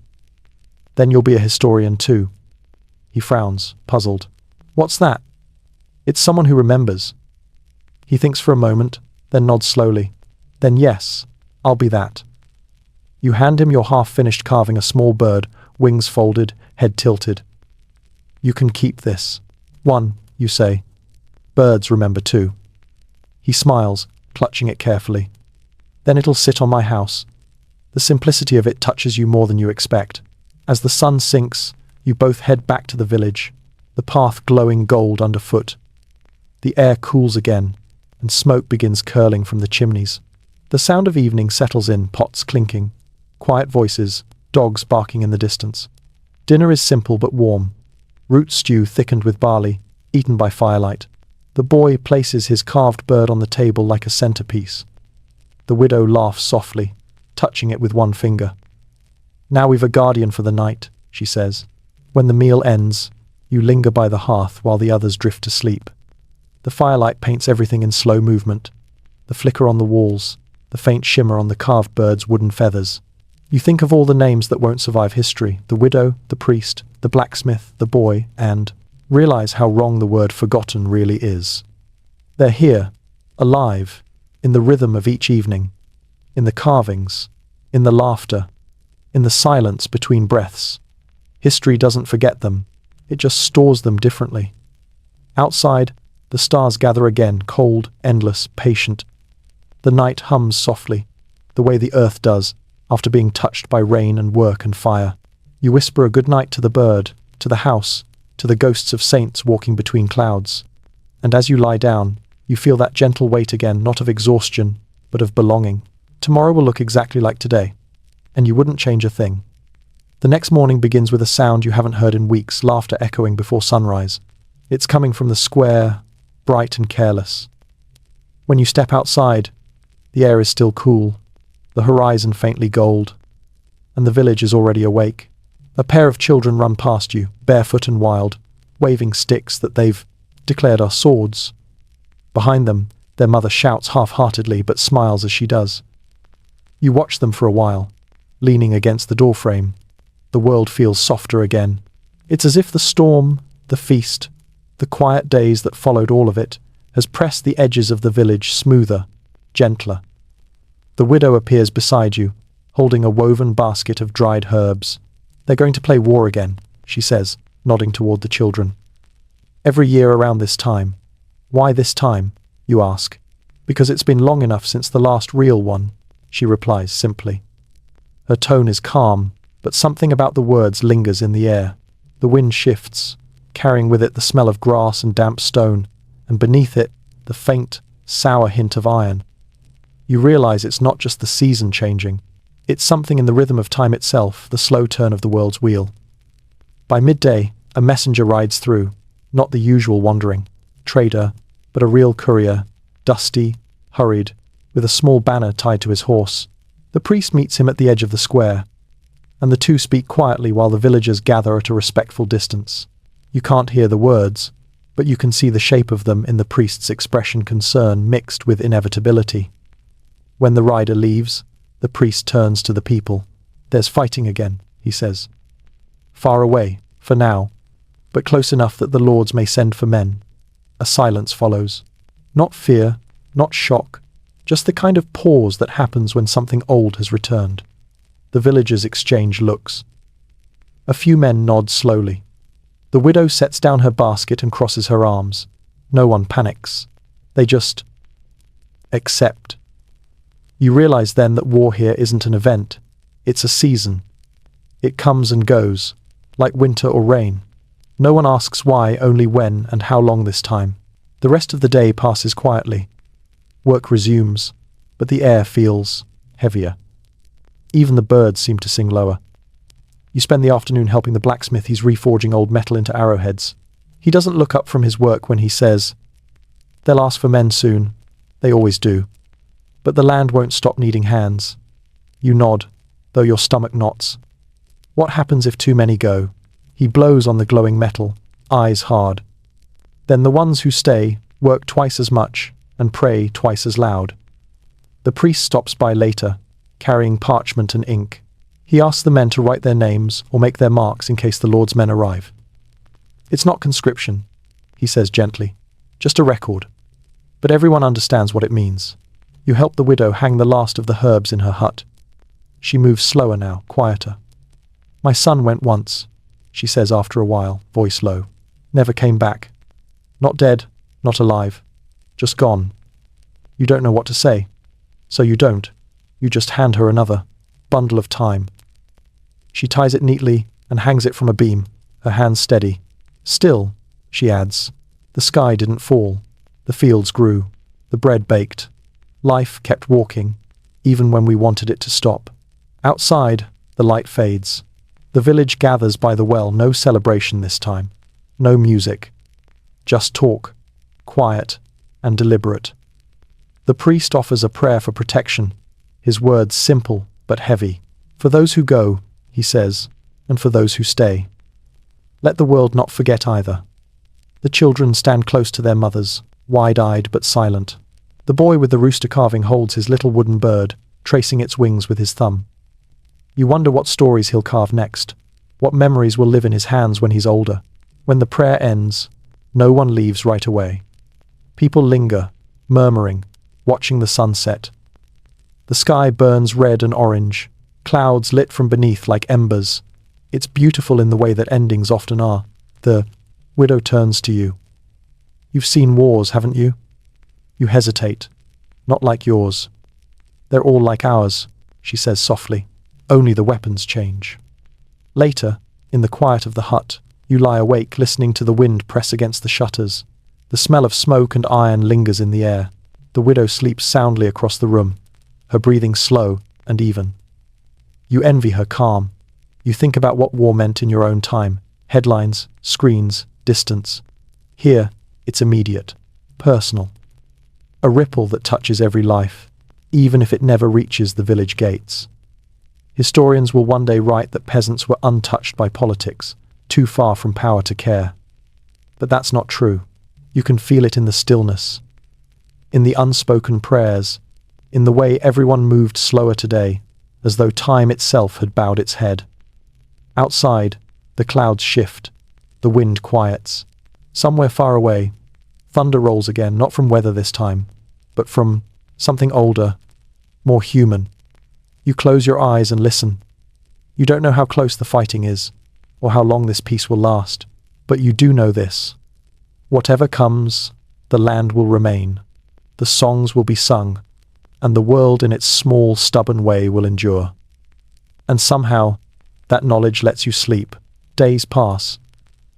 Then you'll be a historian too. He frowns, puzzled. What's that? It's someone who remembers. He thinks for a moment, then nods slowly. Then yes, I'll be that. You hand him your half-finished carving, a small bird, wings folded, head tilted. You can keep this. One, you say. Birds remember too. He smiles, clutching it carefully. Then it'll sit on my house. The simplicity of it touches you more than you expect. As the sun sinks, you both head back to the village, the path glowing gold underfoot. The air cools again, and smoke begins curling from the chimneys. The sound of evening settles in, pots clinking, quiet voices, dogs barking in the distance. Dinner is simple but warm. Root stew thickened with barley, eaten by firelight. The boy places his carved bird on the table like a centerpiece. The widow laughs softly, touching it with one finger. Now we've a guardian for the night, she says. When the meal ends, you linger by the hearth while the others drift to sleep. The firelight paints everything in slow movement. The flicker on the walls, the faint shimmer on the carved bird's wooden feathers. You think of all the names that won't survive history, the widow, the priest, the blacksmith, the boy, and realize how wrong the word forgotten really is. They're here, alive, in the rhythm of each evening, in the carvings, in the laughter, in the silence between breaths. History doesn't forget them, it just stores them differently. Outside, the stars gather again, cold, endless, patient. The night hums softly, the way the earth does, after being touched by rain and work and fire. You whisper a good night to the bird, to the house, to the ghosts of saints walking between clouds. And as you lie down, you feel that gentle weight again, not of exhaustion, but of belonging. Tomorrow will look exactly like today, and you wouldn't change a thing. The next morning begins with a sound you haven't heard in weeks, laughter echoing before sunrise. It's coming from the square, bright and careless. When you step outside, the air is still cool, the horizon faintly gold, and the village is already awake. A pair of children run past you, barefoot and wild, waving sticks that they've declared are swords. Behind them, their mother shouts half-heartedly but smiles as she does. You watch them for a while, leaning against the doorframe. The world feels softer again. It's as if the storm, the feast, the quiet days that followed all of it, has pressed the edges of the village smoother, gentler. The widow appears beside you, holding a woven basket of dried herbs. They're going to play war again, she says, nodding toward the children. Every year around this time. Why this time, you ask? Because it's been long enough since the last real one, she replies simply. Her tone is calm, but something about the words lingers in the air. The wind shifts, carrying with it the smell of grass and damp stone, and beneath it, the faint, sour hint of iron. You realize it's not just the season changing. It's something in the rhythm of time itself, the slow turn of the world's wheel. By midday, a messenger rides through, not the usual wandering trader, but a real courier, dusty, hurried, with a small banner tied to his horse. The priest meets him at the edge of the square, and the two speak quietly while the villagers gather at a respectful distance. You can't hear the words, but you can see the shape of them in the priest's expression, concern mixed with inevitability. When the rider leaves, the priest turns to the people. There's fighting again, he says. Far away, for now, but close enough that the lords may send for men. A silence follows. Not fear, not shock, just the kind of pause that happens when something old has returned. The villagers exchange looks. A few men nod slowly. The widow sets down her basket and crosses her arms. No one panics. They just accept. You realize then that war here isn't an event. It's a season. It comes and goes, like winter or rain. No one asks why, only when and how long this time. The rest of the day passes quietly. Work resumes, but the air feels heavier. Even the birds seem to sing lower. You spend the afternoon helping the blacksmith. He's reforging old metal into arrowheads. He doesn't look up from his work when he says, "They'll ask for men soon. They always do. But the land won't stop needing hands." You nod, though your stomach knots. What happens if too many go? He blows on the glowing metal, eyes hard. Then the ones who stay work twice as much and pray twice as loud. The priest stops by later, carrying parchment and ink. He asks the men to write their names or make their marks in case the Lord's men arrive. It's not conscription, he says gently, just a record. But everyone understands what it means. You help the widow hang the last of the herbs in her hut. She moves slower now, quieter. My son went once, she says after a while, voice low. Never came back. Not dead, not alive. Just gone. You don't know what to say. So you don't. You just hand her another bundle of time. She ties it neatly and hangs it from a beam, her hands steady. Still, she adds, the sky didn't fall. The fields grew. The bread baked. Life kept walking, even when we wanted it to stop. Outside, the light fades. The village gathers by the well, no celebration this time. No music. Just talk, quiet and deliberate. The priest offers a prayer for protection, his words simple but heavy. For those who go, he says, and for those who stay. Let the world not forget either. The children stand close to their mothers, wide-eyed but silent. The boy with the rooster carving holds his little wooden bird, tracing its wings with his thumb. You wonder what stories he'll carve next, what memories will live in his hands when he's older. When the prayer ends, no one leaves right away. People linger, murmuring, watching the sunset. The sky burns red and orange, clouds lit from beneath like embers. It's beautiful in the way that endings often are. The widow turns to you. You've seen wars, haven't you? You hesitate. Not like yours. They're all like ours, she says softly. Only the weapons change. Later, in the quiet of the hut, You lie awake, listening to the wind press against the shutters. The smell of smoke and iron lingers in the air. The widow sleeps soundly across the room, her breathing slow and even. You envy her calm. You think about what war meant in your own time. Headlines, screens, distance. Here, it's immediate, personal. A ripple that touches every life, even if it never reaches the village gates. Historians will one day write that peasants were untouched by politics, too far from power to care. But that's not true. You can feel it in the stillness, in the unspoken prayers, in the way everyone moved slower today, as though time itself had bowed its head. Outside, the clouds shift, the wind quiets. Somewhere far away, thunder rolls again, not from weather this time, but from something older, more human. You close your eyes and listen. You don't know how close the fighting is, or how long this peace will last, but you do know this. Whatever comes, the land will remain, the songs will be sung, and the world in its small, stubborn way will endure. And somehow, that knowledge lets you sleep. Days pass,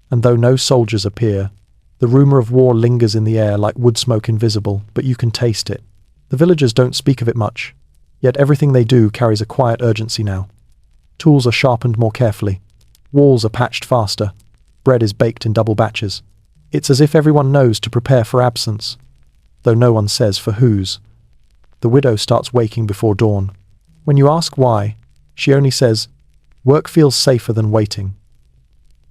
and though no soldiers appear, the rumor of war lingers in the air like wood smoke invisible, but you can taste it. The villagers don't speak of it much, yet everything they do carries a quiet urgency now. Tools are sharpened more carefully. Walls are patched faster. Bread is baked in double batches. It's as if everyone knows to prepare for absence, though no one says for whose. The widow starts waking before dawn. When you ask why, she only says, "Work feels safer than waiting."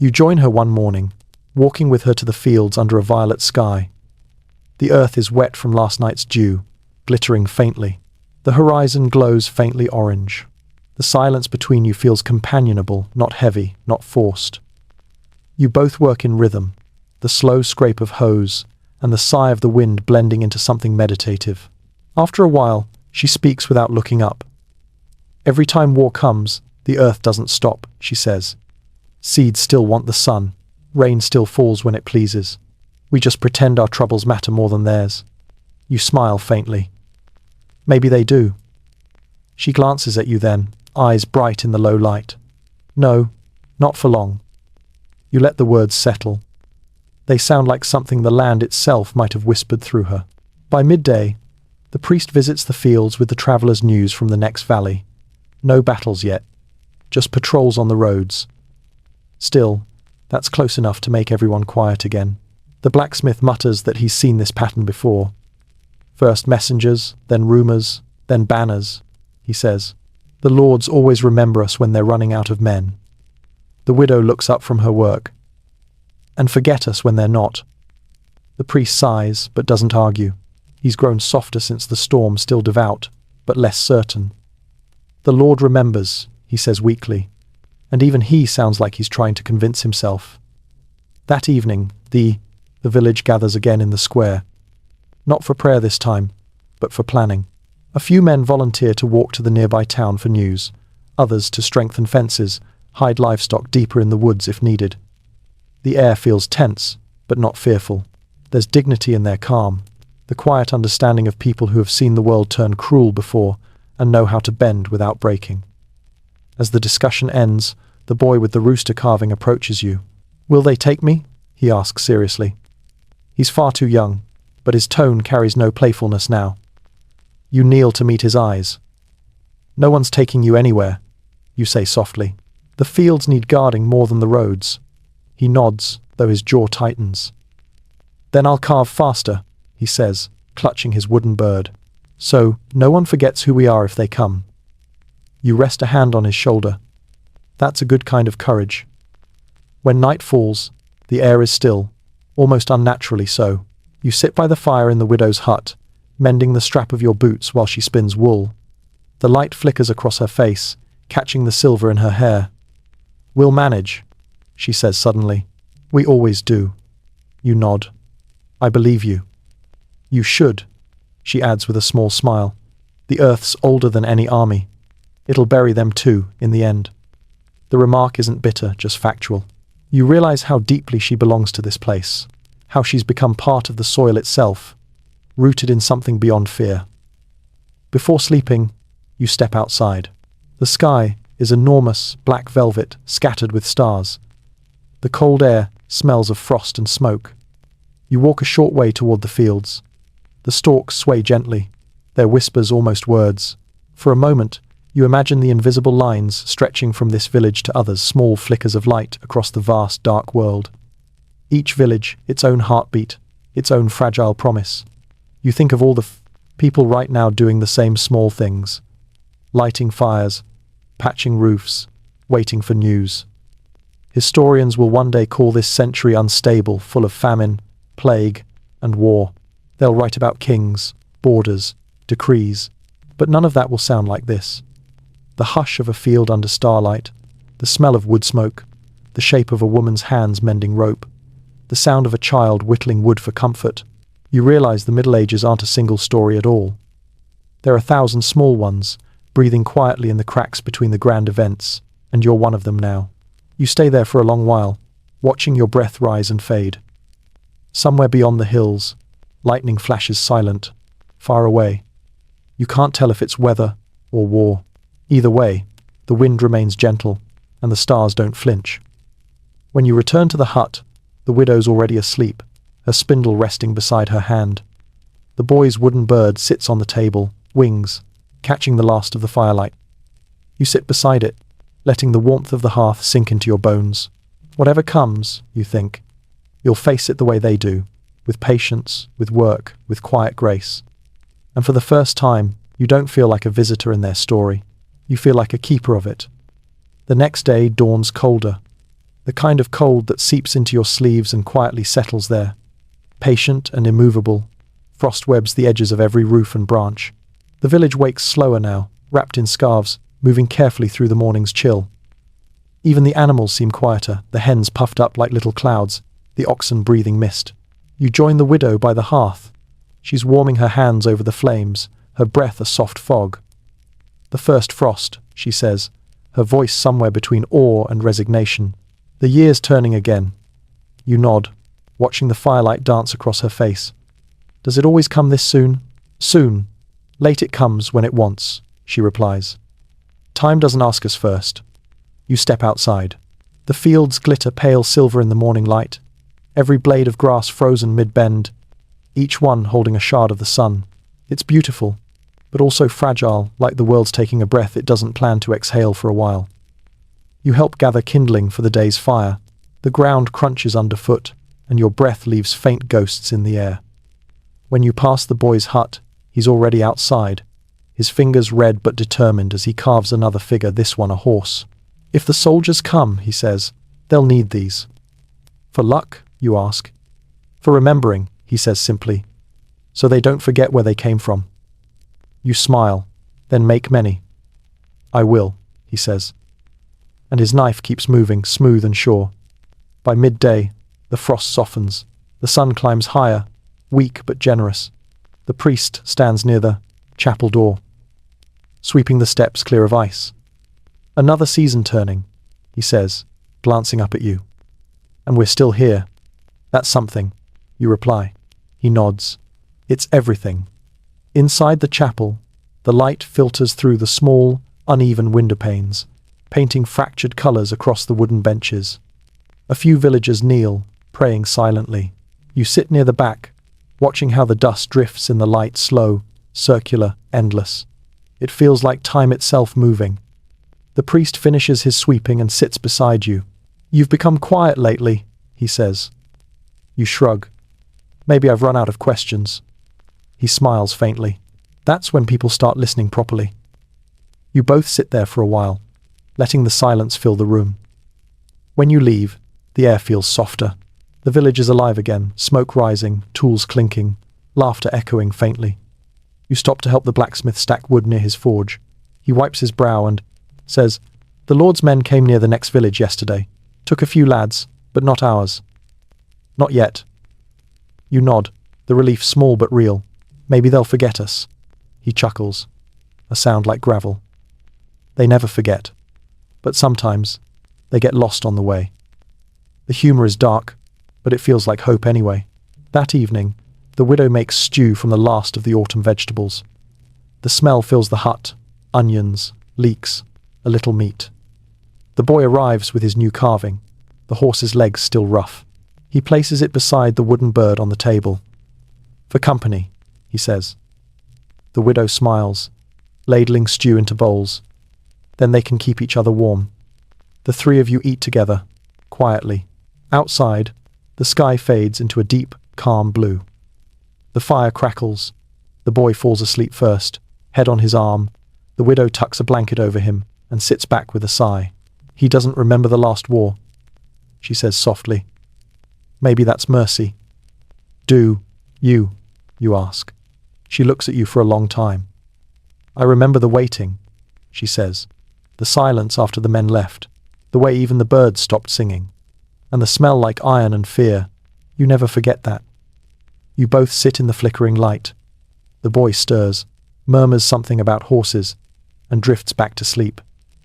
You join her one morning, walking with her to the fields under a violet sky. The earth is wet from last night's dew, glittering faintly. The horizon glows faintly orange. The silence between you feels companionable, not heavy, not forced. You both work in rhythm, the slow scrape of hose and the sigh of the wind blending into something meditative. After a while, she speaks without looking up. "Every time war comes, the earth doesn't stop," she says. "Seeds still want the sun. Rain still falls when it pleases. We just pretend our troubles matter more than theirs." You smile faintly. Maybe they do. She glances at you then, eyes bright in the low light. No, not for long. You let the words settle. They sound like something the land itself might have whispered through her. By midday, the priest visits the fields with the traveller's news from the next valley. No battles yet, just patrols on the roads. Still, that's close enough to make everyone quiet again. The blacksmith mutters that he's seen this pattern before. First messengers, then rumours, then banners, he says. The lords always remember us when they're running out of men. The widow looks up from her work. And forget us when they're not. The priest sighs, but doesn't argue. He's grown softer since the storm, still devout, but less certain. The Lord remembers, he says weakly, and even he sounds like he's trying to convince himself. That evening, the village gathers again in the square. Not for prayer this time, but for planning. A few men volunteer to walk to the nearby town for news, others to strengthen fences, hide livestock deeper in the woods if needed. The air feels tense, but not fearful. There's dignity in their calm, the quiet understanding of people who have seen the world turn cruel before and know how to bend without breaking. As the discussion ends, the boy with the rooster carving approaches you. "Will they take me?" he asks seriously. He's far too young, but his tone carries no playfulness now. You kneel to meet his eyes. "No one's taking you anywhere," you say softly. "The fields need guarding more than the roads." He nods, though his jaw tightens. "Then I'll carve faster," he says, clutching his wooden bird. "So no one forgets who we are if they come." You rest a hand on his shoulder. That's a good kind of courage. When night falls, the air is still, almost unnaturally so. You sit by the fire in the widow's hut, mending the strap of your boots while she spins wool. The light flickers across her face, catching the silver in her hair. "We'll manage," she says suddenly. "We always do." You nod. "I believe you." "You should," she adds with a small smile. "The earth's older than any army. It'll bury them too, in the end." The remark isn't bitter, just factual. You realize how deeply she belongs to this place, how she's become part of the soil itself, rooted in something beyond fear. Before sleeping, you step outside. The sky is enormous, black velvet, scattered with stars. The cold air smells of frost and smoke. You walk a short way toward the fields. The stalks sway gently, their whispers almost words. For a moment, you imagine the invisible lines stretching from this village to others, small flickers of light across the vast, dark world. Each village, its own heartbeat, its own fragile promise. You think of all the people right now doing the same small things. Lighting fires, patching roofs, waiting for news. Historians will one day call this century unstable, full of famine, plague, and war. They'll write about kings, borders, decrees, but none of that will sound like this. The hush of a field under starlight, the smell of wood smoke, the shape of a woman's hands mending rope, the sound of a child whittling wood for comfort. You realize the Middle Ages aren't a single story at all. There are 1,000 small ones, breathing quietly in the cracks between the grand events, and you're one of them now. You stay there for a long while, watching your breath rise and fade. Somewhere beyond the hills, lightning flashes silent, far away. You can't tell if it's weather or war. Either way, the wind remains gentle, and the stars don't flinch. When you return to the hut, the widow's already asleep, her spindle resting beside her hand. The boy's wooden bird sits on the table, wings, catching the last of the firelight. You sit beside it, letting the warmth of the hearth sink into your bones. Whatever comes, you think, you'll face it the way they do, with patience, with work, with quiet grace. And for the first time, you don't feel like a visitor in their story. You feel like a keeper of it. The next day dawns colder, the kind of cold that seeps into your sleeves and quietly settles there. Patient and immovable, frost webs the edges of every roof and branch. The village wakes slower now, wrapped in scarves, moving carefully through the morning's chill. Even the animals seem quieter, the hens puffed up like little clouds, the oxen breathing mist. You join the widow by the hearth. She's warming her hands over the flames, her breath a soft fog. The first frost, she says, her voice somewhere between awe and resignation. The year's turning again. You nod, watching the firelight dance across her face. Does it always come this soon? Soon. Late it comes when it wants, she replies. Time doesn't ask us first. You step outside. The fields glitter pale silver in the morning light, every blade of grass frozen mid-bend, each one holding a shard of the sun. It's beautiful, but also fragile, like the world's taking a breath it doesn't plan to exhale for a while. You help gather kindling for the day's fire. The ground crunches underfoot, and your breath leaves faint ghosts in the air. When you pass the boy's hut, he's already outside, his fingers red but determined as he carves another figure, this one a horse. If the soldiers come, he says, they'll need these. For luck, you ask. For remembering, he says simply, so they don't forget where they came from. You smile, then make many. I will, he says. And his knife keeps moving, smooth and sure. By midday, the frost softens. The sun climbs higher, weak but generous. The priest stands near the chapel door, sweeping the steps clear of ice. Another season turning, he says, glancing up at you. And we're still here. That's something, you reply. He nods. It's everything. Inside the chapel, the light filters through the small, uneven window panes, painting fractured colors across the wooden benches. A few villagers kneel, praying silently. You sit near the back, watching how the dust drifts in the light, slow, circular, endless. It feels like time itself moving. The priest finishes his sweeping and sits beside you. You've become quiet lately, he says. You shrug. Maybe I've run out of questions. He smiles faintly. That's when people start listening properly. You both sit there for a while, letting the silence fill the room. When you leave, the air feels softer. The village is alive again, smoke rising, tools clinking, laughter echoing faintly. You stop to help the blacksmith stack wood near his forge. He wipes his brow and says, "The Lord's men came near the next village yesterday. Took a few lads, but not ours." "Not yet." You nod, the relief small but real. "Maybe they'll forget us." He chuckles, a sound like gravel. They never forget, but sometimes they get lost on the way. The humor is dark, but it feels like hope anyway. That evening, the widow makes stew from the last of the autumn vegetables. The smell fills the hut, onions, leeks, a little meat. The boy arrives with his new carving, the horse's legs still rough. He places it beside the wooden bird on the table. "For company," he says. The widow smiles, ladling stew into bowls. Then they can keep each other warm. The three of you eat together, quietly. Outside, the sky fades into a deep, calm blue. The fire crackles. The boy falls asleep first, head on his arm. The widow tucks a blanket over him and sits back with a sigh. "He doesn't remember the last war," she says softly. "Maybe that's mercy." "Do you ask. She looks at you for a long time. "I remember the waiting," she says. "The silence after the men left. The way even the birds stopped singing. And the smell like iron and fear. You never forget that." You both sit in the flickering light. The boy stirs, murmurs something about horses, and drifts back to sleep.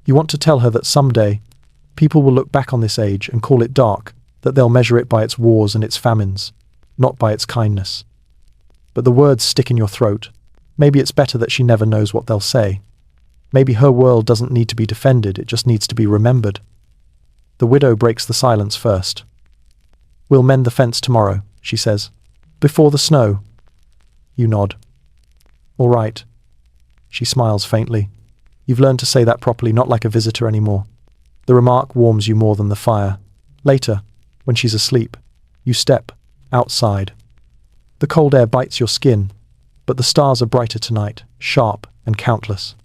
You want to tell her that someday, people will look back on this age and call it dark, that they'll measure it by its wars and its famines, not by its kindness. But the words stick in your throat. Maybe it's better that she never knows what they'll say. Maybe her world doesn't need to be defended, it just needs to be remembered. The widow breaks the silence first. "We'll mend the fence tomorrow," she says. "Before the snow." You nod. "All right." She smiles faintly. You've learned to say that properly, not like a visitor anymore. The remark warms you more than the fire. Later, when she's asleep, you step outside. The cold air bites your skin, but the stars are brighter tonight, sharp and countless.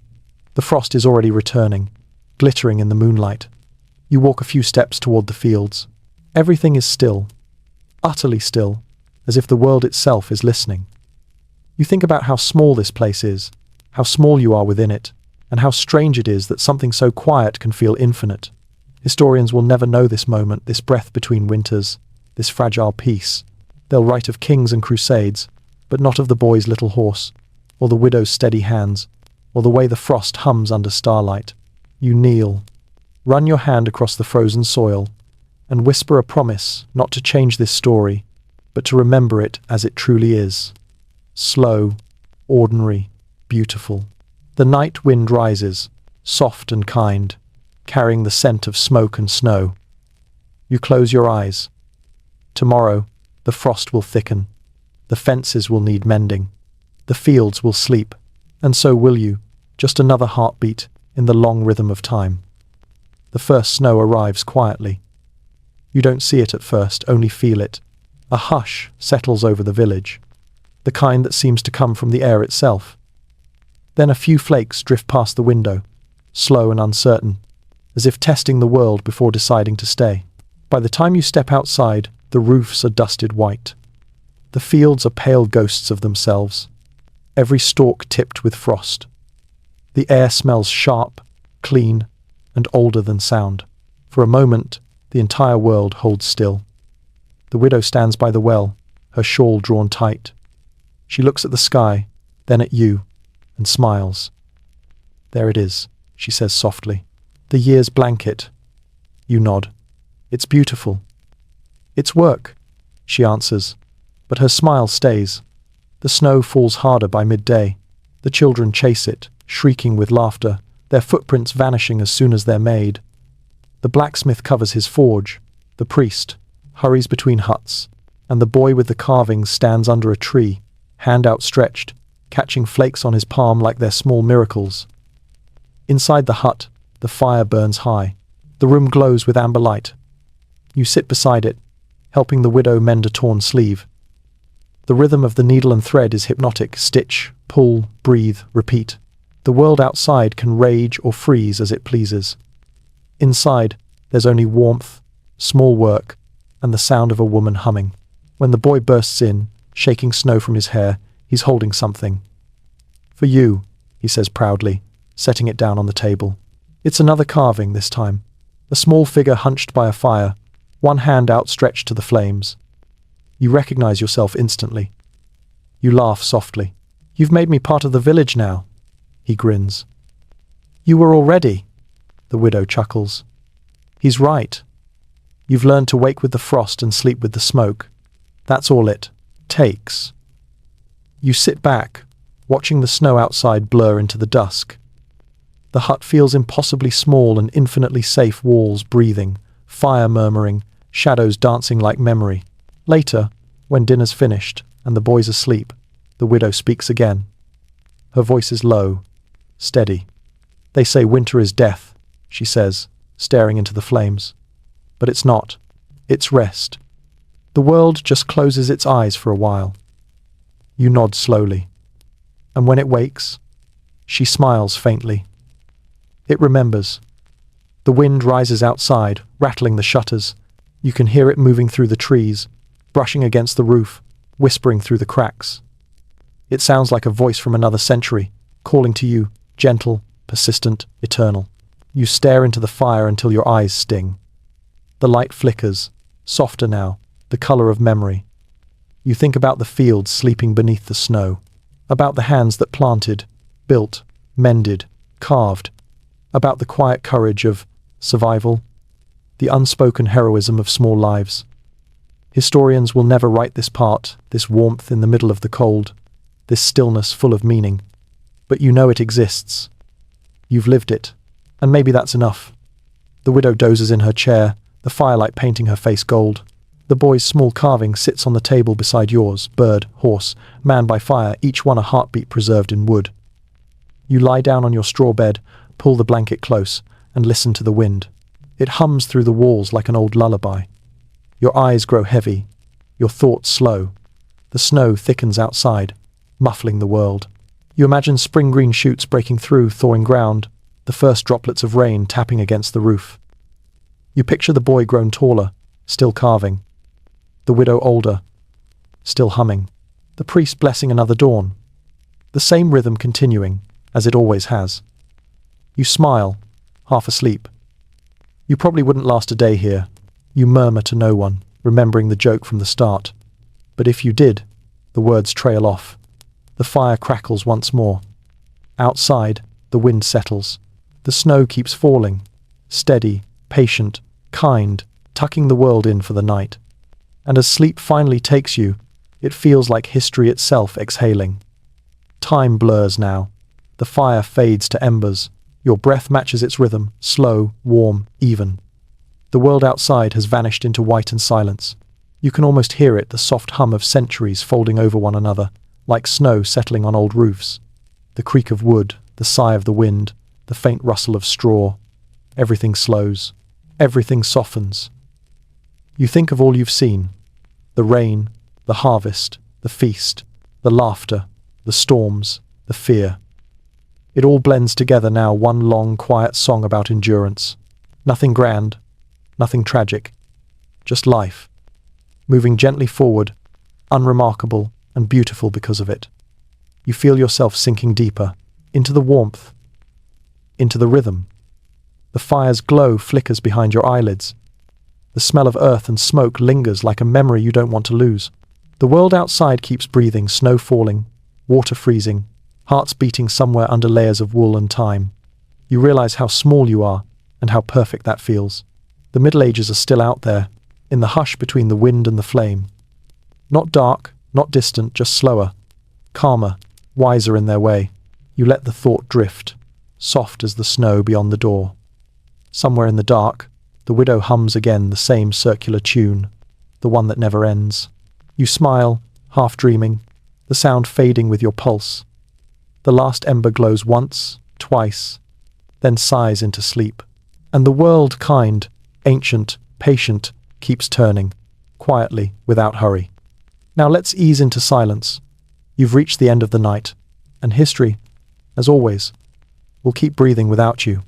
The frost is already returning, glittering in the moonlight. You walk a few steps toward the fields. Everything is still, utterly still, as if the world itself is listening. You think about how small this place is, how small you are within it, and how strange it is that something so quiet can feel infinite. Historians will never know this moment, this breath between winters, this fragile peace. They'll write of kings and crusades, but not of the boy's little horse, or the widow's steady hands, or the way the frost hums under starlight. You kneel, run your hand across the frozen soil, and whisper a promise not to change this story, but to remember it as it truly is. Slow, ordinary, beautiful. The night wind rises, soft and kind, carrying the scent of smoke and snow. You close your eyes. Tomorrow, the frost will thicken. The fences will need mending. The fields will sleep. And so will you, just another heartbeat in the long rhythm of time. The first snow arrives quietly. You don't see it at first, only feel it. A hush settles over the village, the kind that seems to come from the air itself. Then a few flakes drift past the window, slow and uncertain, as if testing the world before deciding to stay. By the time you step outside, the roofs are dusted white. The fields are pale ghosts of themselves, every stalk tipped with frost. The air smells sharp, clean, and older than sound. For a moment, the entire world holds still. The widow stands by the well, her shawl drawn tight. She looks at the sky, then at you, and smiles. "There it is," she says softly. "The year's blanket." You nod. "It's beautiful." "It's work," she answers, but her smile stays. The snow falls harder by midday. The children chase it, shrieking with laughter, their footprints vanishing as soon as they're made. The blacksmith covers his forge. The priest hurries between huts, and the boy with the carvings stands under a tree, hand outstretched, catching flakes on his palm like they're small miracles. Inside the hut, the fire burns high. The room glows with amber light. You sit beside it, helping the widow mend a torn sleeve. The rhythm of the needle and thread is hypnotic. Stitch, pull, breathe, repeat. The world outside can rage or freeze as it pleases. Inside, there's only warmth, small work, and the sound of a woman humming. When the boy bursts in, shaking snow from his hair, he's holding something. "For you," he says proudly, setting it down on the table. It's another carving this time. A small figure hunched by a fire, one hand outstretched to the flames. You recognize yourself instantly. You laugh softly. "You've made me part of the village now." He grins. "You were already," the widow chuckles. He's right. You've learned to wake with the frost and sleep with the smoke. That's all it takes. You sit back, watching the snow outside blur into the dusk. The hut feels impossibly small and infinitely safe, walls breathing, fire murmuring, shadows dancing like memory. Later, when dinner's finished and the boys asleep, the widow speaks again. Her voice is low, steady. They say winter is death, she says, staring into the flames. But it's not. It's rest. The world just closes its eyes for a while. You nod slowly. And when it wakes, she smiles faintly. It remembers. The wind rises outside, rattling the shutters. You can hear it moving through the trees, brushing against the roof, whispering through the cracks. It sounds like a voice from another century, calling to you, gentle, persistent, eternal. You stare into the fire until your eyes sting. The light flickers, softer now, the color of memory. You think about the fields sleeping beneath the snow, about the hands that planted, built, mended, carved, about the quiet courage of survival, the unspoken heroism of small lives. Historians will never write this part, this warmth in the middle of the cold, this stillness full of meaning. But you know it exists. You've lived it, and maybe that's enough. The widow dozes in her chair, the firelight painting her face gold. The boy's small carving sits on the table beside yours, bird, horse, man by fire, each one a heartbeat preserved in wood. You lie down on your straw bed, pull the blanket close, and listen to the wind. It hums through the walls like an old lullaby. Your eyes grow heavy, your thoughts slow. The snow thickens outside, muffling the world. You imagine spring green shoots breaking through thawing ground, the first droplets of rain tapping against the roof. You picture the boy grown taller, still carving. The widow older, still humming. The priest blessing another dawn. The same rhythm continuing, as it always has. You smile, half asleep. You probably wouldn't last a day here. You murmur to no one, remembering the joke from the start. But if you did, the words trail off. The fire crackles once more. Outside, the wind settles. The snow keeps falling, steady, patient, kind, tucking the world in for the night. And as sleep finally takes you, it feels like history itself exhaling. Time blurs now. The fire fades to embers. Your breath matches its rhythm, slow, warm, even. The world outside has vanished into white and silence. You can almost hear it, the soft hum of centuries folding over one another, like snow settling on old roofs. The creak of wood, the sigh of the wind, the faint rustle of straw. Everything slows. Everything softens. You think of all you've seen. The rain, the harvest, the feast, the laughter, the storms, the fear. It all blends together now, one long, quiet song about endurance. Nothing grand, nothing tragic. Just life. Moving gently forward, unremarkable and beautiful because of it. You feel yourself sinking deeper, into the warmth, into the rhythm. The fire's glow flickers behind your eyelids. The smell of earth and smoke lingers like a memory you don't want to lose. The world outside keeps breathing, snow falling, water freezing, hearts beating somewhere under layers of wool and time. You realize how small you are and how perfect that feels. The Middle Ages are still out there, in the hush between the wind and the flame. Not dark, not distant, just slower, calmer, wiser in their way. You let the thought drift, soft as the snow beyond the door. Somewhere in the dark, the widow hums again the same circular tune, the one that never ends. You smile, half dreaming, the sound fading with your pulse. The last ember glows once, twice, then sighs into sleep. And the world, kind, ancient, patient, keeps turning, quietly, without hurry. Now let's ease into silence. You've reached the end of the night, and history, as always, will keep breathing without you.